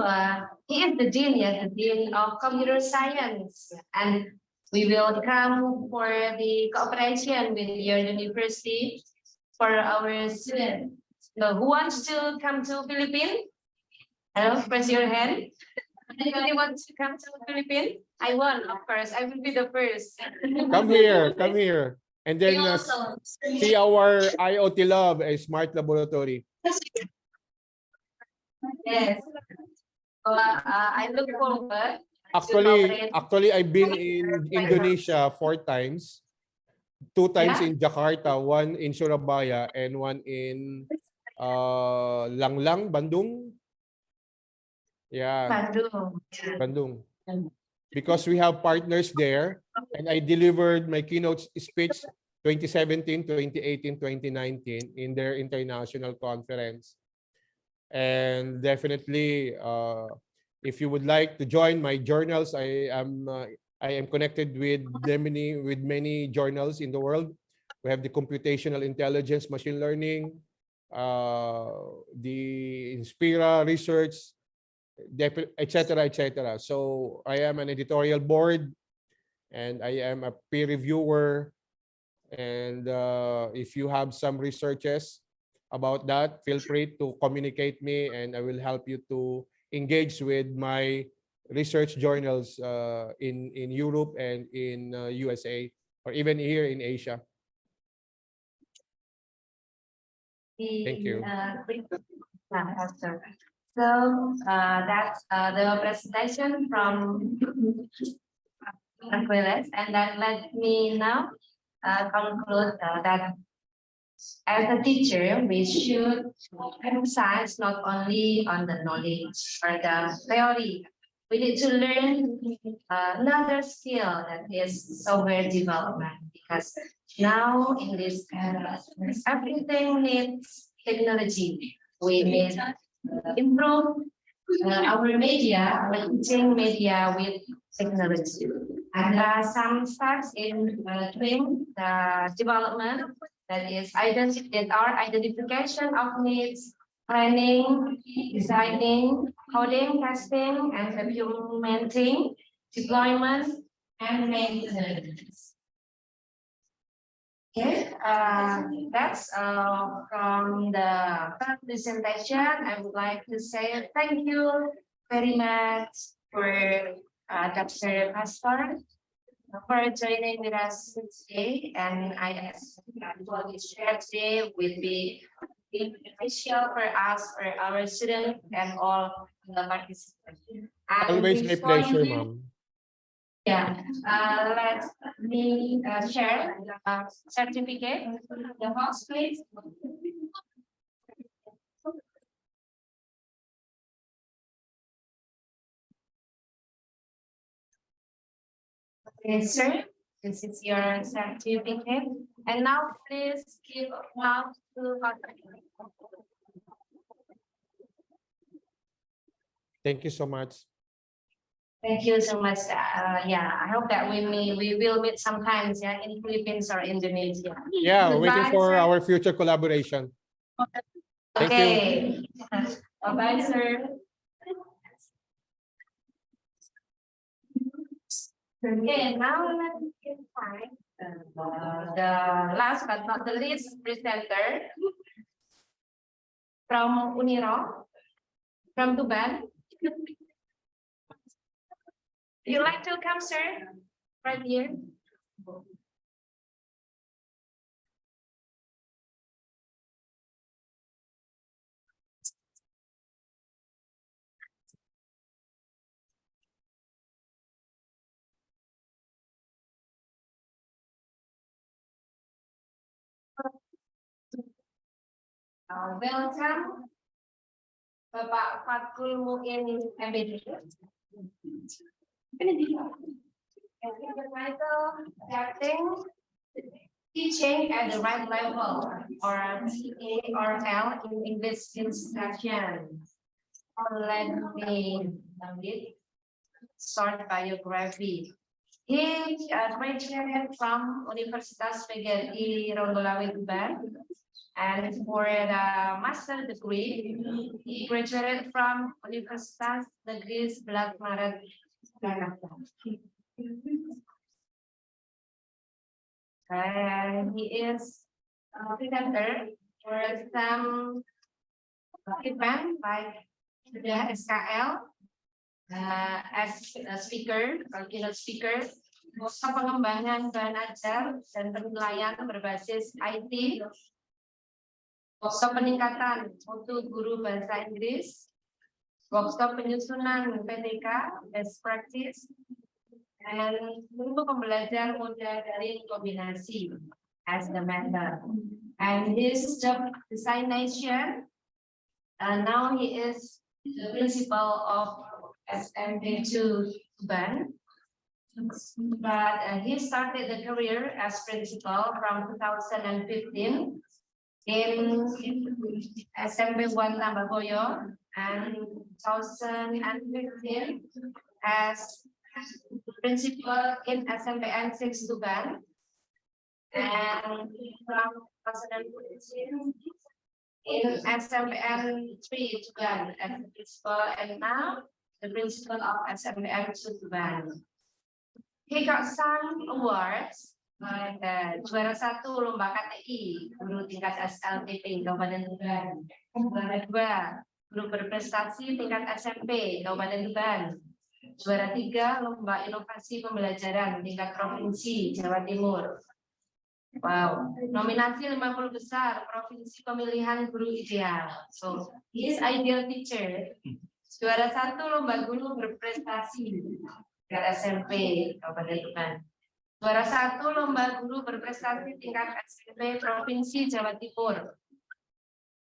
he is the dean of computer science, and we will come for the cooperation with your university for our students. So who wants to come to Philippines? Press your hand. Anybody wants to come to Philippines? I want, of course. I will be the first. Come here. And then see our IoT Lab, a smart laboratory. Yes. I look forward. Actually, I've been in Indonesia 4 times. 2 times in Jakarta, 1 in Surabaya, and 1 in Langlang, Bandung. Yeah. Bandung. Because we have partners there, and I delivered my keynote speech 2017, 2018, 2019 in their international conference. And definitely, if you would like to join my journals, I am connected with many journals in the world. We have the computational intelligence, machine learning, the Inspira research, etc., etc. So I am an editorial board, and I am a peer reviewer. And if you have some researches about that, feel free to communicate me, and I will help you to engage with my research journals in Europe and in USA, or even here in Asia. Thank you. So that's the presentation from Aquilus, and then let me now conclude that as a teacher, we should emphasize not only on the knowledge or the theory. We need to learn another skill, that is software development, because now in this era, everything needs technology. We need improve our teaching media with technology. And there are some steps in doing the development, that is identification of needs, planning, designing, coding, testing, and documenting, deployment, and maintenance. Okay, that's from the presentation. I would like to say thank you very much for Dr. Pastor for joining with us today, and I expect that what is shared today will be beneficial for us, for our students, and all the participants. Always my pleasure, ma'am. Yeah, let me share the certificate. The host, please. Yes, sir. This is your certificate. And now please give now to Thank you so much. Thank you so much. Yeah, I hope that we will meet sometimes, yeah, in Philippines or Indonesia. Yeah, waiting Goodbye, for sir. our future collaboration. Thank you. Okay. Bye-bye, sir. Okay, now let's find the last but not the least presenter from Uniro, from Tuban. You like to come, sir? Right here. Welcome, Bapak Fatkul Muin MBD. Teaching at the right level, or TA or L in English instruction. Let me short biography. He graduated from Universitas PGRI Ronggolawe Tuban, and for the master degree, he graduated from Universitas Negeri Sebelah Maret, Jakarta. And he is a presenter for some event like the SKL as a speaker or keynote speaker, workshop pengembangan bahan ajar dan penilaian berbasis IT, workshop peningkatan mutu guru bahasa Inggris, workshop penyusunan PTK best practice, dan untuk pembelajar moda daring kombinasi as the method. And his job designation, now he is the principal of SMP2 Tuban, but he started the career as principal from 2015 in SMP 1 Tambagoyo, and 2015 as principal in SMPN 6 Tuban, and from 2014 in SMPN 3 Tuban as principal, and now the principal of SMPN 2 Tuban. He got some awards like juara 1 lomba KTI guru tingkat SLTP Kabupaten Tuban, juara 2 guru berprestasi tingkat SMP Kabupaten Tuban, juara 3 lomba inovasi pembelajaran tingkat provinsi Jawa Timur. Wow, nominasi 50 besar provinsi pemilihan guru ideal. So, he is ideal teacher. Juara 1 lomba guru berprestasi tingkat SMP Kabupaten Tuban. Juara 1 lomba guru berprestasi tingkat SMP provinsi Jawa Timur.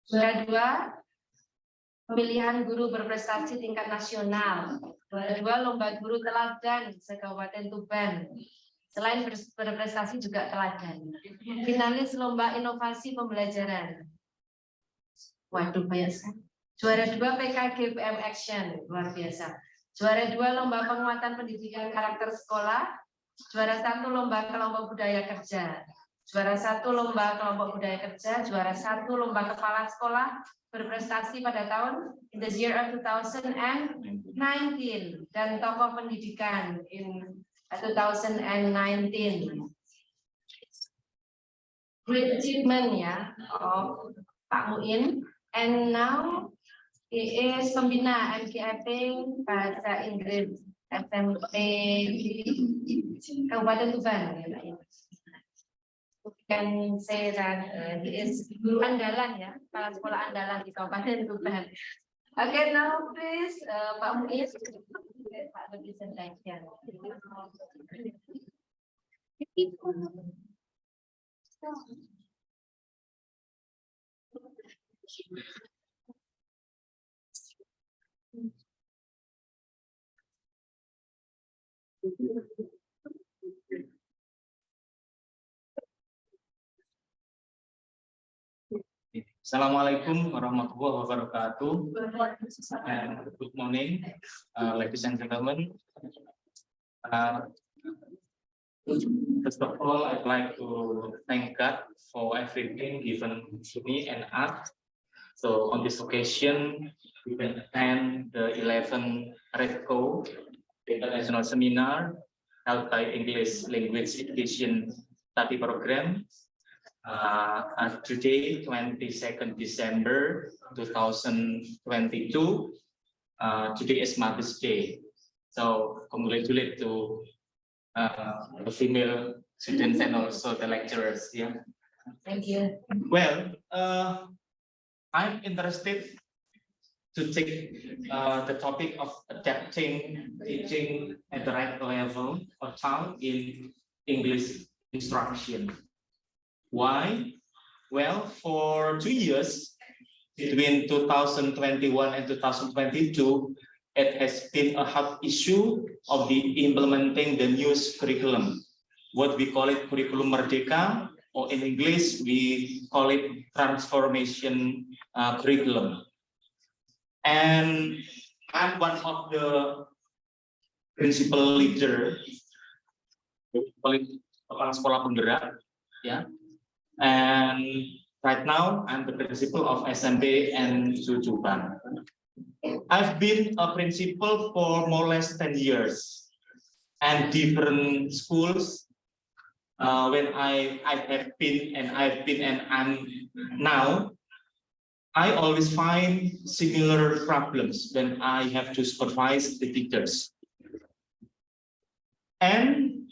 Juara 2 pemilihan guru berprestasi tingkat nasional. Juara 2 lomba guru teladan se-Kabupaten Tuban. Selain berprestasi juga teladan. Finalis lomba inovasi pembelajaran. Waduh, banyak sekali. Juara 2 PKG PM Action, luar biasa. Juara 2 lomba penguatan pendidikan karakter sekolah. Juara 1 lomba kelompok budaya kerja. Juara 1 lomba kelompok budaya kerja. Juara 1 lomba kepala sekolah berprestasi pada tahun in the year of 2019, dan tokoh pendidikan in 2019. Great achievement ya of Pak Muin, and now he is pembina MKIP Bahasa Inggris SMP Kabupaten Tuban. We can say that he is guru andalan ya, kepala sekolah andalan di Kabupaten Tuban. Okay, now please Pak Muin, Pak presentation. Assalamualaikum warahmatullahi wabarakatuh. And good morning, ladies and gentlemen. First of all, I'd like to thank God for everything given to me and us. So on this occasion, we can attend the 11th RETCO International Seminar held by English Language Education Study Program. Today, 22nd December 2022. Today is Mother's Day. So congratulate to the female students and also the lecturers. Yeah. Thank you. Well, I'm interested to take the topic of adapting teaching at the right level of child in English instruction. Why? Well, for 2 years, between 2021 and 2022, it has been a hot issue of the implementing the new curriculum. What we call it curriculum merdeka, or in English, we call it transformation curriculum. And I'm one of the principal leader, kepala sekolah penggerak, yeah. And right now, I'm the principal of SMP and Sujuban. I've been a principal for more or less 10 years and different schools. When I have been and I'm now, I always find similar problems when I have to supervise the teachers. And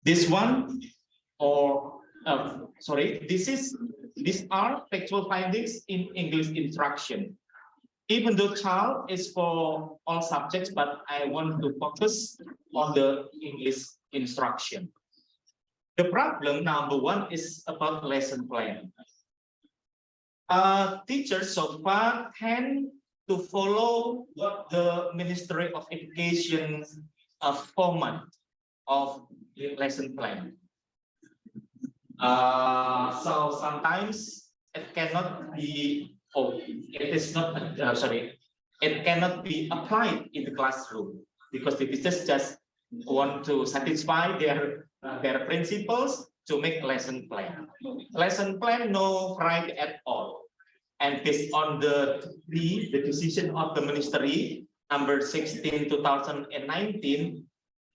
this one, these are factual findings in English instruction. Even though child is for all subjects, but I want to focus on the English instruction. The problem number one is about lesson plan. Teachers so far tend to follow what the Ministry of Education format of the lesson plan. So sometimes it cannot be, it cannot be applied in the classroom because the teachers just want to satisfy their principals to make lesson plan. Lesson plan no right at all. And based on the decision of the ministry number 16 2019,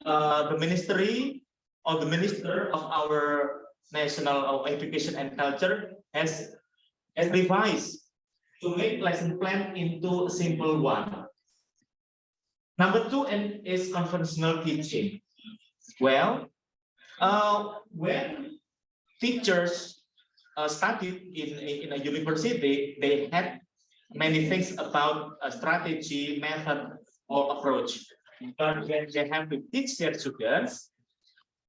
the ministry or the minister of our National Education and Culture has revised to make lesson plan into a simple one. Number two is conventional teaching. Well, when teachers studied in a university, they had many things about a strategy, method, or approach. But when they have to teach their students,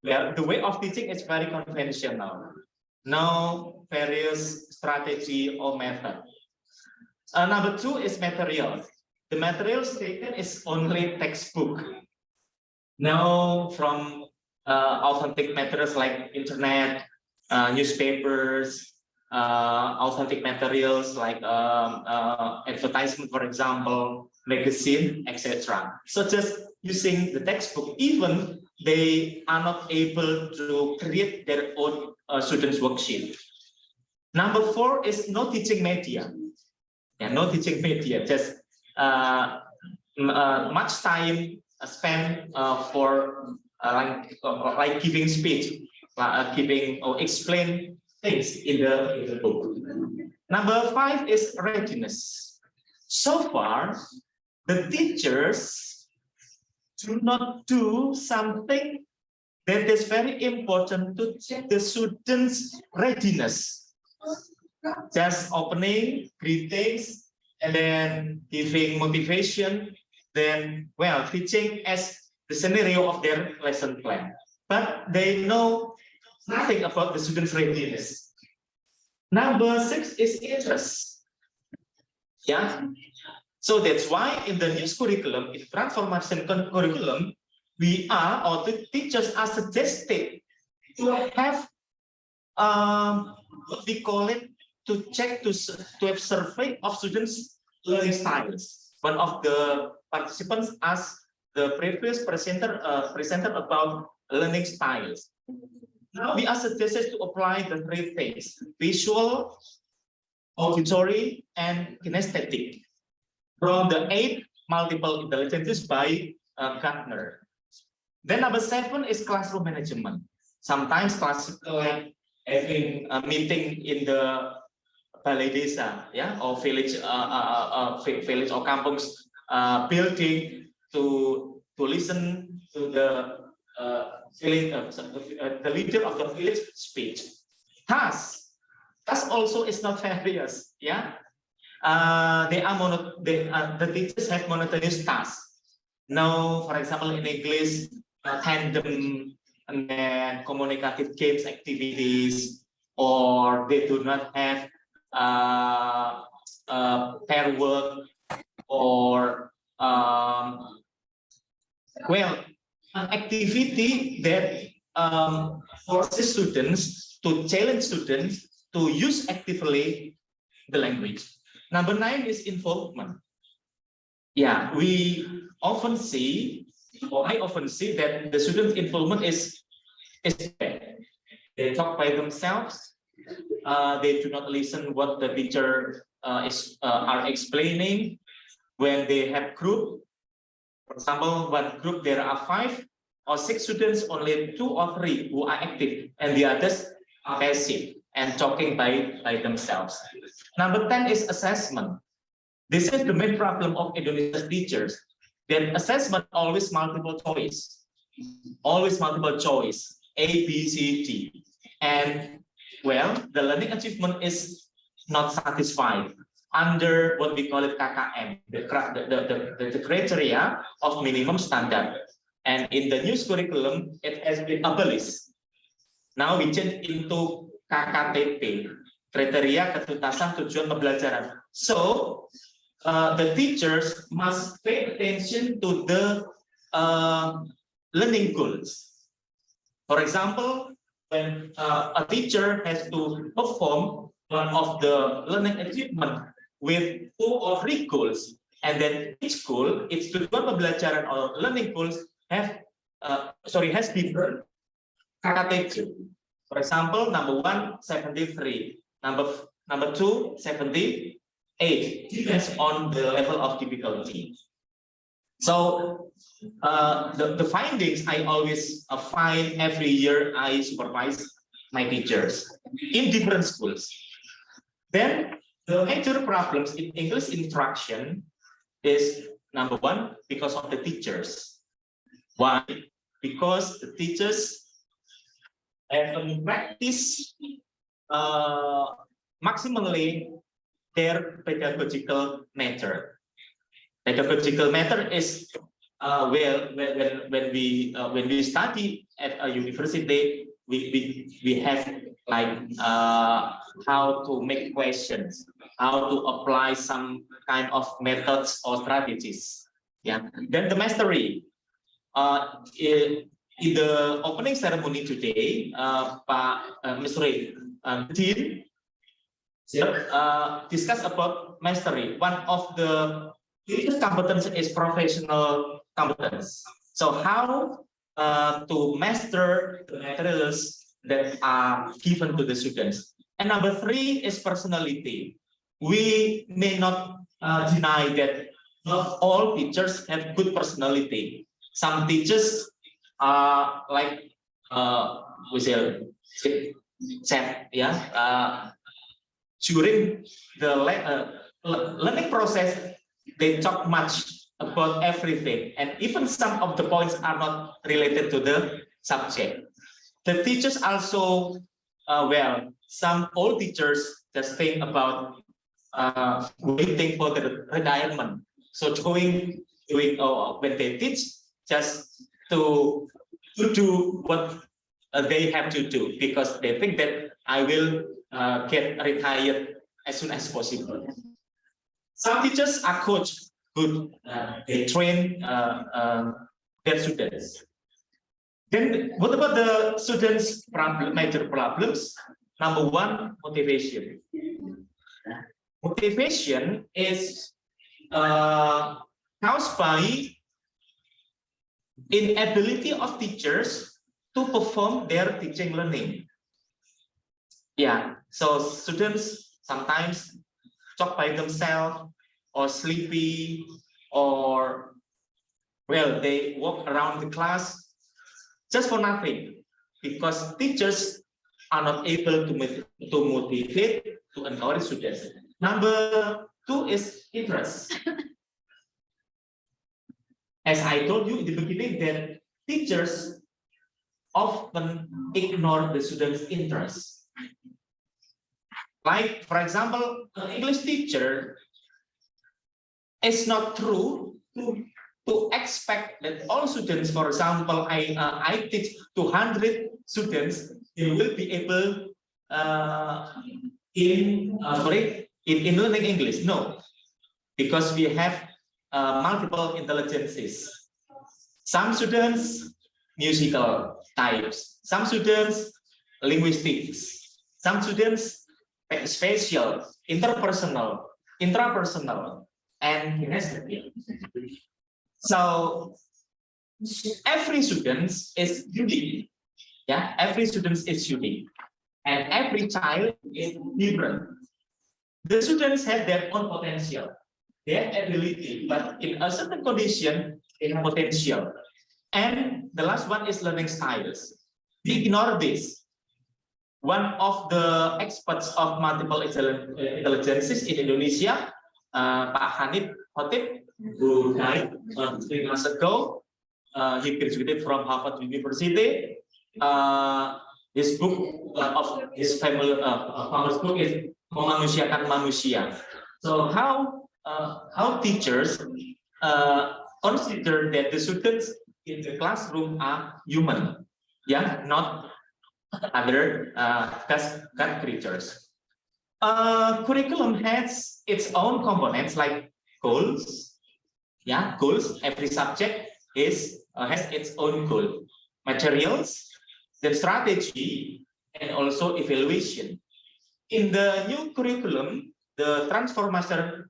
well, the way of teaching is very conventional. No various strategy or method. Number two is materials. The materials taken is only textbook. No from authentic materials like internet, newspapers, authentic materials like advertisement, for example, magazine, etc. So just using the textbook, even they are not able to create their own students' worksheet. Number four is no teaching media. Yeah, no teaching media, just much time spent for like giving speech, giving or explain things in the book. Number five is readiness. So far, the teachers do not do something that is very important to check the students' readiness. Just opening, greetings, and then giving motivation, then, well, teaching as the scenario of their lesson plan. But they know nothing about the students' readiness. Number six is interest. Yeah. So that's why in the new curriculum, in transformation curriculum, we are, or the teachers are suggested to have what we call it, to check to have survey of students' learning styles. One of the participants asked the previous presenter about learning styles. Now we are suggested to apply the three things: visual, auditory, and kinesthetic from the 8 multiple intelligences by Gardner. Then number 7 is classroom management. Sometimes class like having a meeting in the balai desa, yeah, or village, village or kampung building to listen to the village, the leader of the village speech. Thus also is not various, yeah. The teachers have monotonous tasks. Now, for example, in English, tandem and then communicative games activities, or they do not have pair work, or well, an activity that forces students to challenge students to use actively the language. Number 9 is involvement. Yeah, we often see, or I often see, that the student involvement is bad. They talk by themselves. They do not listen what the teacher are explaining. When they have group, for example, one group there are 5 or 6 students, only 2 or 3 who are active, and the others are passive and talking by themselves. Number 10 is assessment. This is the main problem of Indonesian teachers. That assessment always multiple choice, A, B, C, D, and well, the learning achievement is not satisfied under what we call it KKM, the criteria of minimum standard. And in the new curriculum, it has been abolished. Now we change into KKTP, kriteria ketuntasan tujuan pembelajaran. So the teachers must pay attention to the learning goals. For example, when a teacher has to perform one of the learning achievement with 2 or 3 goals, and then each goal, its tujuan pembelajaran or learning goals has different KKTP. For example, number 1, 73, number 2, 78, depends on the level of difficulty. So the findings I always find every year I supervise my teachers in different schools. Then the major problems in English instruction is number 1, because of the teachers. Why? Because the teachers haven't practiced maximally their pedagogical method. Pedagogical method is when we study at a university, we have like how to make questions, how to apply some kind of methods or strategies. Yeah. Then the mastery. In the opening ceremony today, Mr. Dean discuss about mastery. One of the biggest competence is professional competence. So how to master the materials that are given to the students. And number 3 is personality. We may not deny that not all teachers have good personality. Some teachers are like we say sad, yeah. During the learning process, they talk much about everything, and even some of the points are not related to the subject. The teachers also, some old teachers just think about waiting for the retirement. So doing when they teach, just to do what they have to do, because they think that I will get retired as soon as possible. Some teachers are coached good. They train their students. Then what about the students' major problems? Number one, motivation. Motivation is caused by inability of teachers to perform their teaching learning. Yeah, so students sometimes talk by themselves or sleepy, or well, they walk around the class just for nothing, because teachers are not able to motivate, to encourage students. Number two is interest. As I told you in the beginning, that teachers often ignore the students' interest. Like, for example, an English teacher, it's not true to expect that all students, for example, I teach 200 students, they will be able in learning English. No, because we have multiple intelligences. Some students musical types, some students linguistics, some students spatial, interpersonal, intrapersonal, and kinesthetic. So every student is unique. Yeah, every student is unique, and every child is different. The students have their own potential, their ability, but in a certain condition, they have potential. And the last one is learning styles. We ignore this. One of the experts of multiple intelligences in Indonesia, Pak Hanif Khotib, who died 3 months ago. He graduated from Harvard University. His book of his famous book is Memanusiakan Manusia. So how teachers consider that the students in the classroom are human, yeah, not other God creatures. Curriculum has its own components like goals. Yeah, goals. Every subject has its own goal. Materials, the strategy, and also evaluation. In the new curriculum, the transformational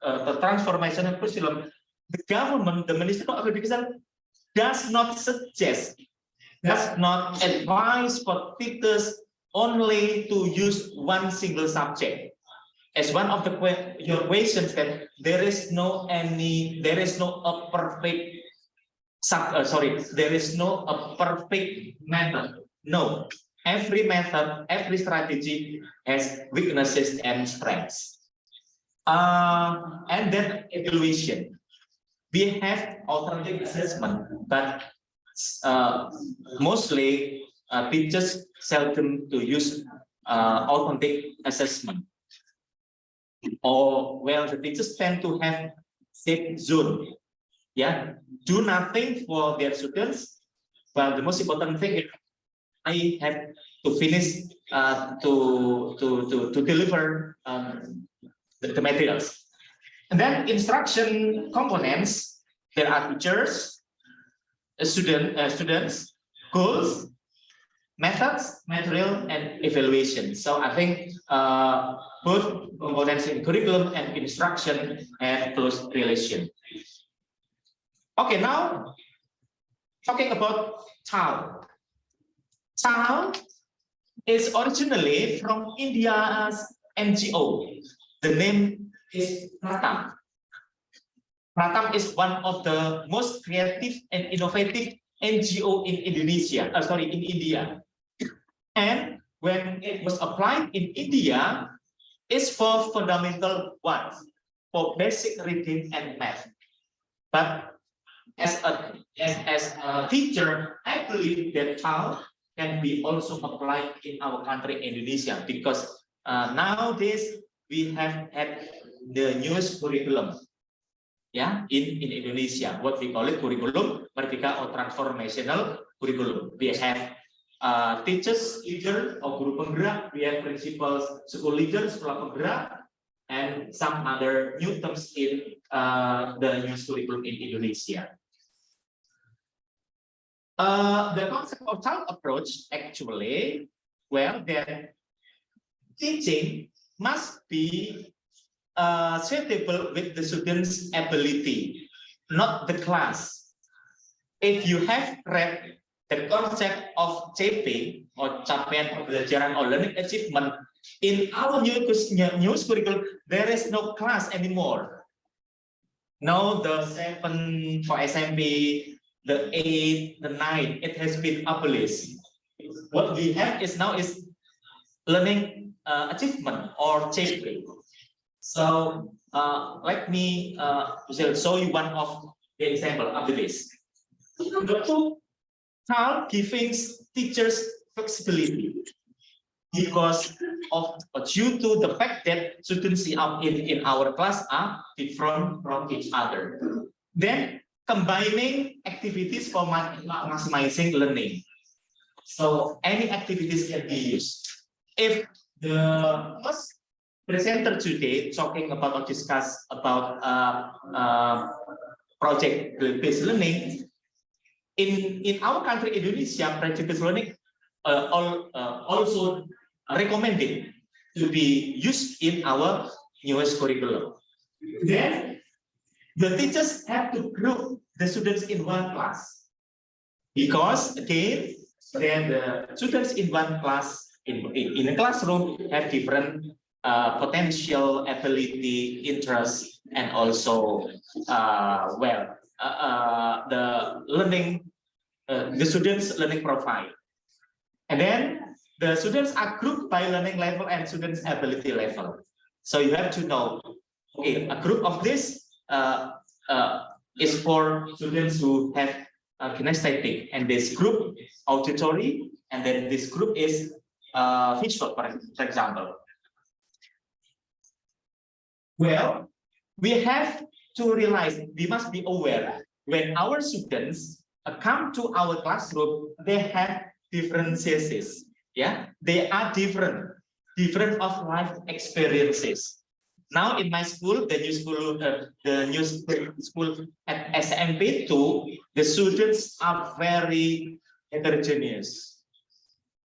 curriculum, the government, the Ministry of Education, does not suggest, does not advise for teachers only to use one single subject. As one of your questions, that there is no a perfect there is no a perfect method. No, every method, every strategy has weaknesses and strengths. And then evaluation. We have alternative assessment, but mostly teachers seldom to use alternative assessment. Or well, the teachers tend to have safe zone. Yeah, do nothing for their students. Well, the most important thing is I have to finish to deliver the materials. And then instruction components, there are teachers, students, goals, methods, material, and evaluation. So I think both components in curriculum and instruction have close relation. Okay, now talking about child. Child is originally from India's NGO. The name is Pratam. Pratam is one of the most creative and innovative NGO in Indonesia. In India. And when it was applied in India, it's for fundamental ones, for basic reading and math. But as a teacher, I believe that child can be also applied in our country, Indonesia, because nowadays we have had the newest curriculum, yeah, in Indonesia. What we call it curriculum merdeka or transformational curriculum. We have teachers, leader, or guru penggerak. We have principals, school leaders, sekolah penggerak, and some other new terms in the newest curriculum in Indonesia. The concept of child approach actually, well, that teaching must be suitable with the students' ability, not the class. If you have read the concept of CP or capaian pembelajaran or learning achievement in our new curriculum, there is no class anymore. Now the 7 for SMP, the 8, the 9, it has been abolished. What we have is now is learning achievement or CP. So let me show you one of the example after this. The two child giving teachers flexibility because of due to the fact that students in our class are different from each other. Then combining activities for maximizing learning. So any activities can be used. If the first presenter today talking about or discuss about project-based learning, in our country, Indonesia, project-based learning also recommended to be used in our newest curriculum. Then the teachers have to group the students in one class because again, then the students in one class in a classroom have different potential, ability, interest, and also the learning, the students' learning profile. And then the students are grouped by learning level and students' ability level. So you have to know, okay, a group of this is for students who have kinesthetic, and this group auditory, and then this group is visual, for example. Well, we have to realize, we must be aware when our students come to our classroom, they have differences. Yeah, they are different of life experiences. Now in my school, the new school at SMP2, the students are very heterogeneous.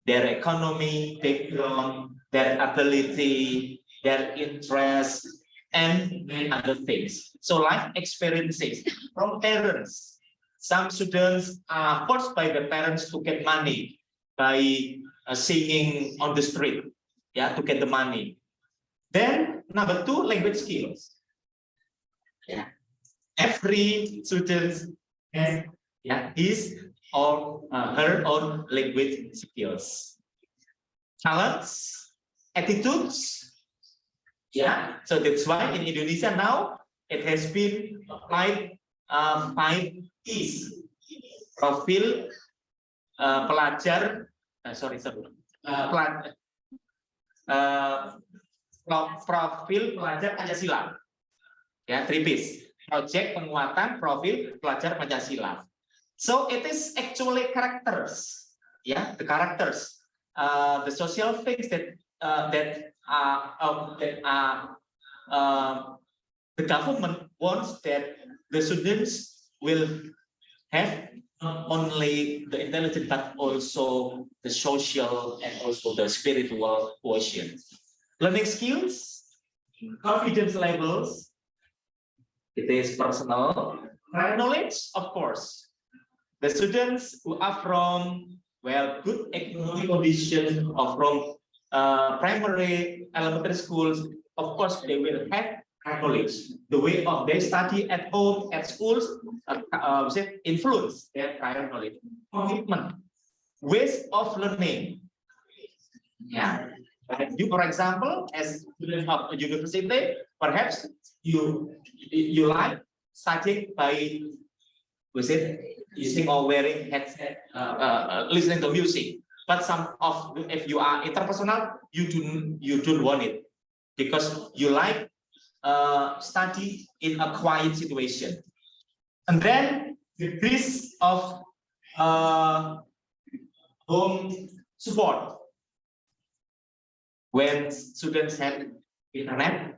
Their economy, background, their ability, their interest, and many other things. So life experiences from parents. Some students are forced by the parents to get money by singing on the street, yeah, to get the money. Then number 2, language skills. Yeah, every student has his or her own language skills. Talents, attitudes. Yeah, so that's why in Indonesia now it has been applied 5 P's. Profil pelajar, profil pelajar Pancasila. Ya, 3 P's. Project penguatan profil pelajar Pancasila. So it is actually characters. Yeah, the characters, the social things that the government wants that the students will have not only the intelligence but also the social and also the spiritual quotient. Learning skills, confidence levels, it is personal. Prior knowledge, of course. The students who are from good economic conditions or from primary, elementary schools, of course, they will have knowledge. The way of their study at home, at schools, influence their prior knowledge. Commitment, ways of learning. Yeah. You, for example, as student of a university, perhaps you like studying by using or wearing headset, listening to music. But some of, if you are interpersonal, you don't want it because you like study in a quiet situation. And then the decrease of home support. When students have internet,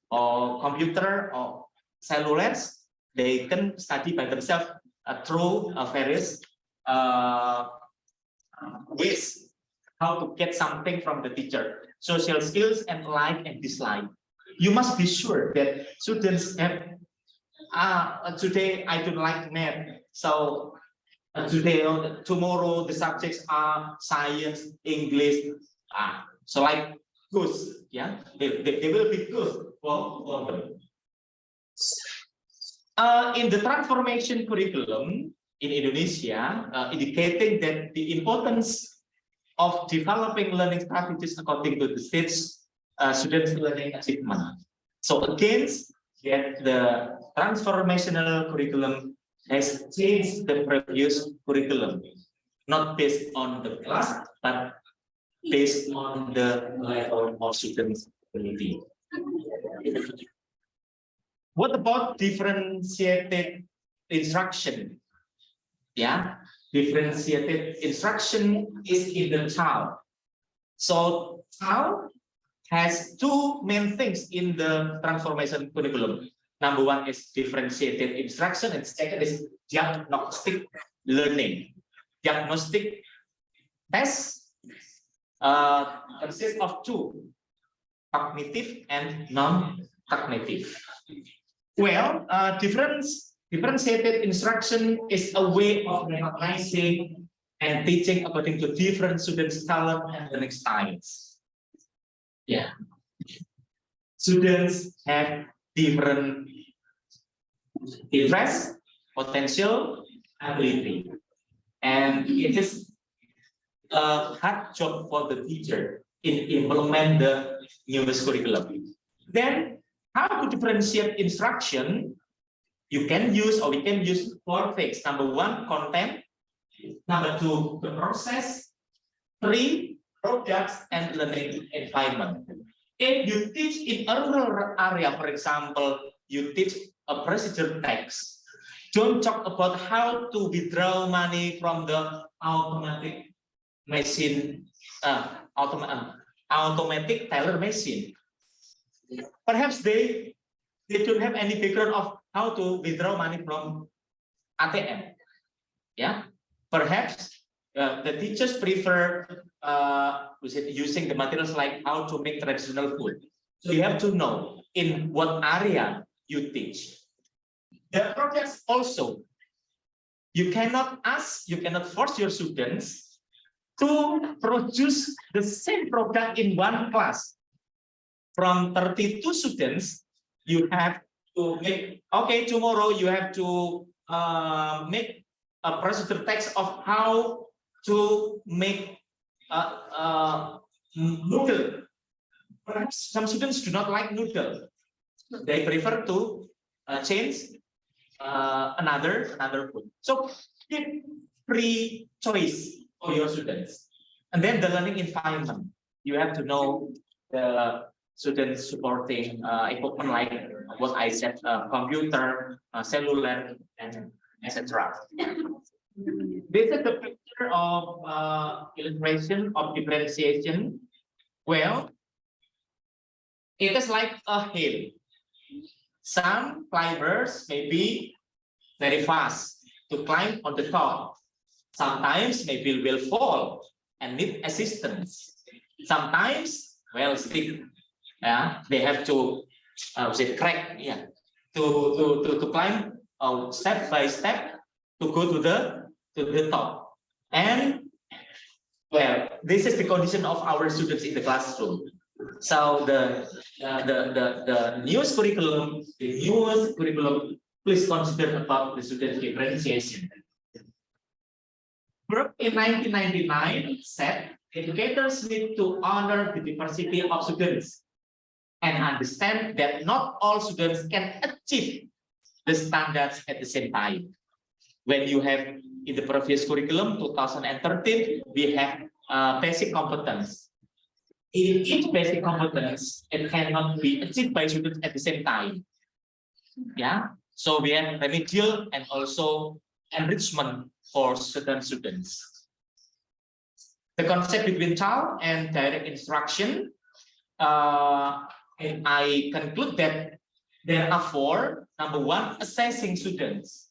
or computer or cellulars, they can study by themselves through various ways. how to get something from the teacher, social skills and like and dislike. You must be sure that students have, today I don't like math, so today or tomorrow the subjects are science, English, so like good, yeah, they will be good for them. In the transformation curriculum in Indonesia, indicating that the importance of developing learning strategies according to the stage students' learning achievement. So against that, the transformational curriculum has changed the previous curriculum, not based on the class, but based on the level of students' ability. What about differentiated instruction? Yeah, differentiated instruction is in the child. So child has two main things in the transformation curriculum. Number one is differentiated instruction, and second is diagnostic learning. Diagnostic tests consists of two, cognitive and non-cognitive. Well, differentiated instruction is a way of recognizing and teaching according to different students' talent and learning styles. Yeah, students have different interest, potential, ability, and it is a hard job for the teacher in implement the newest curriculum. Then, how to differentiate instruction? You can use, or we can use, four things. Number one, content. Number two, the process. Three, products and learning environment. If you teach in a rural area, for example, you teach a procedure text, don't talk about how to withdraw money from the automatic machine, automatic teller machine. Perhaps they don't have any background of how to withdraw money from ATM. Yeah, perhaps the teachers prefer using the materials like how to make traditional food. So you have to know in what area you teach. The projects also, you cannot force your students to produce the same product in one class. From 32 students, you have to make, okay, tomorrow you have to make a procedure text of how to make noodle. Perhaps some students do not like noodle. They prefer to change another food. So give free choice for your students. And then the learning environment. You have to know the students supporting equipment like what I said, computer, cellular, and etc. This is the picture of illustration of differentiation. Well, it is like a hill. Some climbers may be very fast to climb on the top. Sometimes maybe will fall and need assistance. Sometimes, well, stick. Yeah, they have to crack. Yeah, to climb step by step to go to the top. And well, this is the condition of our students in the classroom. So the newest curriculum, please consider about the student differentiation. Brooke in 1999 said educators need to honor the diversity of students and understand that not all students can achieve the standards at the same time. When you have in the previous curriculum 2013, we have basic competence. In each basic competence, it cannot be achieved by students at the same time. Yeah, so we have remedial and also enrichment for certain students. The concept between child and direct instruction, and I conclude that there are four. Number one, assessing students.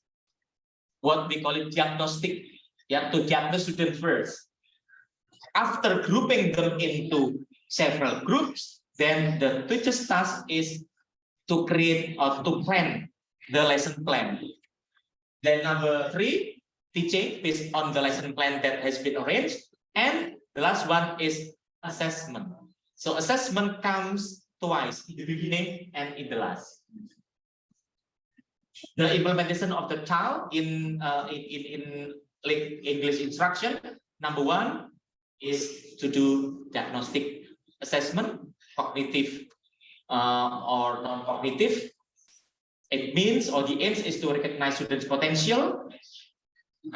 What we call it diagnostic. You have to diagnose students first. After grouping them into several groups, then the teacher's task is to create or to plan the lesson plan. Then number 3, teaching based on the lesson plan that has been arranged. And the last one is assessment. So assessment comes twice, in the beginning and in the last. The implementation of the child in English instruction, number 1 is to do diagnostic assessment, cognitive or non-cognitive. It means, or the aim is to recognize students' potential,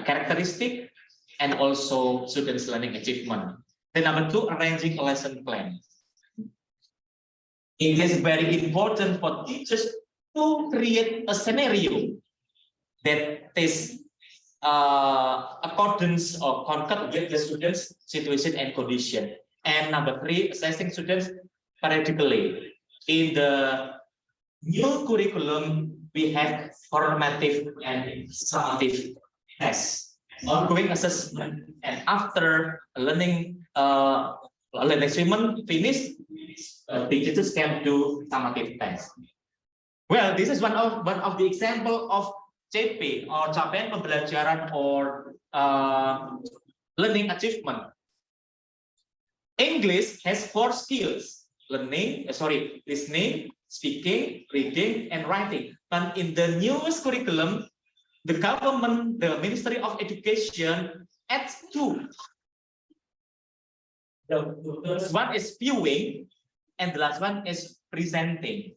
characteristic, and also students' learning achievement. Then number 2, arranging a lesson plan. It is very important for teachers to create a scenario that is accordance or concord with the students' situation and condition. And number 3, assessing students periodically. In the new curriculum, we have formative and summative tests, ongoing assessment, and after learning achievement finished, the teachers can do summative tests. Well, this is one of the example of CP or capaian pembelajaran or learning achievement. English has 4 skills: listening, speaking, reading, and writing. But in the newest curriculum, the government, the Ministry of Education adds 2. The first one is viewing, and the last one is presenting.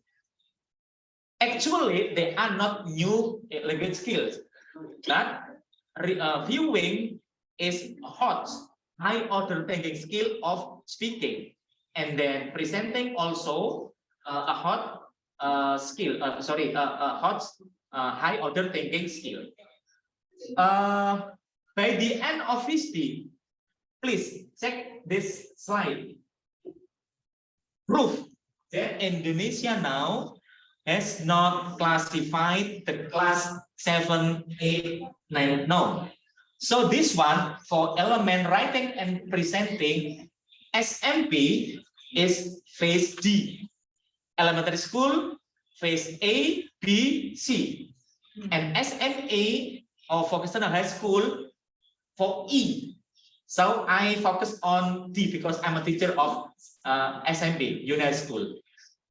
Actually, they are not new language skills, but viewing is hot, high order thinking skill of speaking, and then presenting also a hot skill. High order thinking skill. By the end of history, please check this slide. Proof that Indonesia now has not classified the class 7, 8, 9. No. So this one for element writing and presenting, SMP is phase D. Elementary school, phase A, B, C. And SMA or vocational high school for E. So I focus on D because I'm a teacher of SMP, United School.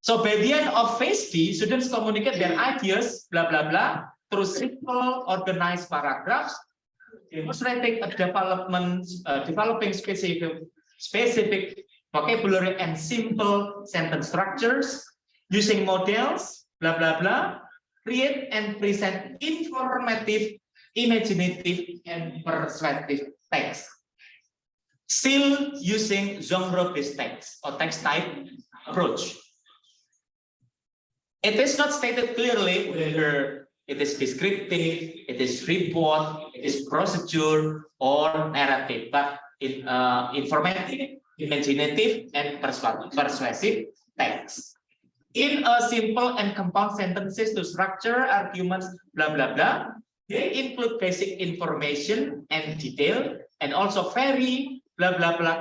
So by the end of phase D, students communicate their ideas, blah, blah, blah, through simple organized paragraphs, demonstrating a developing specific vocabulary and simple sentence structures, using models, blah, blah, blah, create and present informative, imaginative, and persuasive text. Still using genre-based text or text type approach. It is not stated clearly whether it is descriptive, it is report, it is procedure, or narrative, but informative, imaginative, and persuasive text. In a simple and compound sentences to structure arguments, blah, blah, blah, they include basic information and detail, and also very blah, blah, blah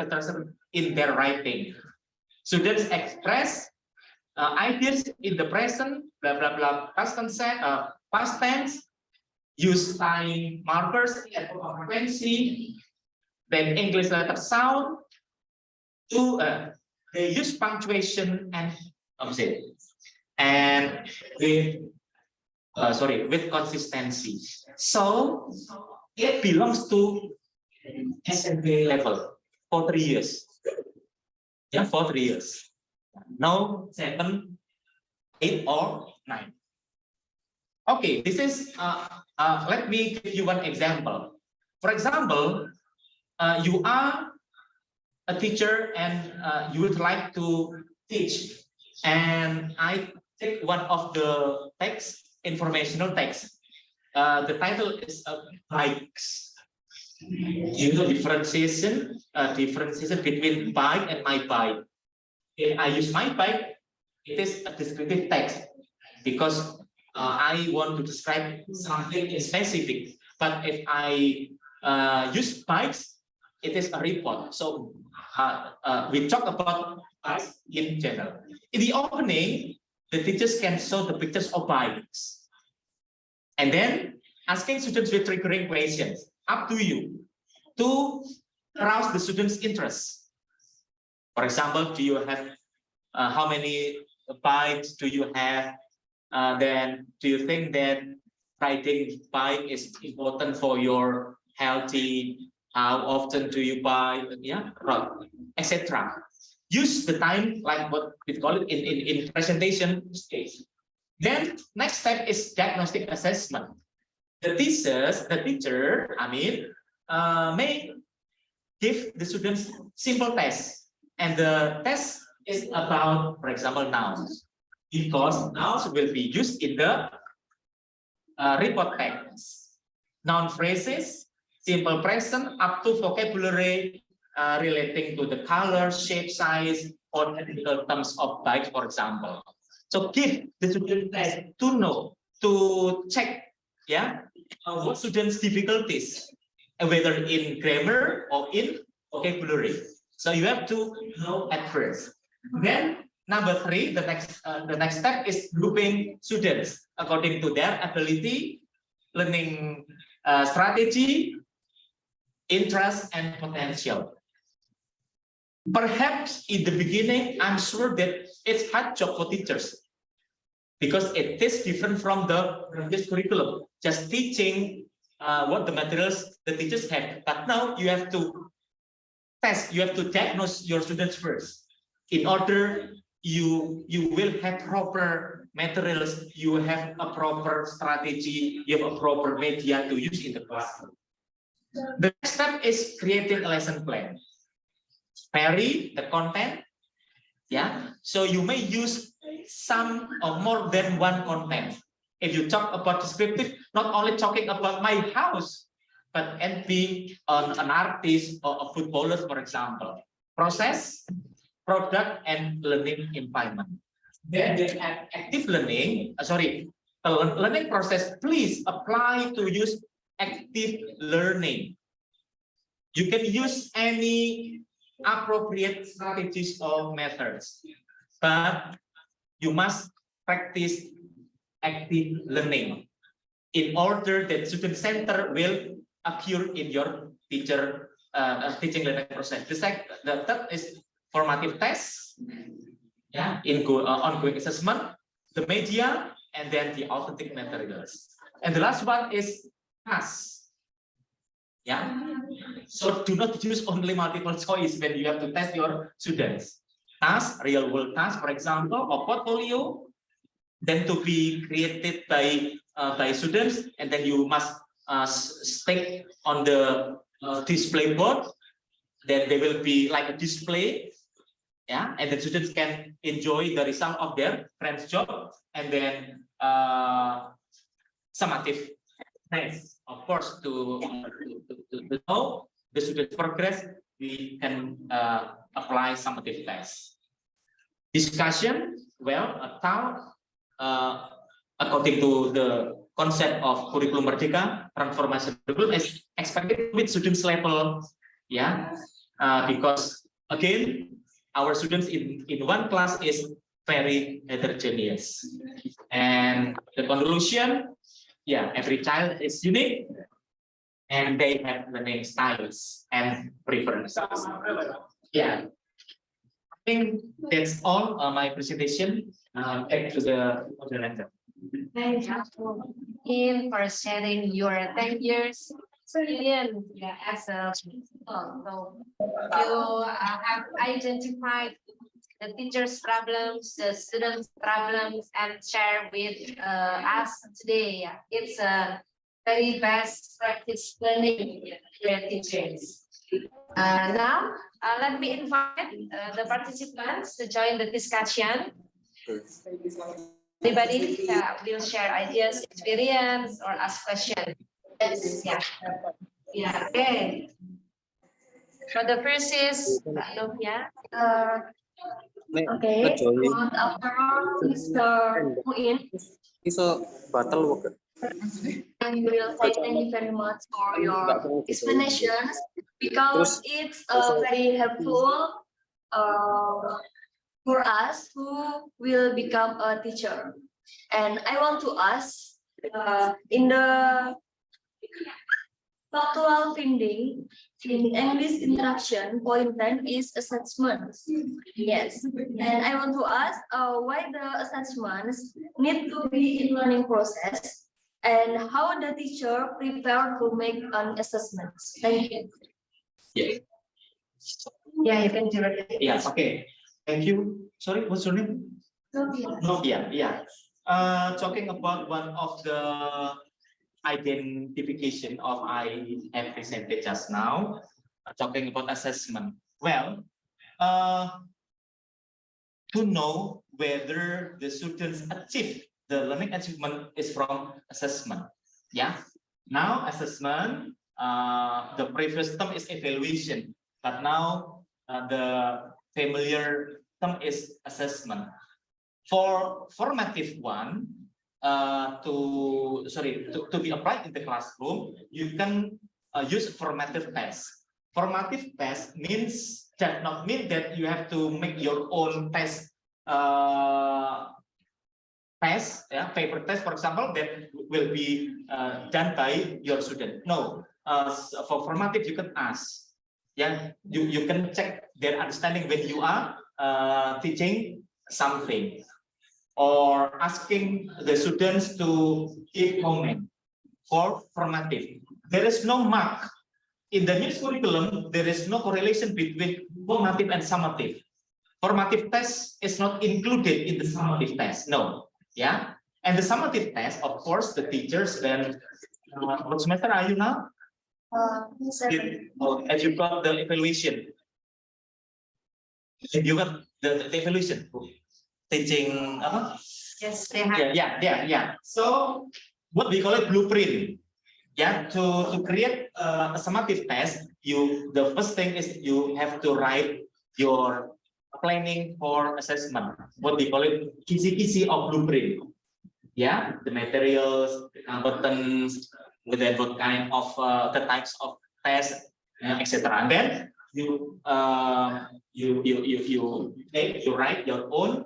in their writing. Students express ideas in the present, blah, blah, blah, past tense, use time markers and frequency, then English letter sound, they use punctuation and with consistency. So it belongs to SMP level for 3 years. Yeah, for 3 years. No 7, 8, or 9. Okay, this is let me give you one example. For example, you are a teacher and you would like to teach, and I take one of the text, informational text. The title is bikes. You know differentiation between bike and my bike. If I use my bike, it is a descriptive text because I want to describe something in specific. But if I use bikes, it is a report. So we talk about bikes in general. In the opening, the teachers can show the pictures of bikes. And then asking students with triggering questions, up to you, to arouse the students' interest. For example, do you have how many bikes do you have? Then do you think that riding bike is important for your healthy? How often do you buy? Yeah, etc. Use the time like what we call it in presentation stage. Then next step is diagnostic assessment. The teacher, may give the students simple tests, and the test is about, for example, nouns, because nouns will be used in the report text. Noun phrases, simple present, up to vocabulary relating to the color, shape, size, or technical terms of bikes, for example. So give the student test to know, to check, what students' difficulties, whether in grammar or in vocabulary. So you have to know at first. Then number 3, the next step is grouping students according to their ability, learning strategy, interest, and potential. Perhaps in the beginning, I'm sure that it's hard job for teachers because it is different from the previous curriculum, just teaching what the materials the teachers have. But now you have to test, you have to diagnose your students first. In order you will have proper materials, you have a proper strategy, you have a proper media to use in the classroom. The next step is creating a lesson plan. Vary the content, so you may use some or more than one content. If you talk about descriptive, not only talking about my house, but be on an artist or a footballer, for example. Process, product, and learning environment. Then the active learning, learning process, please apply to use active learning. You can use any appropriate strategies or methods, but you must practice active learning in order that student center will occur in your teaching learning process. The third is formative tests, ongoing assessment, the media, and then the authentic materials. And the last one is tasks. So do not use only multiple choice when you have to test your students. Tasks, real world tasks, for example, or portfolio, then to be created by students, and then you must stick on the display board. Then there will be like a display, and the students can enjoy the result of their friend's job, and then summative tests. Of course, to know the student's progress, we can apply summative tests. Discussion, according to the concept of curriculum Merdeka, transformation curriculum is expected with students level, because again, our students in one class is very heterogeneous. And the conclusion, every child is unique and they have learning styles and preferences. I think that's all my presentation. Back to the moderator. Thank you for sharing your 10 years experience as a principal. So you have identified the teachers' problems, the students' problems, and share with us today. It's a very best practice learning for teachers. Now, let me invite the participants to join the discussion. Anybody will share ideas, experience, or ask questions. Okay. So the first is Novia. Okay, good afternoon, Mr. Muin. Iso batal I will say thank you very much for your explanations because it's very helpful for us who will become a teacher. And I want to ask in the factual finding in English interaction, point 10 is assessment. Yes, and I want to ask why the assessments need to be in learning process and how the teacher prepare to make an assessment. Thank you. Yeah. Yeah, you can do it. Yeah. Okay. Thank you. Sorry, what's your name? Novia. Yeah. Talking about one of the identification of I have presented just now, talking about assessment. Well, to know whether the students achieve the learning achievement is from assessment. Yeah. Now assessment, the previous term is evaluation, but now the familiar term is assessment. For formative one, to be applied in the classroom, you can use formative test. Formative test does not mean that you have to make your own test, paper test, for example, that will be done by your student. No, for formative you can ask. Yeah, you can check their understanding when you are teaching something, or asking the students to give comment. For formative, there is no mark in the new curriculum. There is no correlation between formative and summative. Formative test is not included in the summative test. No, yeah. And the summative test, of course, the teachers then. What semester are you now? As you got the evaluation. You got the evaluation. Teaching Yes, they have. Yeah. So what we call it blueprint. Yeah, to create a summative test, the first thing is you have to write your planning for assessment. What we call it kisi-kisi of blueprint. Yeah, the materials, the competence, with what kind of the types of tests, etc. And then you write your own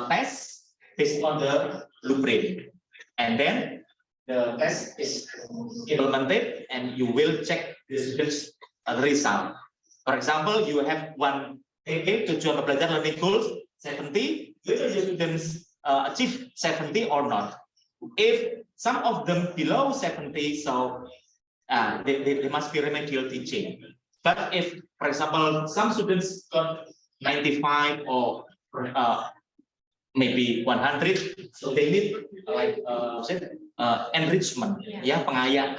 test based on the blueprint, and then the test is implemented, and you will check the students' result. For example, you have one tujuan belajar learning goals 70, whether the students achieve 70 or not. If some of them below 70, so they must be remedial teaching. But if, for example, some students got 95 or maybe 100, so they need like enrichment, pengayaan.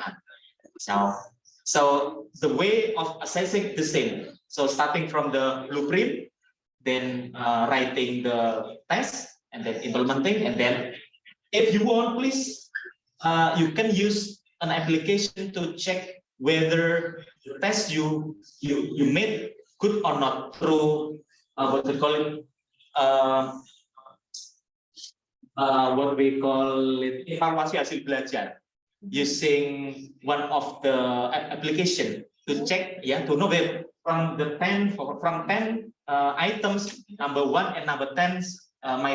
So the way of assessing the same. So starting from the blueprint, then writing the test, and then implementing, and then if you want, please, you can use an application to check whether the test you made good or not through what we call it evaluasi hasil belajar, using one of the application to check, to know whether from 10 items, number 1 and number 10, my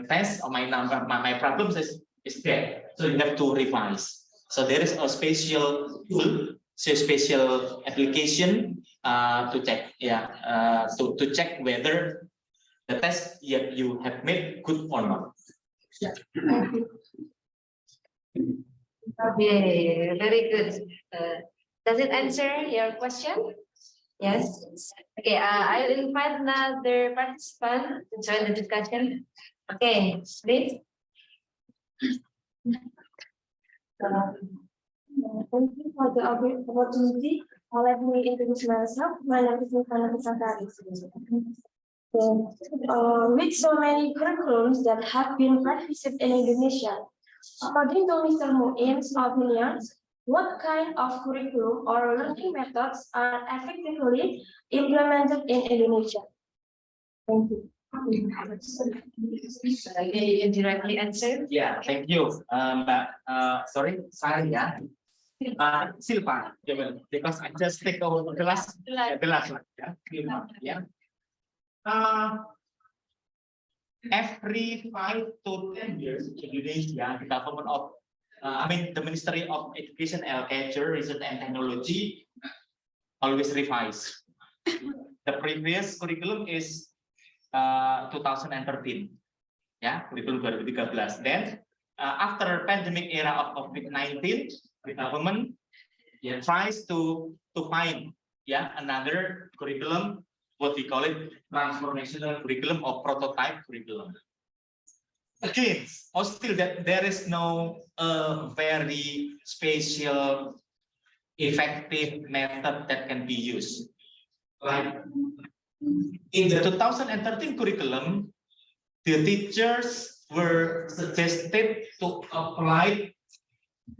test or my problems is there. So you have to revise. So there is a special tool, special application to check, to check whether the test you have made good or not. Okay, very good. Does it answer your question? Yes. Okay, I'll invite another participant to join the discussion. Okay, please. Thank you for the opportunity. Let me introduce myself. My name is Nifana Pisantari. With so many curriculums that have been practiced in Indonesia, according to Mr. Muin's opinion, what kind of curriculum or learning methods are effectively implemented in Indonesia? Thank you. Okay, you directly answer. Yeah, thank you, Mbak. Sorry, Sari ya. Silva, because I just take over the last yeah. Silva, yeah. Every 5 to 10 years in Indonesia, the government of, the Ministry of Education, Culture, Research and Technology always revise. The previous curriculum is 2013, ya, kurikulum 2013. Then after pandemic era of COVID-19, the government tries to find another curriculum, what we call it transformational curriculum or prototype curriculum. Again, or still that there is no very special effective method that can be used. Like in the 2013 curriculum, the teachers were suggested to apply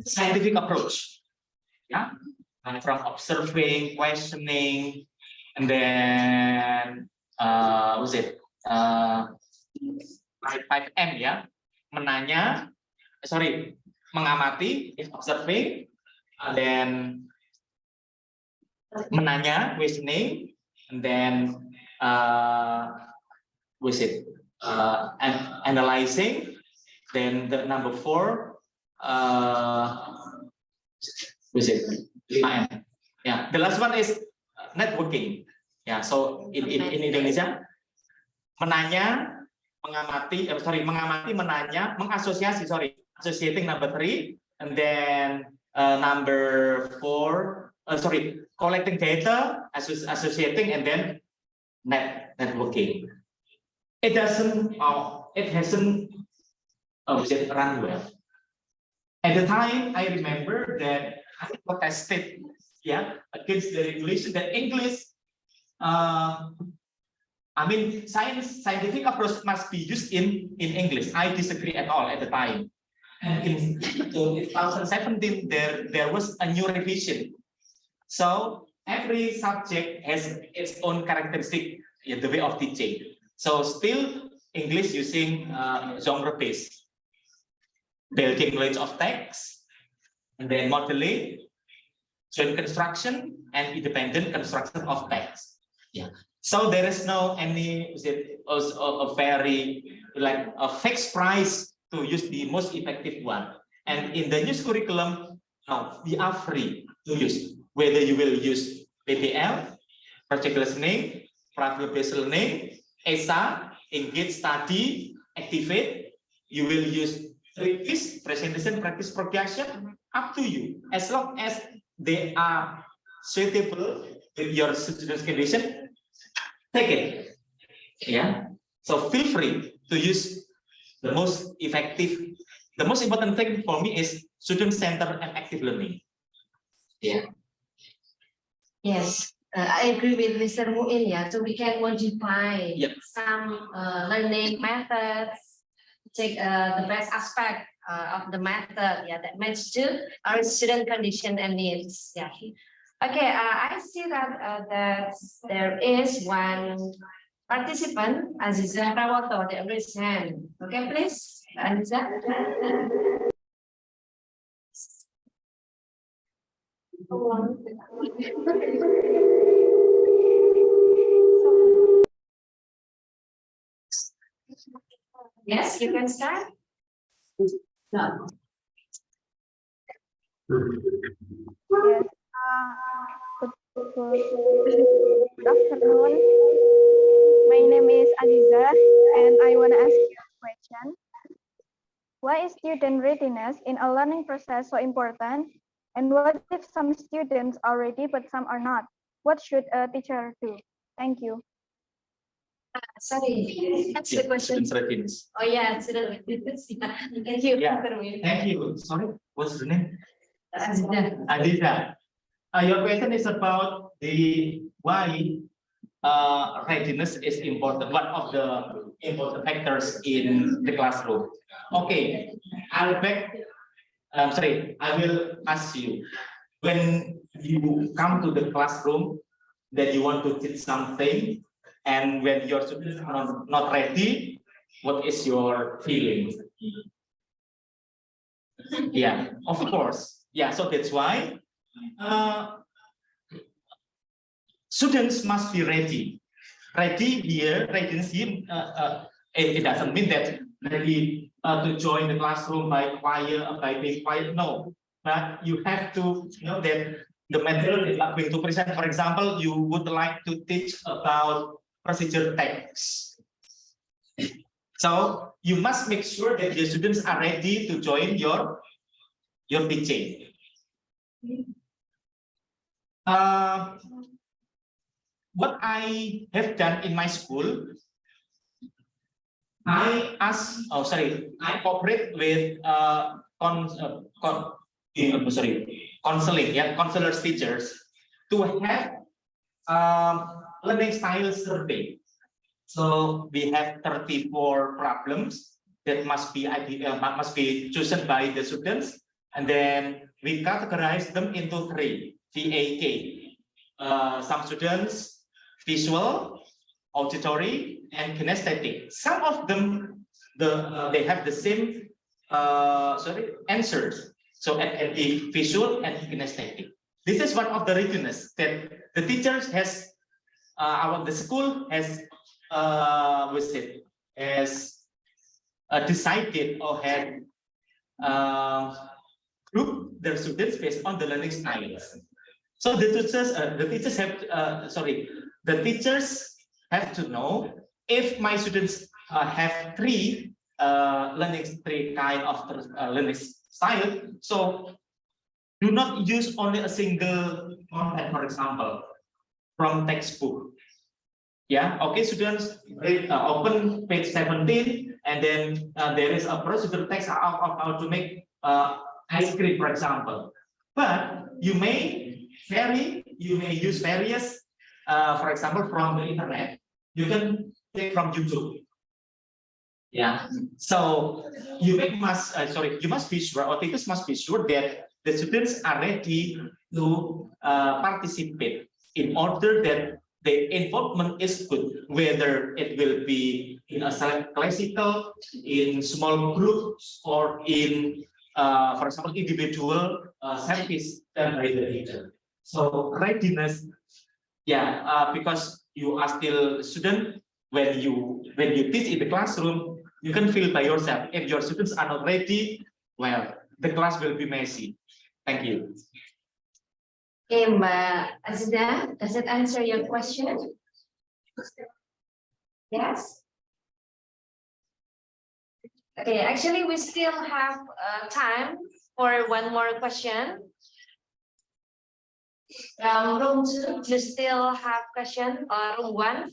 scientific approach, from observing, questioning, and then was it 5M menanya, mengamati, observing, and then menanya, questioning, and then analyzing. Then the number 4 5M. Yeah, the last one is networking. Yeah, so in Indonesia, menanya, mengamati, menanya, mengasosiasi, associating number 3, and then number 4, collecting data, associating, and then networking. It hasn't run well. At the time, I remember that I protested, against the regulation that English, scientific approach must be used in English. I disagree at all at the time. And in 2017, there was a new revision. So every subject has its own characteristic, the way of teaching. So still English using genre-based, building knowledge of text, and then modeling, joint construction, and independent construction of text. Yeah. So there is no any a very like a fixed price to use the most effective one. And in the new curriculum, now we are free to use whether you will use PBL, project listening, problem-based learning, ESA, engage, study, activate. You will use practice, presentation, practice, progression. Up to you, as long as they are suitable with your student's condition, take it. Yeah. So feel free to use the most effective. The most important thing for me is student-centered and active learning. Yeah. Yes, I agree with Mr. Muin. Yeah, so we can modify some learning methods, take the best aspect of the method, that match to our student condition and needs. Yeah. Okay, I see that there is one participant, Aziza Prawoto, the raised hand. Okay, please, Aziza. Yes, you can start. No. Yes. Good afternoon. My name is Aziza, and I want to ask you a question. Why is student readiness in a learning process so important? And what if some students are ready but some are not? What should a teacher do? Thank you. Sorry, that's the question. Readiness. Oh yeah, student readiness. Thank you. Yeah. Thank you. Sorry, what's the name? Aziza. Aziza. Your question is about the why readiness is important. One of the important factors in the classroom. Okay, I will ask you, when you come to the classroom that you want to teach something, And when your students are not ready, what is your feeling? Yeah, of course. Yeah, so that's why students must be ready. Ready here, readiness here, it doesn't mean that ready to join the classroom by being quiet. No, but you have to know that the material that you are going to present. For example, you would like to teach about procedure text. So you must make sure that your students are ready to join your teaching. What I have done in my school, I cooperate with counselors, teachers to have learning style survey. So we have 34 problems that must be chosen by the students, and then we categorize them into 3 VAK. Some students visual, auditory, and kinesthetic. Some of them they have the same answers. So at the visual and kinesthetic. This is one of the readiness that the teachers has the school has decided or had grouped their students based on the learning styles. So the teachers have to know if my students have 3 kind of learning style. So do not use only a single content, for example, from textbook. Yeah, okay, students, open page 17, and then there is a procedure text of how to make ice cream, for example. But you may use various, for example, from the internet. You can take from YouTube. Yeah. So you must be sure, or teachers must be sure that the students are ready to participate in order that the involvement is good, whether it will be in a classical, in small groups, or in, for example, individual service done by the teacher. So readiness, yeah, because you are still a student. When you teach in the classroom, you can feel by yourself. If your students are not ready, well, the class will be messy. Thank you. Okay, Mbak Azida, does that answer your question? Yes. Okay, actually, we still have time for one more question. Room 2, you still have question, or room 1?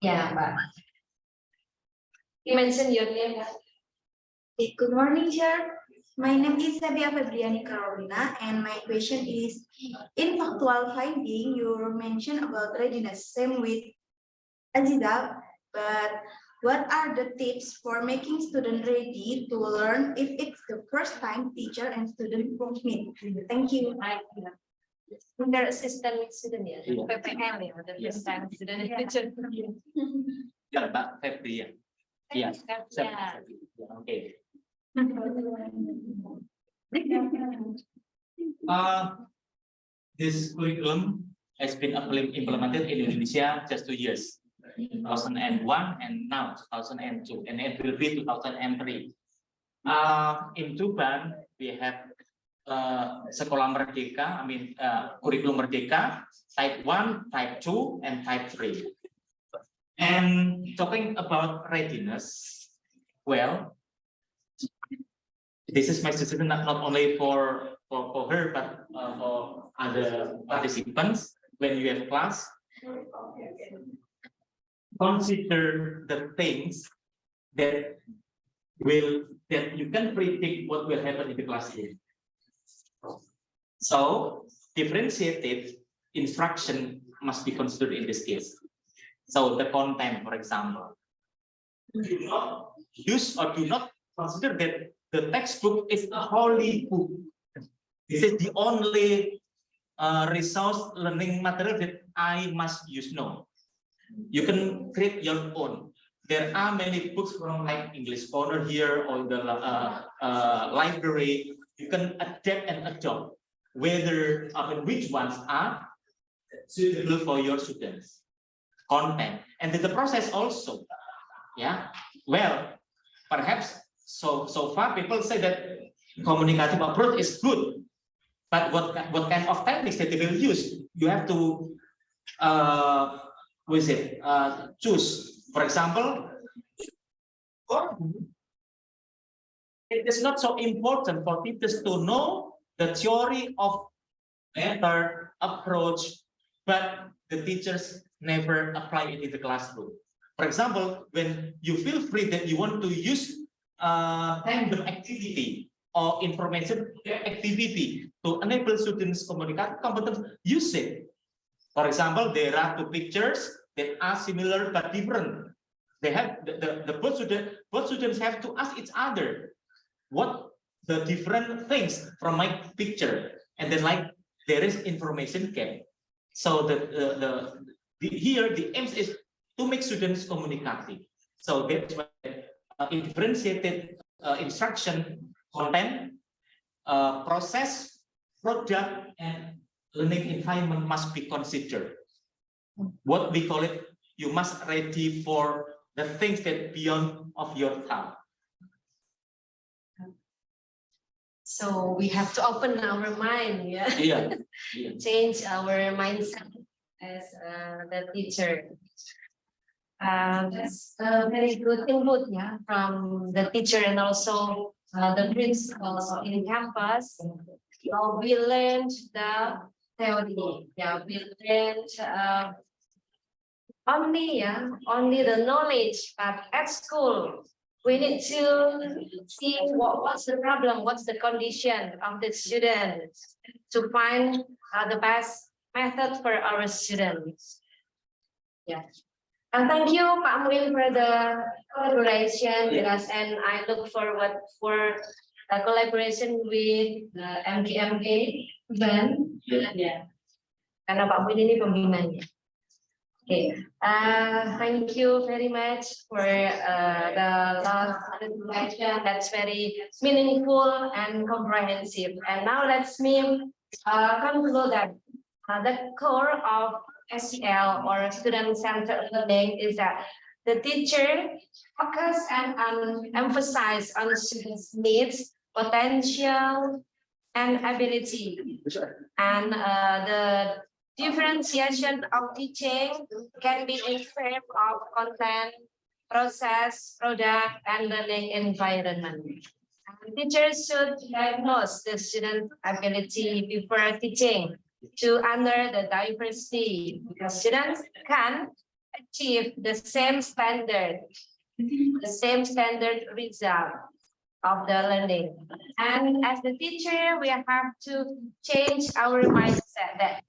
Yeah, Mbak. You mentioned your name. Good morning, sir. My name is Sabia Febriani Carolina, and my question is, in factual finding, you mentioned about readiness, same with Azida, but what are the tips for making student ready to learn if it's the first time teacher and student meet? Thank you. Their assistant student, ya, PPL, ya, the first time student teacher. Ya, Mbak Febri ya. Iya. Oke. This curriculum has been implemented in Indonesia just 2 years, 2001 and now 2002, and it will be 2003. In Tuban, we have Sekolah Merdeka, Kurikulum Merdeka, Type 1, Type 2, and Type 3. And talking about readiness, well, this is my suggestion not only for her, but for other participants. When you have class, consider the things that you can predict what will happen in the classroom. So differentiated instruction must be considered in this case. So the content, for example, do not use or do not consider that the textbook is a holy book. This is the only resource learning material that I must use. No, you can create your own. There are many books from like English Corner here or the library. You can adapt and adopt whether which ones are suitable for your students content, and then the process also. Yeah, well, perhaps so far people say that communicative approach is good, but what kind of techniques that they will use? You have to choose. For example, it is not so important for teachers to know the theory of method approach, but the teachers never apply it in the classroom. For example, when you feel free that you want to use tandem activity or information activity to enable students communicate competence, use it. For example, there are two pictures that are similar but different. They have both students have to ask each other what the different things from my picture, and then like there is information gap. So here the aim is to make students communicative. So that's why differentiated instruction, content, process, product, and learning environment must be considered. What we call it, you must ready for the things that beyond of your time. So we have to open our mind, yeah. Yeah. Change our mindset as the teacher. That's a very good input, yeah, from the teacher and also the principals in campus. We learned the theory, yeah. We learned only the knowledge, but at school we need to see what's the problem, what's the condition of the students to find the best method for our students. Yeah. And thank you, Pak Muin, for the collaboration with us, and I look forward for the collaboration with the MGMK event. Yeah. Karena Pak Muin ini pembinanya. Okay, thank you very much for the last presentation. That's very meaningful and comprehensive. And now let's conclude that the core of SEL or student-centered learning is that the teacher focus and emphasize on students' needs, potential, and ability, and the differentiation of teaching can be in terms of content, process, product, and learning environment. And teachers should diagnose the student ability before teaching to honor the diversity, because students can achieve the same standard result of the learning. And as the teacher, we have to change our mindset that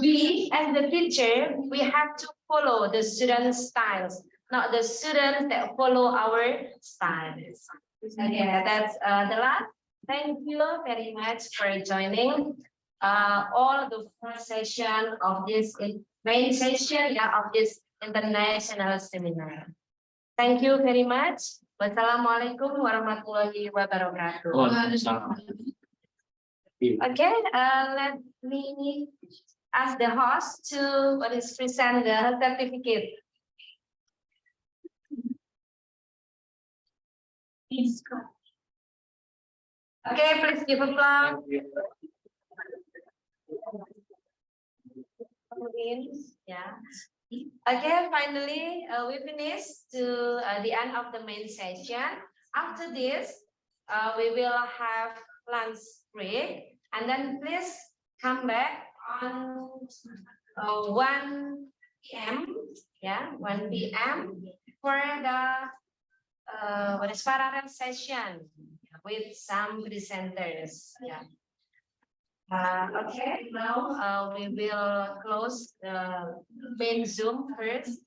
we, as the teacher, we have to follow the students' styles, not the students that follow our styles. Okay, that's the last. Thank you very much for joining all the first session of this main session of this international seminar. Thank you very much. Wassalamualaikum warahmatullahi wabarakatuh. Okay, let me ask the host to present the certificate. Okay, please give applause. Yeah. Okay, finally, we finished to the end of the main session. After this, we will have lunch break, and then please come back on 1 p.m. Yeah, 1 p.m. for the parallel session with some presenters. Yeah. Okay, now we will close the main Zoom first.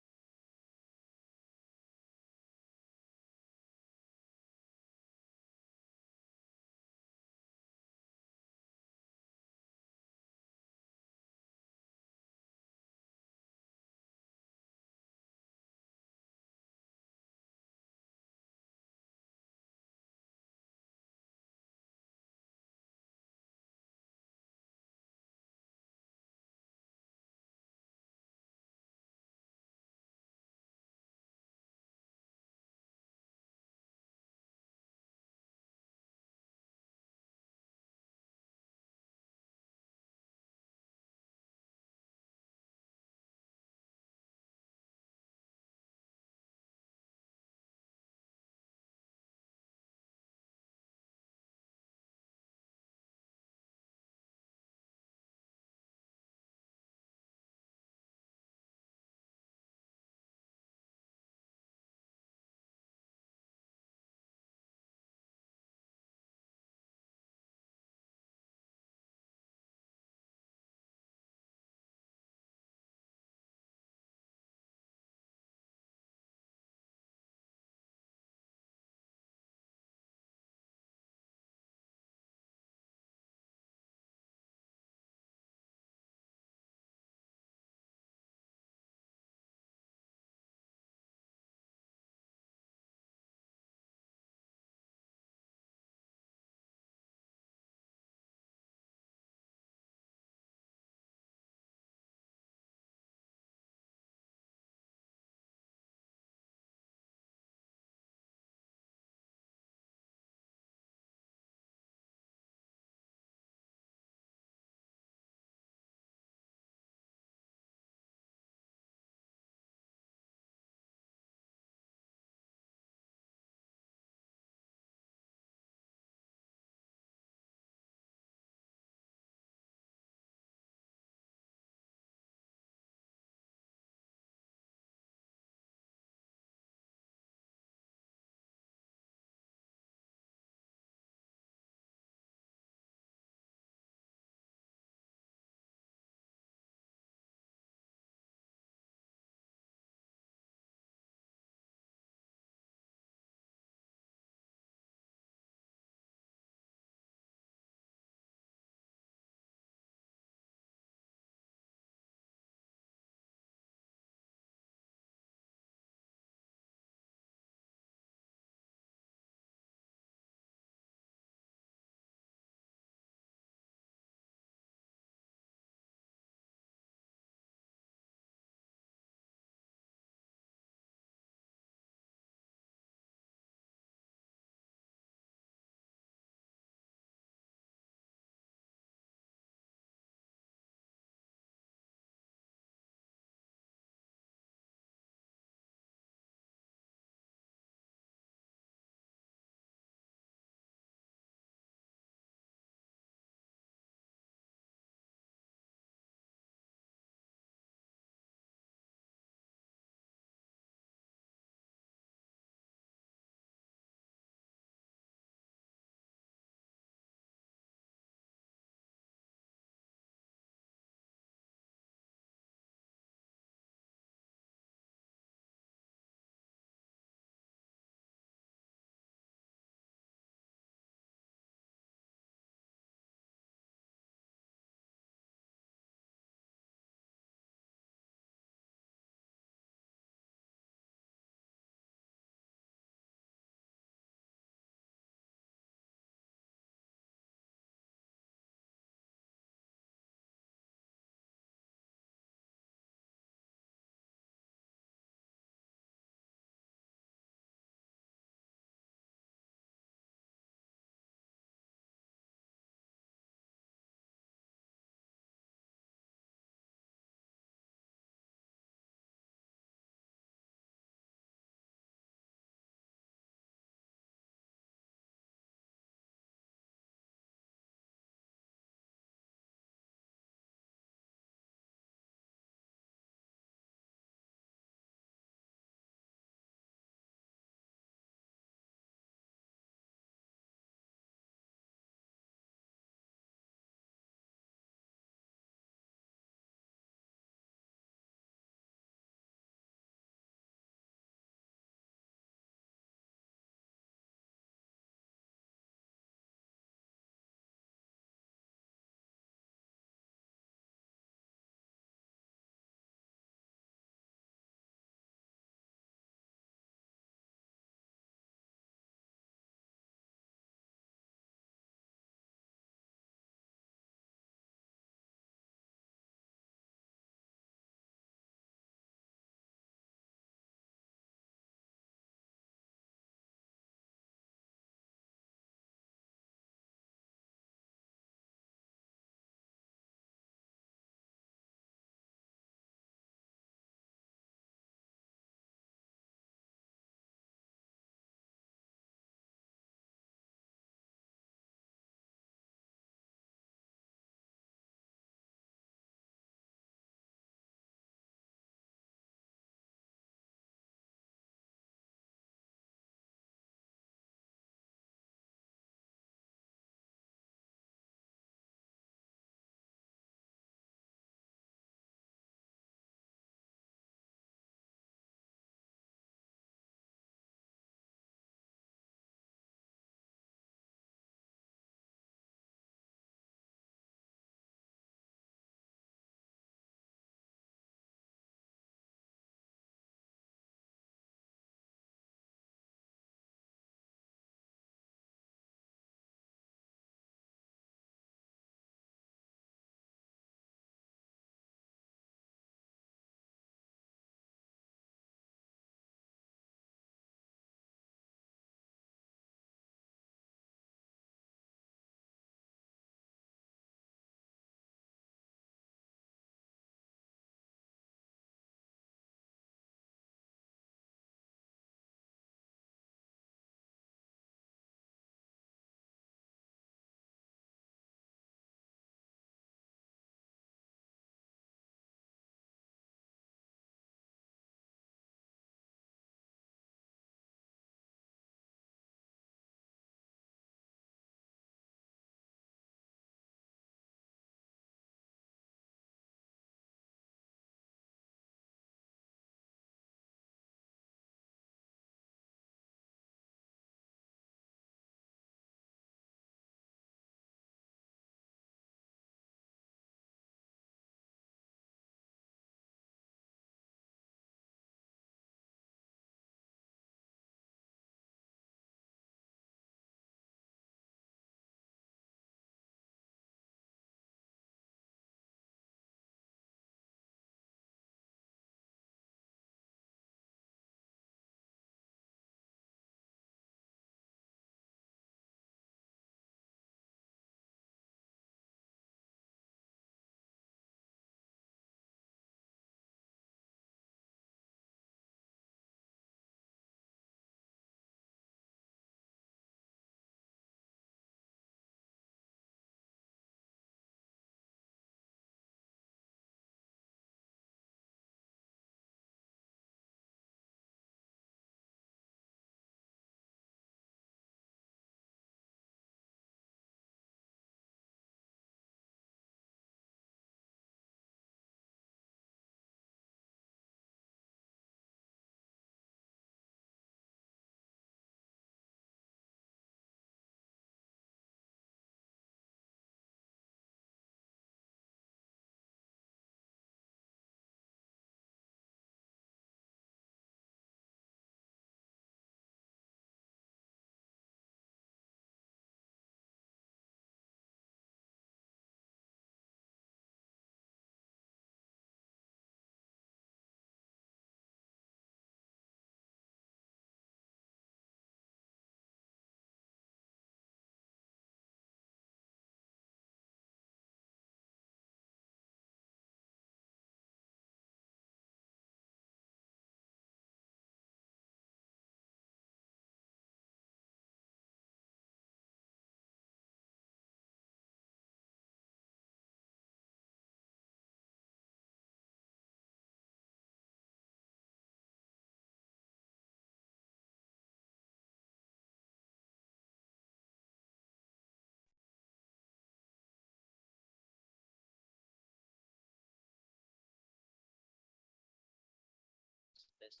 Tes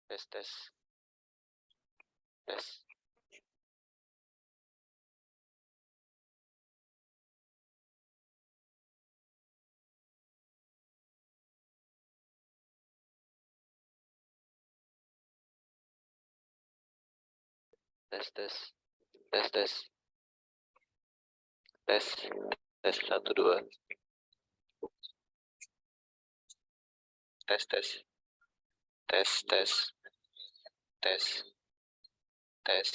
tes tes tes tes tes tes tes tes 1 2 tes tes tes tes tes tes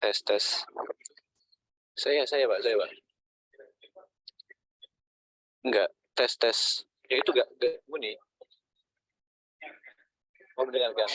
tes tes saya Pak enggak tes ya itu enggak bunyi mau mendengarkan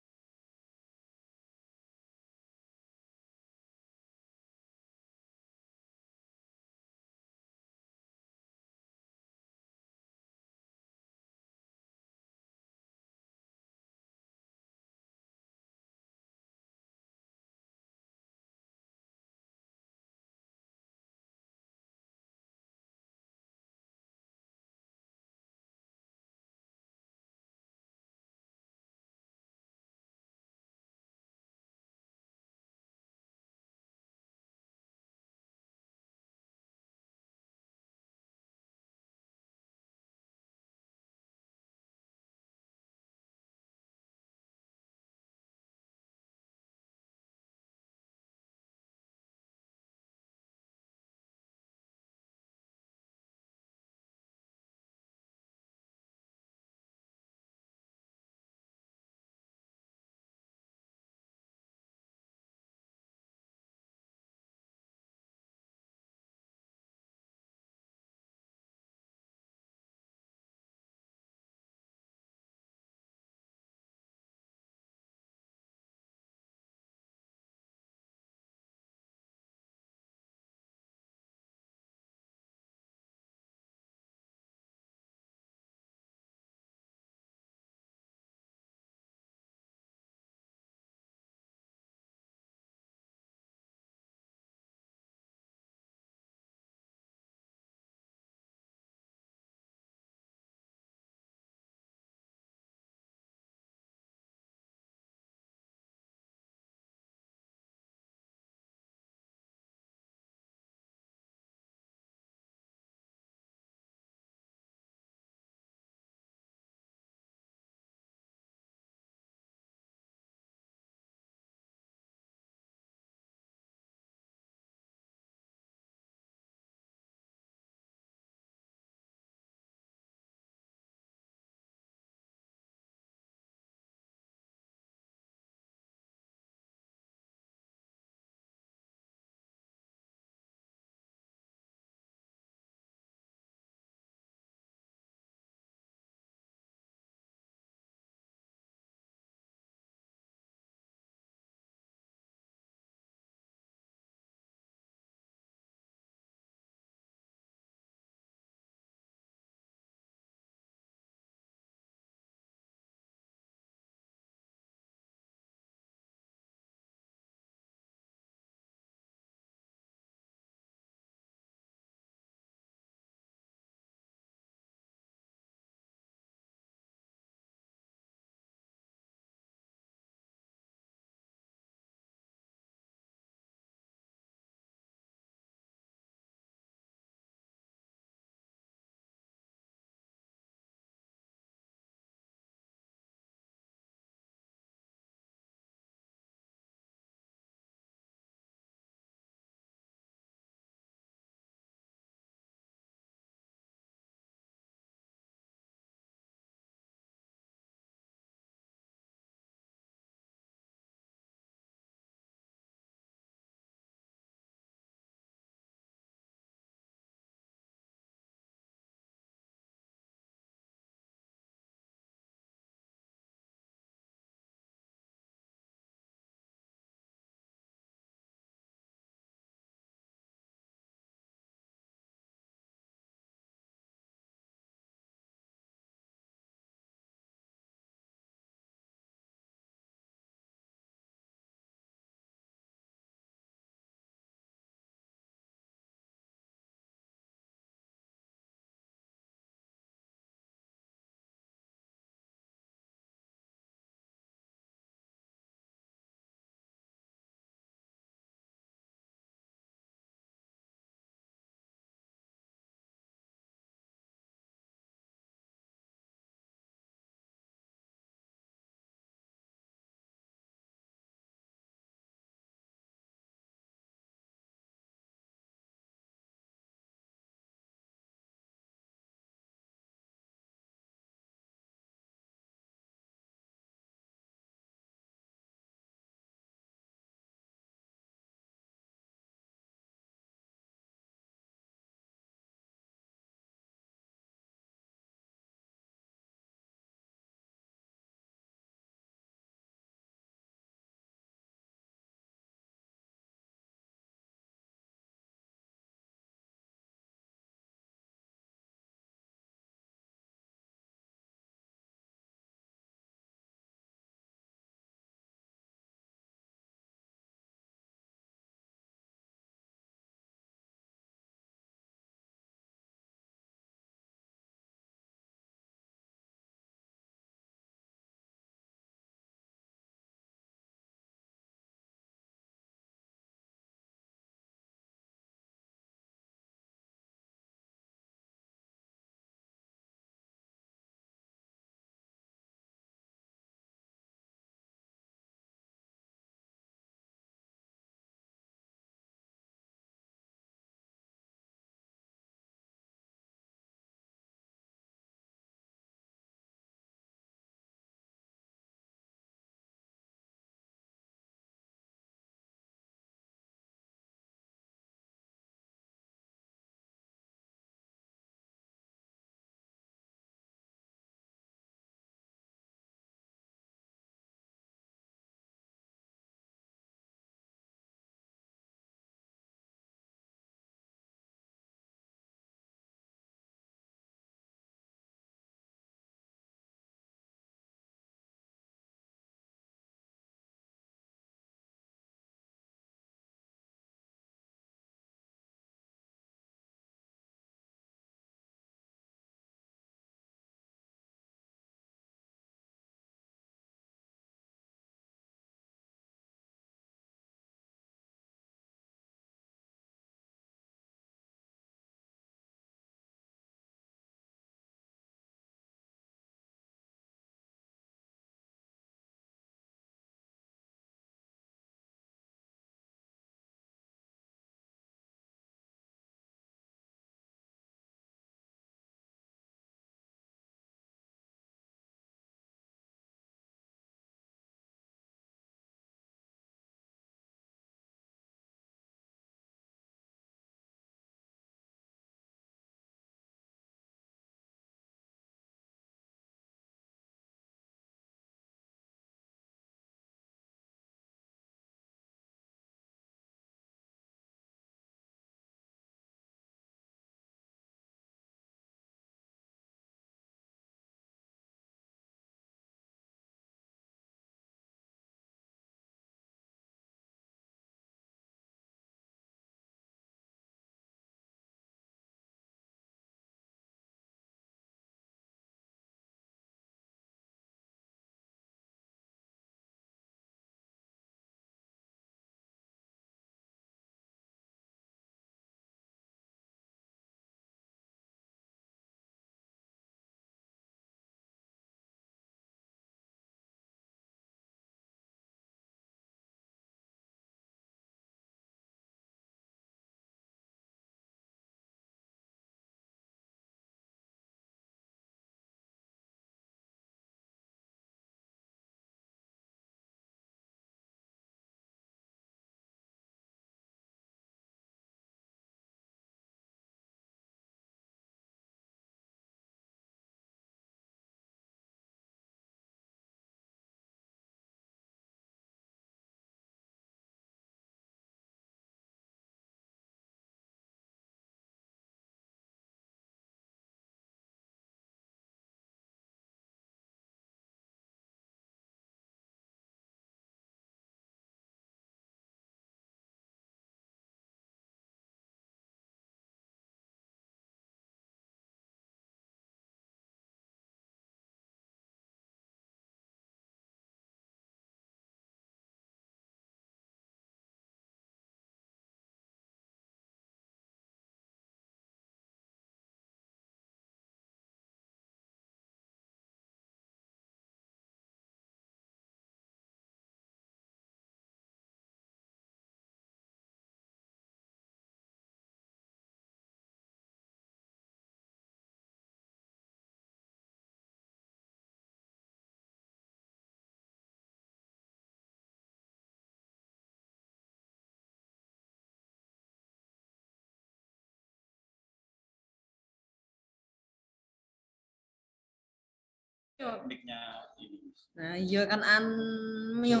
Nah, iya kan unmute.